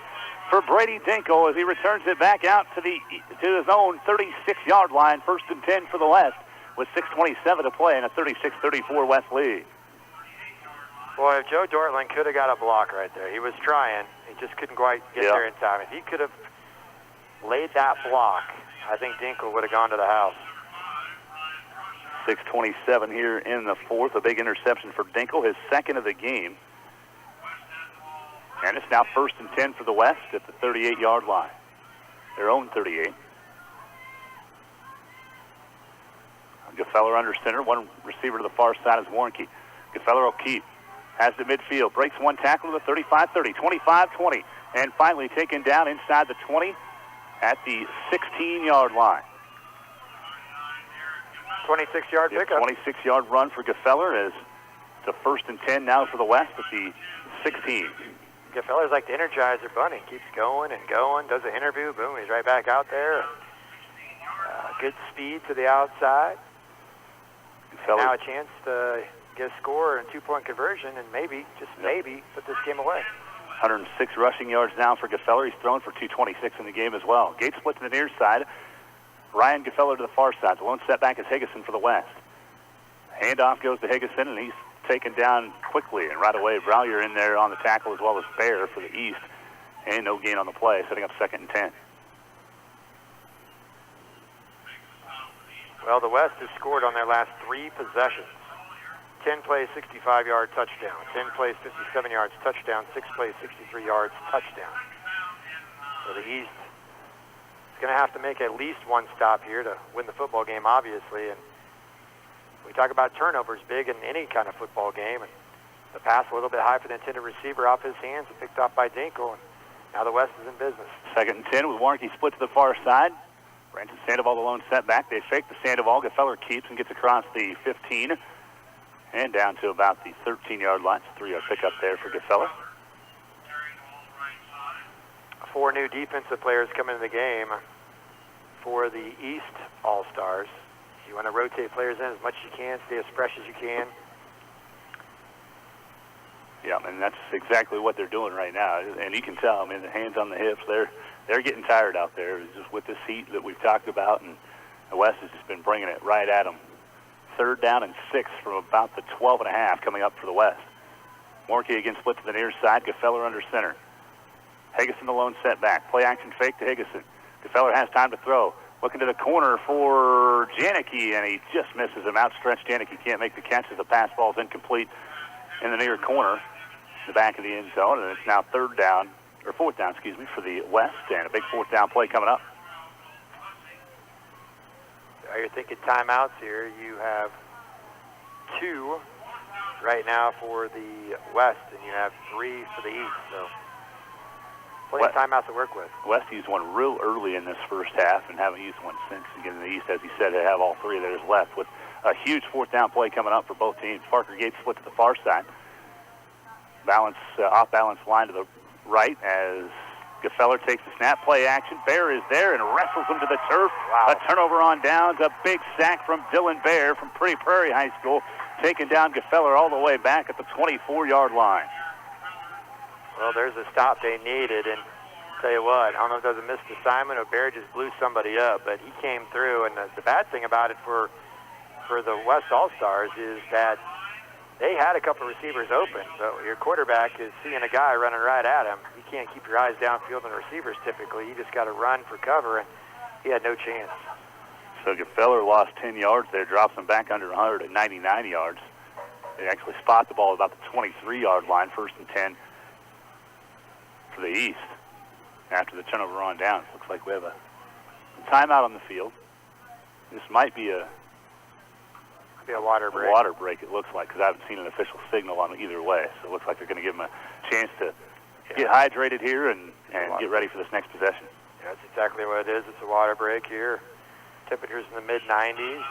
for Brady Dinkle as he returns it back out to his own 36-yard line. 1st and 10 for the West with 6:27 to play in a 36-34 West lead. Boy, if Joe Dortland could have got a block right there. He was trying. He just couldn't quite get there in time. If he could have laid that block, I think Dinkle would have gone to the house. 6:27 here in the 4th. A big interception for Dinkle, his 2nd of the game. And it's now 1st and 10 for the West at the 38-yard line. Their own 38. Gefeller under center. One receiver to the far side is Warnke. Gefeller will keep. Has the midfield. Breaks one tackle to the 35-30, 25-20. And finally taken down inside the 20 at the 16-yard line. 26-yard pickup. 26-yard run for Gefeller as the 1st and 10 now for the West at the 16. Gefeller's like the Energizer Bunny. Keeps going and going, does an interview, boom, he's right back out there. Good speed to the outside. And now a chance to get a score and 2-point conversion and maybe, just maybe, put this game away. 106 rushing yards now for Gefeller. He's thrown for 226 in the game as well. Gates split to the near side. Ryan Gefeller to the far side. The lone setback is Higgison for the West. Handoff goes to Higgison, and he's taken down quickly. And right away, Browyer in there on the tackle as well as Fair for the East. And no gain on the play, setting up 2nd and 10. Well, the West has scored on their last 3 possessions. 10 plays, 65-yard touchdown. 10 plays, 57 yards, touchdown. 6 plays, 63 yards, touchdown. So the East is going to have to make at least one stop here to win the football game, obviously. And we talk about turnovers big in any kind of football game. And the pass a little bit high for the intended receiver off his hands and picked off by Dinkle. And now the West is in business. 2nd and 10 with Warnke split to the far side. Branson Sandoval the lone setback. They fake the Sandoval. Gefeller keeps and gets across the 15 and down to about the 13-yard line. 3-yard pickup there for Gefeller. 4 new defensive players come into the game for the East All-Stars. You want to rotate players in as much as you can, stay as fresh as you can. Yeah, and that's exactly what they're doing right now. And you can tell, I mean, the hands on the hips, they're getting tired out there. It's just with this heat that we've talked about, and the West has just been bringing it right at them. 3rd down and 6 from about the 12.5 coming up for the West. Warnke again split to the near side. Gefeller under center. Higgison the lone setback. Play action fake to Higgison. Gefeller has time to throw. Looking to the corner for Janicki, and he just misses him. Outstretched Janicki can't make the catch as the pass ball is incomplete in the near corner, the back of the end zone, and it's now 4th down, for the West, and a big 4th down play coming up. You're thinking timeouts here. You have 2 right now for the West, and you have 3 for the East. So plenty of timeouts to work with. West used one real early in this first half and haven't used one since. Again, in the East, as he said, they have all 3 of theirs left with a huge 4th down play coming up for both teams. Parker Gates split to the far side. Off-balance line to the right as Gefeller takes the snap, play action. Bear is there and wrestles him to the turf. A turnover on downs, a big sack from Dylan Bear from Pretty Prairie High School, taking down Gefeller all the way back at the 24-yard line. Well, there's a stop they needed, and tell you what, I don't know if that was a missed assignment or Bear just blew somebody up, but he came through, and the bad thing about it for the West All-Stars is that they had a couple of receivers open, so your quarterback is seeing a guy running right at him. You can't keep your eyes downfield on the receivers typically. You just got to run for cover, and he had no chance. So Gefeller lost 10 yards there, drops him back under 199 yards. They actually spot the ball about the 23-yard line, 1st and 10 for the East. After the turnover on down, it looks like we have a timeout on the field. This might be a water break. Water break, it looks like, because I haven't seen an official signal on either way. So it looks like they're going to give them a chance to get hydrated here and get ready for this next possession. Yeah, that's exactly what it is. It's a water break here. Temperatures in the mid-90s.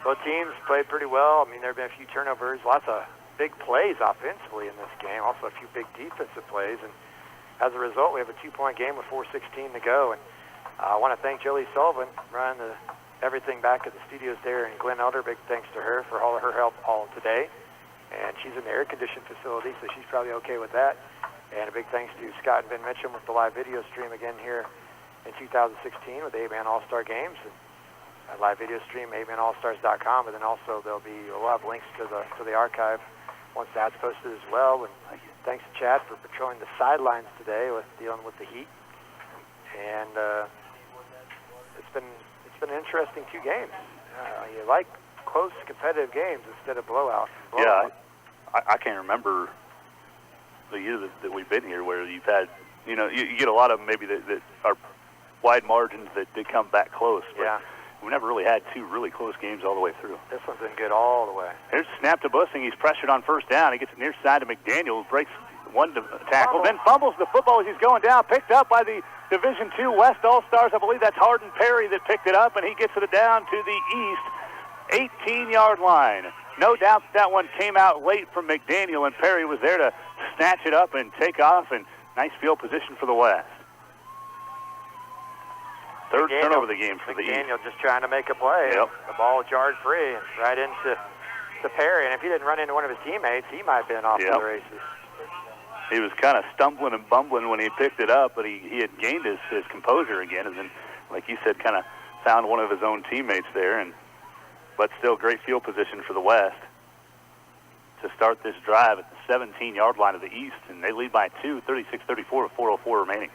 Both teams played pretty well. I mean, there have been a few turnovers, lots of big plays offensively in this game, also a few big defensive plays. And as a result, we have a 2-point game with 4:16 to go. And I want to thank Jolie Sullivan, running everything back at the studios there in Glen Elder. Big thanks to her for all of her help all today. And she's in the air-conditioned facility, so she's probably okay with that. And a big thanks to Scott and Ben Mitchum with the live video stream again here in 2016 with the 8-Man All-Star Games. And live video stream, 8manallstars.com, and then also we'll have links to the archive once that's posted as well. And thanks to Chad for patrolling the sidelines today with dealing with the heat. And it's been an interesting 2 games. You like close, competitive games instead of blowout. Yeah, I can't remember the year that we've been here where you've had, you get a lot of them maybe that are wide margins that did come back close. But we never really had 2 really close games all the way through. This one's been good all the way. Here's a snap to Bussing. He's pressured on 1st down. He gets it near side to McDaniel, breaks one tackle, then fumbles the football as he's going down, picked up by the Division II West All-Stars. I believe that's Hardin Perry that picked it up, and he gets it down to the East 18-yard line. No doubt that one came out late from McDaniel, and Perry was there to snatch it up and take off, and nice field position for the West. 3rd turnover of the game for the East. McDaniel just trying to make a play. Yep. The ball jarred free and right into Perry, and if he didn't run into one of his teammates, he might have been off to the races. He was kind of stumbling and bumbling when he picked it up, but he had gained his composure again, and then, like you said, kind of found one of his own teammates there. But still, great field position for the West to start this drive at the 17-yard line of the East, and they lead by 2, 36-34 with 4:04 remaining.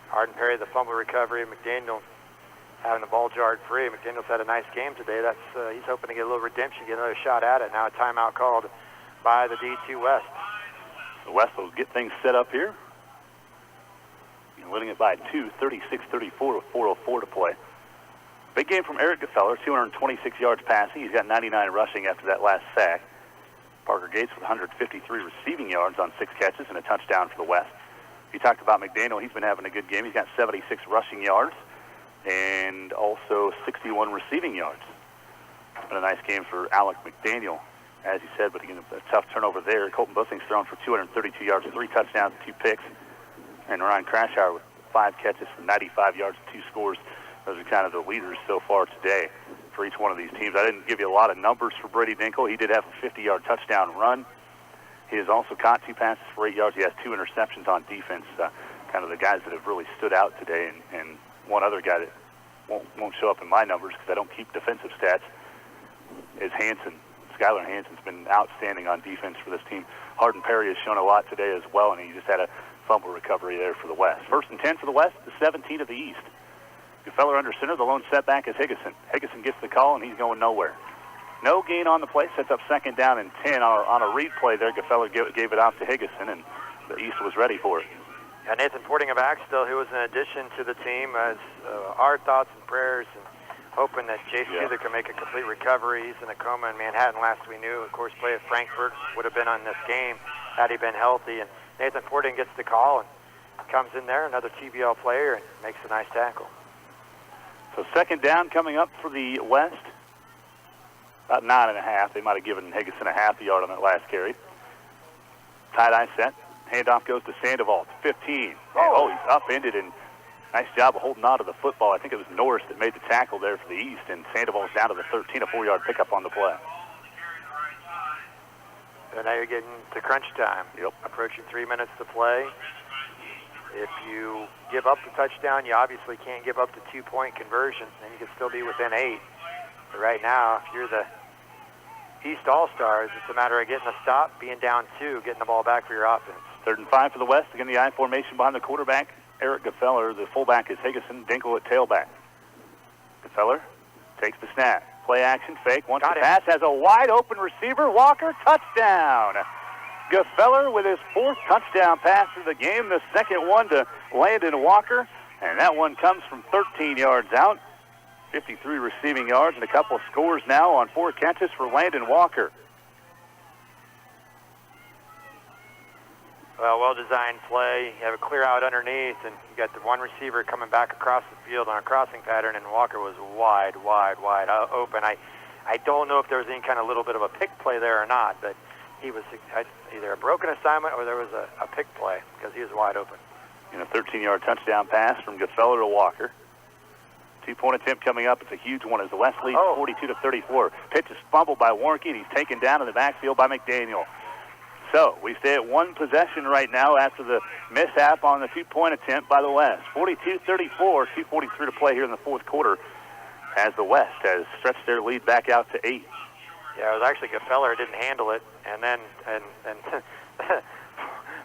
Hardin Perry, the fumble recovery. McDaniel having the ball jarred free. McDaniel's had a nice game today. He's hoping to get a little redemption, get another shot at it. Now a timeout called by the D2 West. The West will get things set up here. Winning it by 2, 36-34 with 4:04 to play. Big game from Eric Gefeller, 226 yards passing. He's got 99 rushing after that last sack. Parker Gates with 153 receiving yards on 6 catches and a touchdown for the West. You talked about McDaniel. He's been having a good game. He's got 76 rushing yards and also 61 receiving yards. It's been a nice game for Alec McDaniel, as you said, but again, a tough turnover there. Colton Bussing's thrown for 232 yards, 3 touchdowns, 2 picks. And Ryan Crashauer with 5 catches for 95 yards and 2 scores. Those are kind of the leaders so far today for each one of these teams. I didn't give you a lot of numbers for Brady Dinkle. He did have a 50-yard touchdown run. He has also caught 2 passes for 8 yards. He has 2 interceptions on defense. Kind of the guys that have really stood out today. And one other guy that won't show up in my numbers because I don't keep defensive stats is Hansen. Skylar Hansen's been outstanding on defense for this team. Hardin Perry has shown a lot today as well, and he just had a fumble recovery there for the West. 1st and 10 for the West, the 17 of the East. Gefeller under center. The lone setback is Higgison. Higgison gets the call, and he's going nowhere. No gain on the play. Sets up 2nd down and 10 on a read play there. Gefeller gave it off to Higgison, and the East was ready for it. Yeah, Nathan Porting of Axtell, who was an addition to the team, as our thoughts and prayers, and hoping that Jason Hither can make a complete recovery. He's in a coma in Manhattan last we knew. Of course, play at Frankfurt would have been on this game had he been healthy. And Nathan Porting gets the call and comes in there, another TBL player, and makes a nice tackle. So 2nd down coming up for the West. About 9.5. They might have given Higgison a half a yard on that last carry. Tie-dye set. Handoff goes to Sandoval at 15. Oh, he's upended, and nice job of holding on to the football. I think it was Norris that made the tackle there for the East, and Sandoval's down to the 13, a 4-yard pickup on the play. So now you're getting to crunch time. Yep. Approaching 3 minutes to play. If you give up the touchdown, you obviously can't give up the 2-point conversion, and you can still be within 8. But right now, if you're the East All-Stars, it's a matter of getting a stop, being down 2, getting the ball back for your offense. 3rd and 5 for the West. Again, the I formation behind the quarterback, Eric Gefeller. The fullback is Higginson. Dinkel at tailback. Gefeller takes the snap. Play action, fake. Wants to pass. Has a wide open receiver. Walker, touchdown. Gefeller with his 4th touchdown pass of the game. The second one to Landon Walker. And that one comes from 13 yards out. 53 receiving yards and a couple of scores now on 4 catches for Landon Walker. Well-designed play. You have a clear out underneath, and you got the one receiver coming back across the field on a crossing pattern, and Walker was wide open. I don't know if there was any kind of little bit of a pick play there or not, but he was either a broken assignment or there was a pick play because he was wide open. And a 13-yard touchdown pass from Gefeller to Walker. 2-point attempt coming up. It's a huge one as the West leads 42-34. Pitch is fumbled by Warnke, and he's taken down in the backfield by McDaniel. So we stay at 1 possession right now after the mishap on the 2-point attempt by the West. 42-34, 2:43 to play here in the 4th quarter as the West has stretched their lead back out to 8. Yeah, it was actually Gefeller who didn't handle it, and then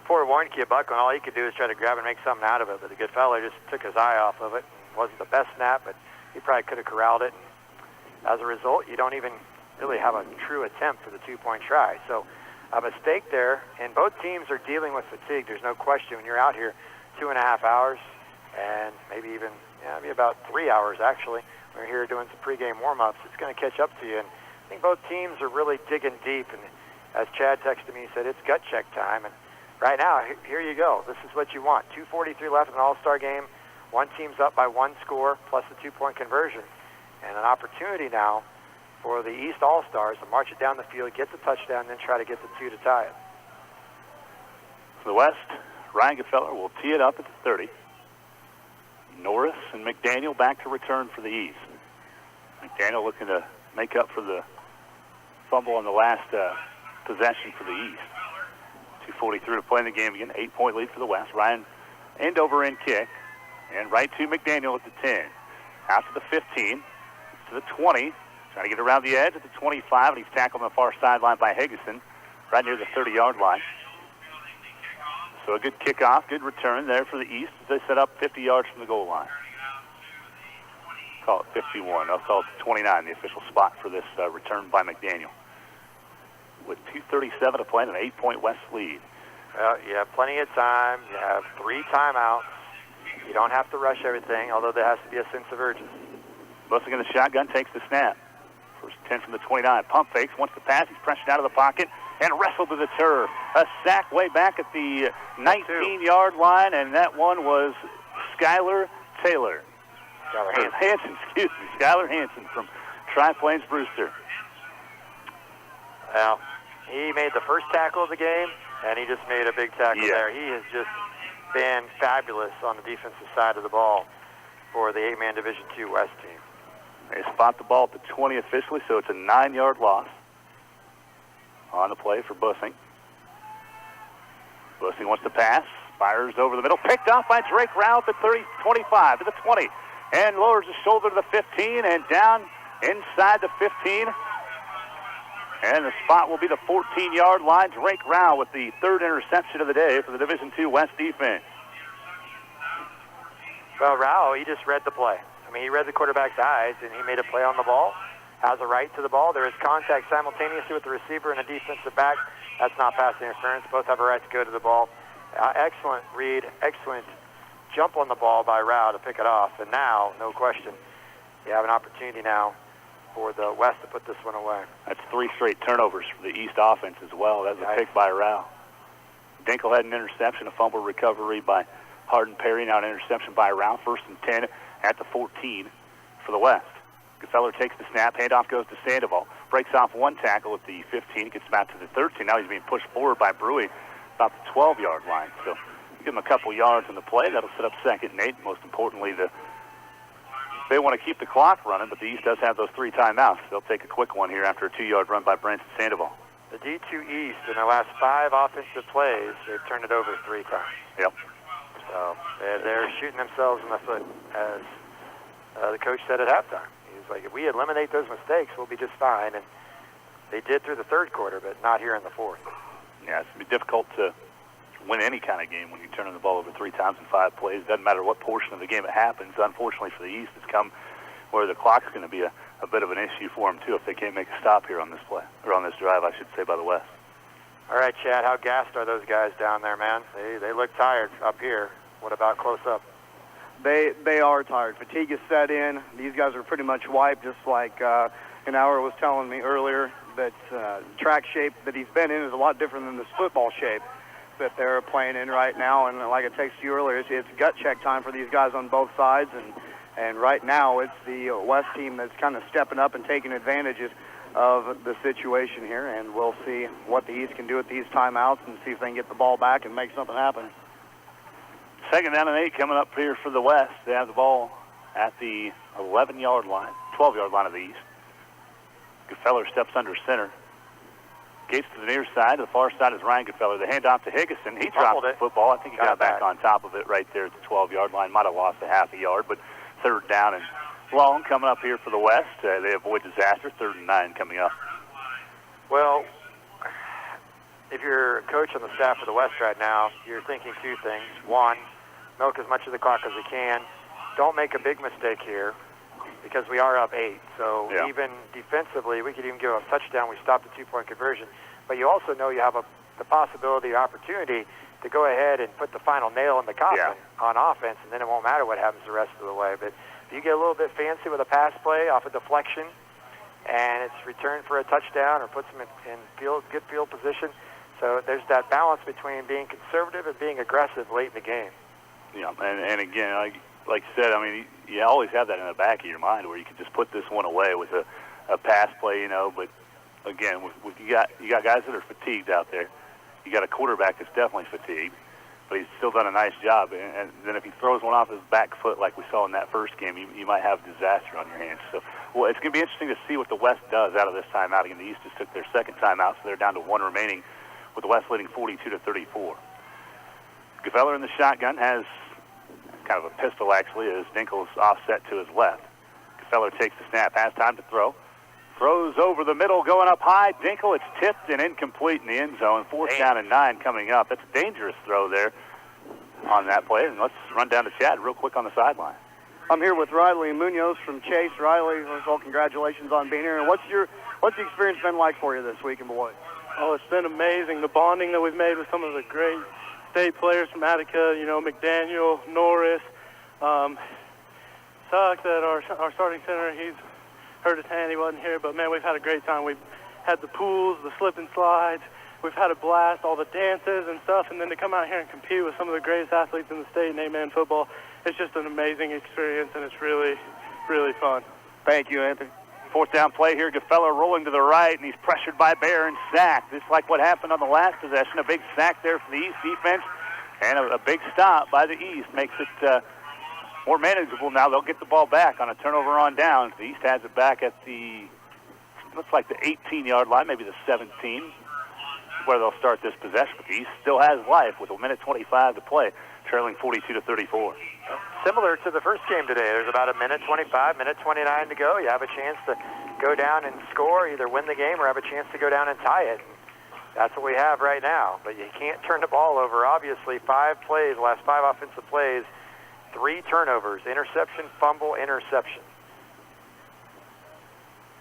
poor Warnke Buckland, all he could do is try to grab and make something out of it, but the Gefeller just took his eye off of it. It wasn't the best snap, but he probably could have corralled it. As a result, you don't even really have a true attempt for the 2-point try. So a mistake there, and both teams are dealing with fatigue. There's no question when you're out here 2.5 hours, and maybe about 3 hours actually. We're here doing some pregame warm-ups. It's going to catch up to you, and I think both teams are really digging deep. And as Chad texted me, he said it's gut check time. And right now, here you go. This is what you want. 2:43 left in an All-Star game. One team's up by 1 score plus the 2-point conversion, and an opportunity now for the East All-Stars to march it down the field, get the touchdown, then try to get the 2 to tie it. For the West, Ryan Gefeller will tee it up at the 30. Norris and McDaniel back to return for the East. McDaniel looking to make up for the fumble on the last possession for the East. 2:43 to play in the game again. 8-point lead for the West. Ryan end over end kick. And right to McDaniel at the 10. Out to the 15. To the 20. Trying to get around the edge at the 25. And he's tackled on the far sideline by Higginson. Right near the 30-yard line. So a good kickoff, good return there for the East as they set up 50 yards from the goal line. Call it 51. I'll call it 29, the official spot for this return by McDaniel. With 2:37 to play and an 8-point West lead. Well, you have plenty of time. You have 3 timeouts. You don't have to rush everything, although there has to be a sense of urgency. Bussing in the shotgun, takes the snap. First 10 from the 29. Pump fakes, wants to pass. He's pressured out of the pocket and wrestled to the turf. A sack way back at the 19-yard line, and that one was Skylar Taylor. Hansen, excuse me. Skylar Hansen from Tri-Plains Brewster. Well, he made the first tackle of the game, and he just made a big tackle there. He has just been fabulous on the defensive side of the ball for the 8-man Division II West team. They spot the ball at the 20 officially, so it's a 9-yard loss on the play for Bussing. Bussing wants to pass, fires over the middle, picked off by Drake Rao at the 25 to the 20, and lowers his shoulder to the 15 and down inside the 15. And the spot will be the 14-yard line. Drake Rao with the 3rd interception of the day for the Division II West defense. Well, Rao, he just read the play. I mean, he read the quarterback's eyes, and he made a play on the ball, has a right to the ball. There is contact simultaneously with the receiver and a defensive back. That's not pass interference. Both have a right to go to the ball. Excellent read, excellent jump on the ball by Rao to pick it off. And now, no question, you have an opportunity now for the West to put this one away. That's 3 straight turnovers for the East offense as well. That's a pick by Rao. Dinkel had an interception, a fumble recovery by Hardin Perry. Now an interception by Rao. 1st and 10 at the 14 for the West. Gefeller takes the snap. Handoff goes to Sandoval. Breaks off 1 tackle at the 15. Gets him out to the 13. Now he's being pushed forward by Brewy about the 12-yard line. So give them a couple yards in the play. That'll set up 2nd and 8. Most importantly, they want to keep the clock running, but the East does have those 3 timeouts. They'll take a quick one here after a 2-yard run by Branson Sandoval. The D2 East, in their last 5 offensive plays, they've turned it over 3 times. Yep. So they're shooting themselves in the foot, as the coach said at halftime. He was like, if we eliminate those mistakes, we'll be just fine. And they did through the 3rd quarter, but not here in the 4th. Yeah, it's going to be difficult to win any kind of game when you're turning the ball over 3 times in 5 plays. It doesn't matter what portion of the game it happens. Unfortunately for the East, it's come where the clock's going to be a bit of an issue for them, too, if they can't make a stop here on this play, or on this drive, I should say, by the West. All right, Chad, how gassed are those guys down there, man? They look tired up here. What about close up? They are tired. Fatigue has set in. These guys are pretty much wiped, just like Hauer was telling me earlier, that track shape that he's been in is a lot different than this football shape that they're playing in right now. And like I texted you earlier, it's gut check time for these guys on both sides. And right now it's the West team that's kind of stepping up and taking advantages of the situation here. And we'll see what the East can do with these timeouts and see if they can get the ball back and make something happen. 2nd down and 8 coming up here for the West. They have the ball at the 11-yard line, 12-yard line of the East. Gutfeller steps under center. Gates to the near side. To the far side is Ryan Gutfeller. The handoff to Higginson. He dropped the football. I think he got back on top of it right there at the 12-yard line. Might have lost a half a yard, but 3rd down and long coming up here for the West. They avoid disaster. 3rd and 9 coming up. Well, if you're a coach on the staff of the West right now, you're thinking 2 things. 1, milk as much of the clock as we can. Don't make a big mistake here, because we are up 8. So even defensively, we could even give a touchdown. We stopped the 2-point conversion. But you also know you have the possibility or opportunity to go ahead and put the final nail in the coffin on offense, and then it won't matter what happens the rest of the way. But if you get a little bit fancy with a pass play off a deflection, and it's returned for a touchdown or puts them in good field position. So there's that balance between being conservative and being aggressive late in the game. Yeah, and again, like you said, I mean, you always have that in the back of your mind where you can just put this one away with a pass play, you know. But again, you got guys that are fatigued out there. You got a quarterback that's definitely fatigued, but he's still done a nice job. And then if he throws one off his back foot like we saw in that first game, you might have disaster on your hands. So, well, it's going to be interesting to see what the West does out of this timeout. Again, the East just took their 2nd timeout, so they're down to 1 remaining, with the West leading 42-34. Gutfeller in the shotgun has kind of a pistol, actually, as Dinkel's offset to his left. Gutfeller takes the snap, has time to throw. Throws over the middle, going up high. Dinkel, it's tipped and incomplete in the end zone. 4th down and 9 coming up. That's a dangerous throw there on that play. And let's run down to Chad real quick on the sideline. I'm here with Riley Munoz from Chase. Riley, first of all, congratulations on being here. And what's the experience been like for you this week in Beloit? Oh, it's been amazing. The bonding that we've made with some of the great state players from Attica, you know, McDaniel, Norris. Sucks that our starting center, he's hurt his hand, he wasn't here, but man, we've had a great time. We've had the pools, the slip and slides, we've had a blast, all the dances and stuff, and then to come out here and compete with some of the greatest athletes in the state in 8-man football, it's just an amazing experience, and it's really, really fun. Thank you, Anthony. 4th down play here, Gutfeller rolling to the right, and he's pressured by Bear and sacked. Just like what happened on the last possession, a big sack there for the East defense, and a big stop by the East makes it more manageable now. They'll get the ball back on a turnover on downs. The East has it back at the, looks like the 18-yard line, maybe the 17, where they'll start this possession. But the East still has life with 1:25 to play, trailing 42-34. Similar to the first game today. There's about 1:25, 1:29 to go. You have a chance to go down and score, either win the game or have a chance to go down and tie it. That's what we have right now. But you can't turn the ball over. Obviously, 5 plays, last 5 offensive plays, 3 turnovers, interception, fumble, interception.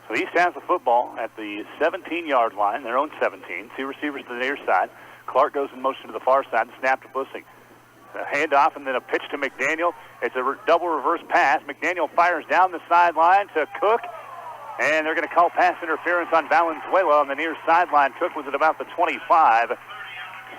So the East has the football at the 17-yard line, their own 17. 2 receivers to the near side. Clark goes in motion to the far side and snap to Bussing. A handoff and then a pitch to McDaniel. It's a double reverse pass. McDaniel fires down the sideline to Cook, and they're going to call pass interference on Valenzuela on the near sideline. Cook was at about the 25.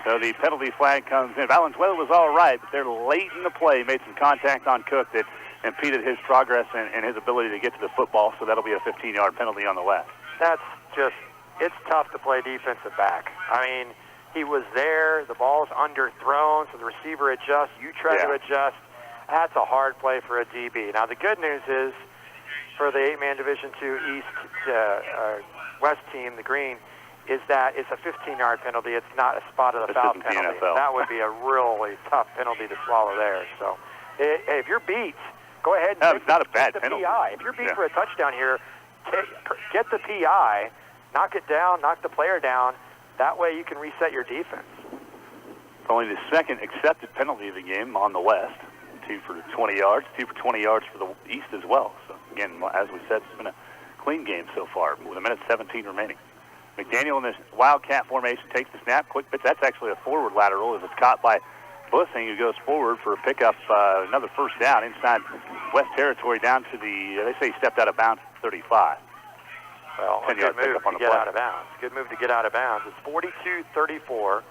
So the penalty flag comes in. Valenzuela was all right, but they're late in the play, made some contact on Cook that impeded his progress and his ability to get to the football, so that'll be a 15-yard penalty on the left. That's just, it's tough to play defensive back. I mean, he was there. The ball's underthrown, so the receiver adjusts. You try to adjust. That's a hard play for a DB. Now, the good news is for the 8-man Division II East West team, the green, is that it's a 15-yard penalty. It's not a spot of the foul penalty. That would be a really tough penalty to swallow there. So, hey, if you're beat, go ahead and it's not a bad the penalty. PI. If you're beat for a touchdown here, get the PI, knock it down, knock the player down. That way you can reset your defense. Only the second accepted penalty of the game on the West. 2 for 20 yards, 2 for 20 yards for the East as well. So, again, as we said, it's been a clean game so far with 1:17 remaining. McDaniel in this Wildcat formation takes the snap. Quick pitch. That's actually a forward lateral as it's caught by Bussing, who goes forward for a pickup, another first down inside West territory down to the, they say he stepped out of bounds at 35. Well, a good move to get out of bounds. Good move to get out of bounds. It's 42-34.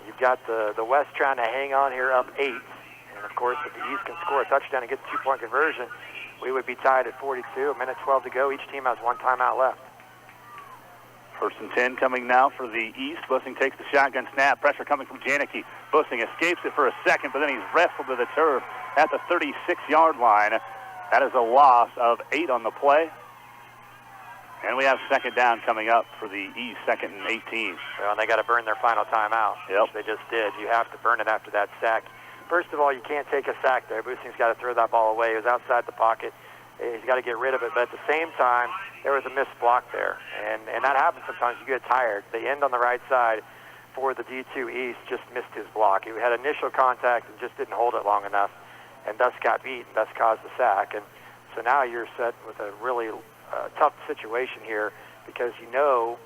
You've got the West trying to hang on here up 8. And, of course, if the East can score a touchdown and get the 2-point conversion, we would be tied at 42. 1:12 to go. Each team has 1 timeout left. 1st and 10 coming now for the East. Bussing takes the shotgun snap. Pressure coming from Janicki. Bussing escapes it for a second, but then he's wrestled to the turf at the 36-yard line. That is a loss of 8 on the play. And we have 2nd down coming up for the East, 2nd and 18. Well, and they got to burn their final timeout, which they just did. You have to burn it after that sack. First of all, you can't take a sack there. Bussing's got to throw that ball away. He was outside the pocket. He's got to get rid of it. But at the same time, there was a missed block there. And that happens sometimes. You get tired. The end on the right side for the D2 East just missed his block. He had initial contact and just didn't hold it long enough, and thus got beat, and thus caused the sack. And so now you're set with a really tough situation here because you know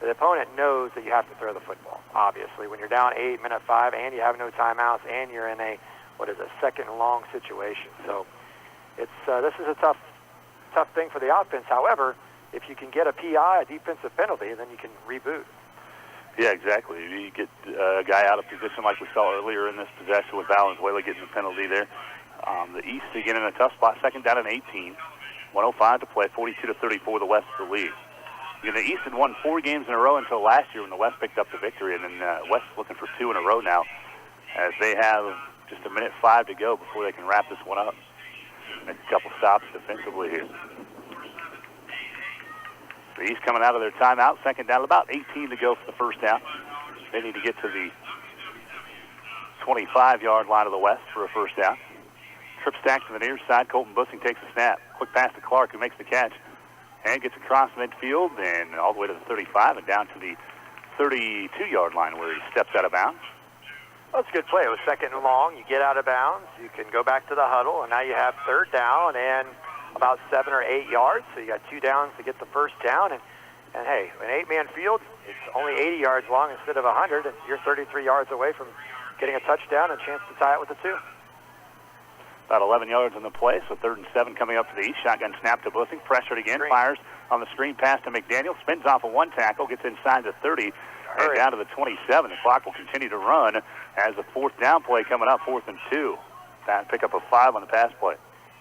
the opponent knows that you have to throw the football, obviously. When you're down 8, minute 5, and you have no timeouts, and you're in a, 2nd and long situation. So it's this is a tough thing for the offense. However, if you can get a PI, a defensive penalty, then you can reboot. Yeah, exactly. You get a guy out of position like we saw earlier in this possession with Valenzuela getting the penalty there. The East again in a tough spot, 2nd down and 18. 1:05 to play, 42-34, the West of the lead. The East had won 4 games in a row until last year when the West picked up the victory, and then West is looking for 2 in a row now as they have just 1:05 to go before they can wrap this one up. Make a couple stops defensively here. The East coming out of their timeout, 2nd down, about 18 to go for the first down. They need to get to the 25-yard line of the West for a first down. Trip stack to the near side. Colton Bussing takes the snap. Quick pass to Clark, who makes the catch. And gets across midfield and all the way to the 35 and down to the 32-yard line where he steps out of bounds. Well, it's a good play. It was 2nd and long. You get out of bounds. You can go back to the huddle, and now you have 3rd down and about 7 or 8 yards. So you got 2 downs to get the first down. And hey, an 8-man field, it's only 80 yards long instead of 100, and you're 33 yards away from getting a touchdown and a chance to tie it with a 2. About 11 yards on the play, so 3rd and 7 coming up to the East. Shotgun snap to Bussing, pressured again, fires on the screen pass to McDaniel, spins off of 1 tackle, gets inside the 30, and down to the 27. The clock will continue to run as the 4th down play coming up, 4th and 2. That pick up a 5 on the pass play.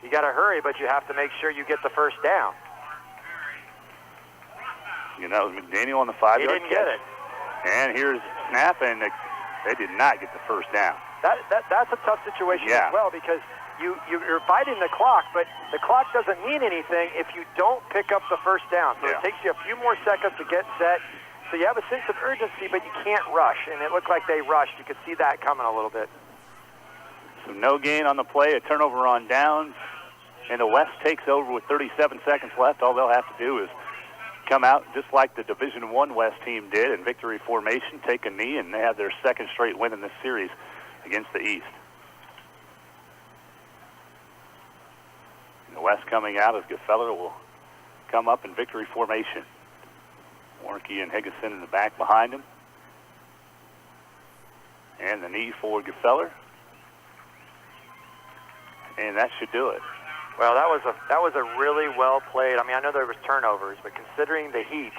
You got to hurry, but you have to make sure you get the first down. It was McDaniel on the 5-yard He didn't get it. And here's snap, and they did not get the first down. That's a tough situation as well because you're fighting the clock, but the clock doesn't mean anything if you don't pick up the first down. So it takes you a few more seconds to get set. So you have a sense of urgency, but you can't rush. And it looked like they rushed. You could see that coming a little bit. So no gain on the play, a turnover on downs. And the West takes over with 37 seconds left. All they'll have to do is come out just like the Division I West team did in victory formation, take a knee, and they have their 2nd straight win in this series against the East. The West coming out as Gefeller will come up in victory formation. Warnke and Higginson in the back behind him. And the knee for Gefeller. And that should do it. Well, that was a really well played. I mean, I know there was turnovers, but considering the heat,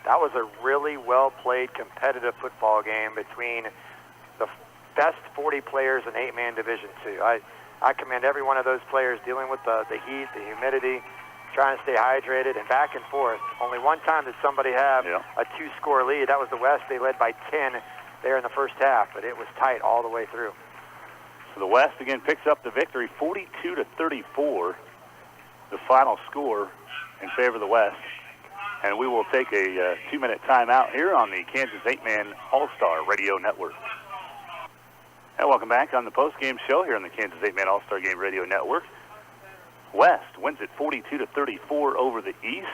that was a really well played competitive football game between the best 40 players in 8-man Division II. I commend every one of those players dealing with the heat, the humidity, trying to stay hydrated, and back and forth. Only one time did somebody have a 2-score lead. That was the West. They led by 10 there in the first half, but it was tight all the way through. So the West again picks up the victory, 42-34, the final score in favor of the West. And we will take a 2-minute timeout here on the Kansas 8-Man All-Star Radio Network. And welcome back on the post-game show here on the Kansas 8-Man All-Star Game Radio Network. West wins it 42-34 over the East.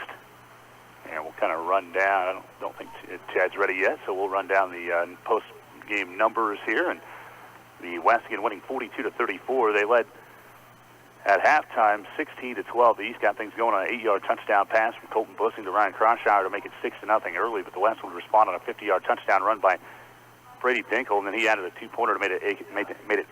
And we'll kind of run down. I don't think Chad's ready yet, so we'll run down the post-game numbers here. And the West again winning 42-34. They led at halftime 16-12. The East got things going on an 8-yard touchdown pass from Colton Bussing to Ryan Kronshire to make it 6-0 early, but the West would respond on a 50-yard touchdown run by Brady Dinkle, and then he added a 2-pointer to made it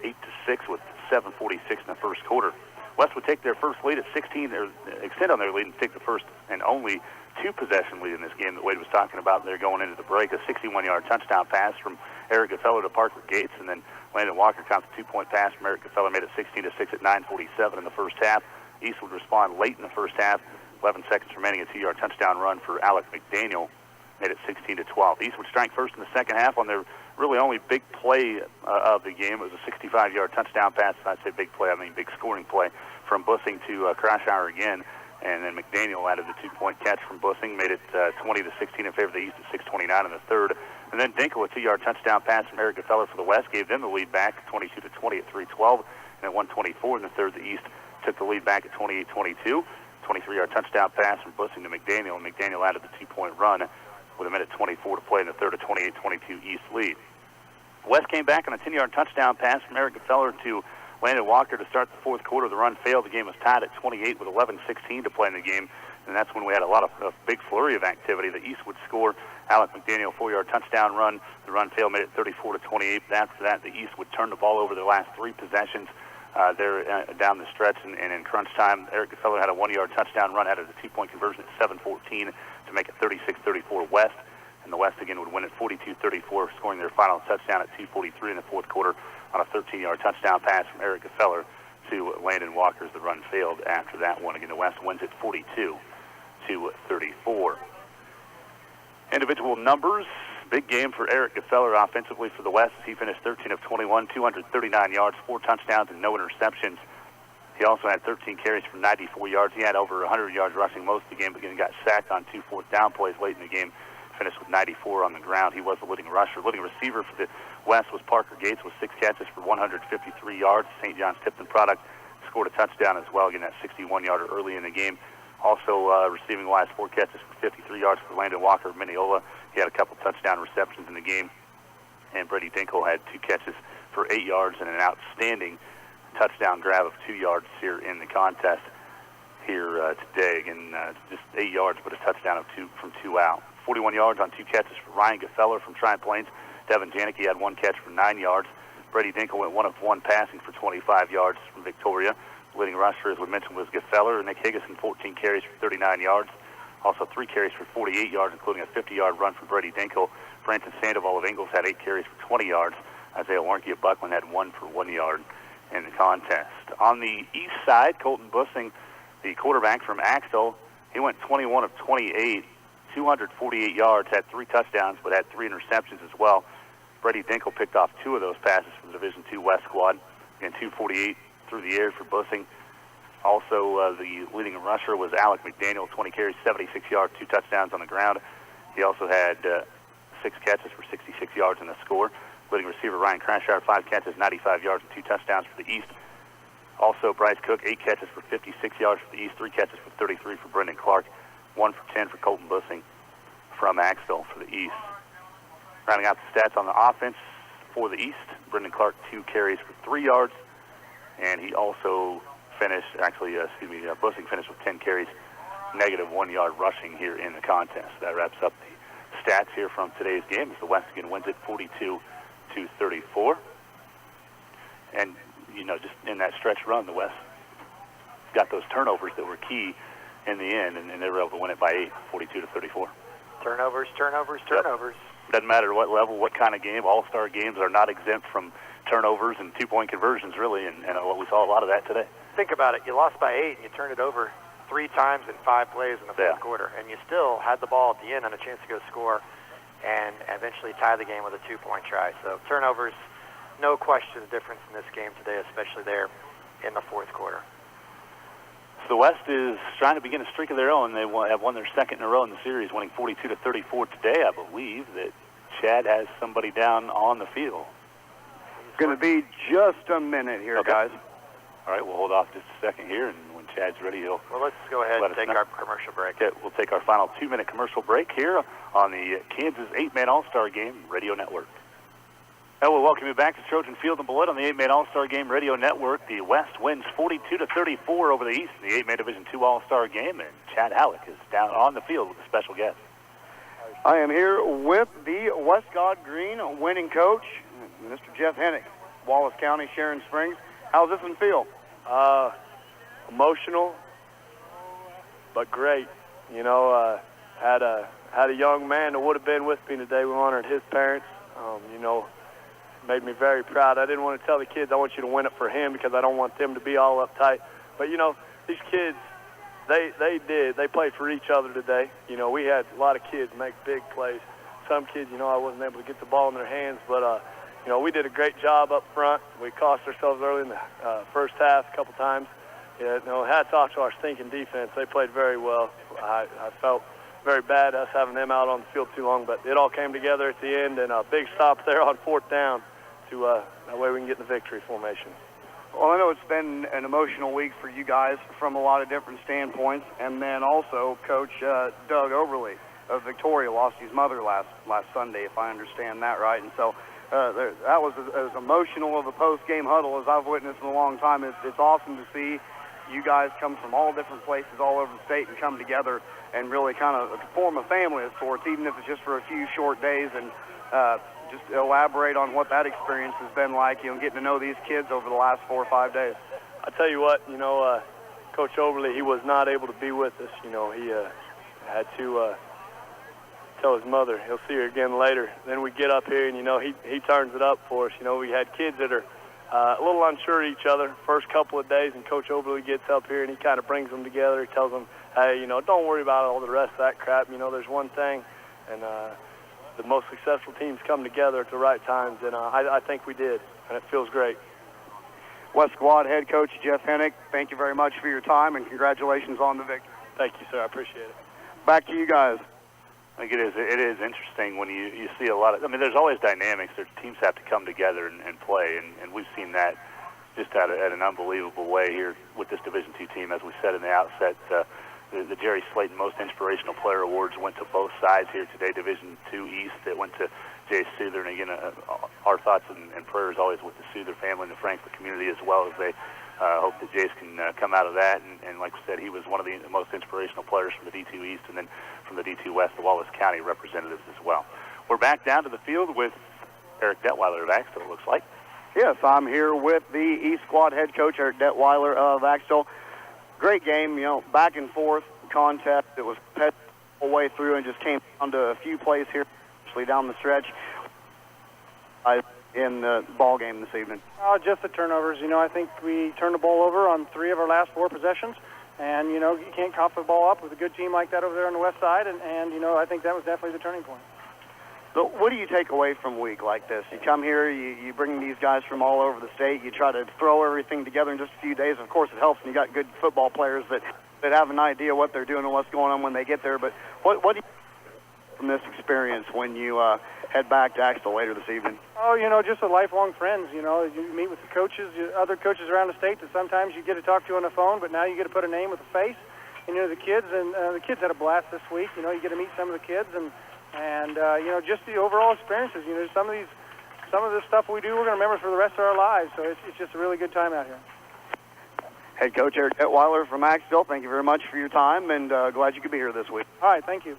8-6 with 7:46 in the first quarter. West would take their first lead at 16, or extend on their lead and take the first and only 2-possession lead in this game that Wade was talking about there going into the break. A 61-yard touchdown pass from Eric Gaffello to Parker Gates, and then Landon Walker counts a 2-point pass from Eric Gaffello, made it 16-6 at 9:47 in the first half. East would respond late in the first half. 11 seconds remaining, a 2-yard touchdown run for Alec McDaniel, made it 16-12. East would strike first in the second half on their really only big play of the game. It was a 65-yard touchdown pass. I say big play, I mean big scoring play from Bussing to Kronshire again. And then McDaniel added the 2-point catch from Bussing, made it 20-16 in favor of the East at 6:29 in the third. And then Dinkle, a 2-yard touchdown pass from Eric Gaffello for the West, gave them the lead back 22-20 at 3:12. And at 1:24 in the third, the East took the lead back at 28-22. 23-yard touchdown pass from Bussing to McDaniel, and McDaniel added the 2-point run with 1:24 to play in the third, a 28-22 East lead. West came back on a 10-yard touchdown pass from Eric Gaffello to Landon Walker to start the fourth quarter. The run failed. The game was tied at 28 with 11:16 to play in the game, and that's when we had a lot of big flurry of activity. The East would score. Alec McDaniel, 4-yard touchdown run. The run failed, made it 34-28. After that, the East would turn the ball over their last 3 possessions there down the stretch, and in crunch time, Eric Gaffello had a 1-yard touchdown run, added a 2-point conversion at 7:14 to make it 36-34 West. And the West again would win at 42-34, scoring their final touchdown at 2:43 in the fourth quarter on a 13-yard touchdown pass from Eric Gaffello to Landon Walker as the run failed after that one. Again, the West wins at 42-34. Individual numbers, big game for Eric Gaffello offensively for the West. He finished 13 of 21, 239 yards, 4 touchdowns, and no interceptions. He also had 13 carries for 94 yards. He had over 100 yards rushing most of the game, but again got sacked on 2 fourth down plays late in the game. Finished with 94 on the ground. He was the leading rusher. Leading receiver for the West was Parker Gates with 6 catches for 153 yards. St. John's Tipton product scored a touchdown as well, getting that 61-yarder early in the game. Also receiving wise 4 catches for 53 yards for Landon Walker of Mineola. He had a couple touchdown receptions in the game. And Brady Dinkle had 2 catches for 8 yards and an outstanding touchdown grab of 2 yards here in the contest here today. Again, just 8 yards, but a touchdown of 2 from 2 out. 41 yards on 2 catches for Ryan Gaffello from Triumph Plains. Devin Janicki had 1 catch for 9 yards. Brady Dinkle went 1 of 1 passing for 25 yards from Victoria. Leading rusher, as we mentioned, was Gaffello. Nick Higginson, 14 carries for 39 yards. Also 3 carries for 48 yards, including a 50-yard run from Brady Dinkle. Branson Sandoval of Ingles had 8 carries for 20 yards. Isaiah Warnke of Buckland had 1 for 1 yard in the contest. On the east side, Colton Bussing, the quarterback from Axtell, he went 21 of 28. 248 yards, had 3 touchdowns, but had 3 interceptions as well. Brady Dinkle picked off 2 of those passes from the Division II West squad. Again, 248 through the air for Bussing. Also, the leading rusher was Alec McDaniel, 20 carries, 76 yards, 2 touchdowns on the ground. He also had 6 catches for 66 yards in the score. Leading receiver Ryan Kronshire, 5 catches, 95 yards, and 2 touchdowns for the East. Also, Bryce Cook, 8 catches for 56 yards for the East, 3 catches for 33 for Brendan Clark. 1 for 10 for Colton Bussing from Axtell for the East. Rounding out the stats on the offense for the East, Brendan Clark, 2 carries for 3 yards, and he also finished, Bussing finished with 10 carries, negative 1 yard rushing here in the contest. That wraps up the stats here from today's game as the West again wins it 42-34. And, just in that stretch run, the West got those turnovers that were key in the end, and they were able to win it by 8, 42-34. Turnovers. Yep. Doesn't matter what level, what kind of game. All-star games are not exempt from turnovers and 2-point conversions, really, and we saw a lot of that today. Think about it. You lost by 8, and you turned it over 3 times in 5 plays in the fourth quarter, and you still had the ball at the end and a chance to go score. and eventually tie the game with a 2-point try. So turnovers, no question the difference in this game today, especially there in the fourth quarter. So the West is trying to begin a streak of their own. They have won their second in a row in the series, winning 42-34 today. I believe that Chad has somebody down on the field. It's going to be just a minute here, guys. All right, we'll hold off just a second here, and when Chad's ready, he'll... Well, let's go ahead and take our commercial break. Okay, we'll take our final 2-minute commercial break here on the Kansas 8-Man All-Star Game Radio Network. And we'll welcome you back to Trojan Field in Beloit on the 8-Man All-Star Game Radio Network. The West wins 42-34 over the East in the 8-Man Division II All-Star Game, and Chad Halleck is down on the field with a special guest. I am here with the Westcott Green winning coach, Mr. Jeff Hennick, Wallace County, Sharon Springs. How's this one feel? Emotional, but great. You know, had a young man that would have been with me today. We honored his parents. You know, made me very proud. I didn't want to tell the kids I want you to win it for him because I don't want them to be all uptight. But you know, these kids, they played for each other today. You know, we had a lot of kids make big plays. Some kids, you know, I wasn't able to get the ball in their hands, but you know, we did a great job up front. We cost ourselves early in the first half a couple times. Yeah, you know, hats off to our stinking defense. They played very well. I felt very bad us having them out on the field too long, but it all came together at the end, and a big stop there on 4th down to that way we can get in the victory formation. Well, I know it's been an emotional week for you guys from a lot of different standpoints, and then also Coach Doug Overly of Victoria lost his mother last Sunday, if I understand that right, and so that was as emotional of a post-game huddle as I've witnessed in a long time. It's awesome to see you guys come from all different places all over the state and come together and really kind of form a family of sorts, even if it's just for a few short days, and just elaborate on what that experience has been like, you know, getting to know these kids over the last 4 or 5 days. I tell you what, you know, Coach Overly, he was not able to be with us. You know, he had to tell his mother he'll see her again later. Then we get up here, and, you know, he turns it up for us. You know, we had kids that are a little unsure of each other first couple of days, and Coach Overly gets up here, and he kind of brings them together. He tells them, hey, you know, don't worry about all the rest of that crap. You know, there's one thing, and the most successful teams come together at the right times, and I think we did, and it feels great. West Squad head coach Jeff Hennick, thank you very much for your time, and congratulations on the victory. Thank you, sir. I appreciate it. Back to you guys. I think it is interesting when you see a lot of, I mean, there's always dynamics. Teams have to come together and play, and we've seen that just at an unbelievable way here with this Division II team. As we said in the outset, the Jerry Slayton Most Inspirational Player Awards went to both sides here today. Division II East, that went to Jay Souther, and again, our thoughts and prayers always with the Souther family and the Franklin community, as well as they hope that Jace can come out of that. And like we said, he was one of the most inspirational players from the D2 East, and then from the D2 West, the Wallace County representatives as well. We're back down to the field with Eric Detweiler of Axtell, it looks like. Yes, I'm here with the East Squad head coach, Eric Detweiler of Axtell. Great game, you know, back and forth contest. It was pet all the way through and just came down to a few plays here, especially down the stretch in the ball game this evening. Just the turnovers. You know, I think we turned the ball over on 3 of our last 4 possessions. And, you know, you can't cough the ball up with a good team like that over there on the west side. And you know, I think that was definitely the turning point. So what do you take away from a week like this? You come here, you bring these guys from all over the state, you try to throw everything together in just a few days. Of course, it helps when you got good football players that have an idea what they're doing and what's going on when they get there. But what do you from this experience when you head back to Axtell later this evening? Oh, you know, just a lifelong friends. You know, you meet with the coaches, other coaches around the state that sometimes you get to talk to on the phone, but now you get to put a name with a face. And, you know, the kids had a blast this week. You know, you get to meet some of the kids and you know, just the overall experiences. You know, some of the stuff we do, we're going to remember for the rest of our lives. So it's just a really good time out here. Head coach Eric Detweiler from Axtell, thank you very much for your time, and glad you could be here this week. All right, thank you.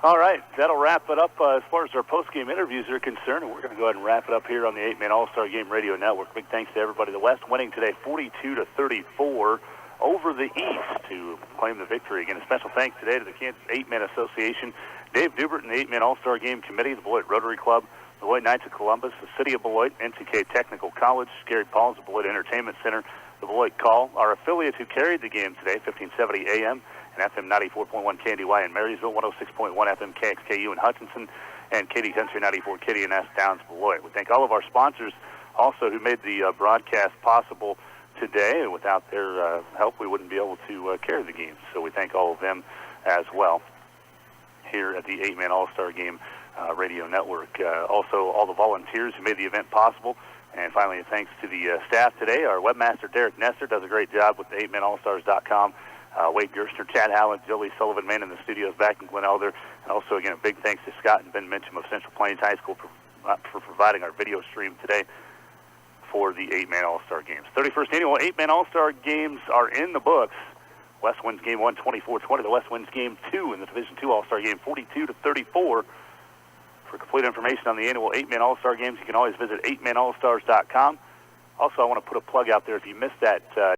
All right, that'll wrap it up as far as our post-game interviews are concerned, and we're going to go ahead and wrap it up here on the 8-Man All-Star Game Radio Network. Big thanks to everybody. The West winning today 42-34 over the East to claim the victory. Again, a special thanks today to the Kansas 8-Man Association, Dave Dubert and the 8-Man All-Star Game Committee, the Beloit Rotary Club, the Beloit Knights of Columbus, the City of Beloit, NTK Technical College, Gary Pauls, the Beloit Entertainment Center, the Beloit Call, our affiliates who carried the game today, 1570 AM and FM 94.1 KNDY in Marysville, 106.1 FM KXKU in Hutchinson, and KD Country 94 KDNS Downs Beloit. We thank all of our sponsors also who made the broadcast possible today. Without their help, we wouldn't be able to carry the games. So we thank all of them as well here at the 8-Man All-Star Game Radio Network. Also, all the volunteers who made the event possible. And finally, thanks to the staff today. Our webmaster, Derek Nestor, does a great job with the 8manallstars.com. Wade Gerstner, Chad Howland, Jolie Sullivan, man in the studios back in Glen Elder. And also, again, a big thanks to Scott and Ben Mincham of Central Plains High School for providing our video stream today for the 8-Man All-Star Games. 31st Annual 8-Man All-Star Games are in the books. West wins Game 1, 24-20. The West wins Game 2 in the Division II All-Star Game, 42-34. For complete information on the annual 8-Man All-Star Games, you can always visit 8manallstars.com. Also, I want to put a plug out there if you missed that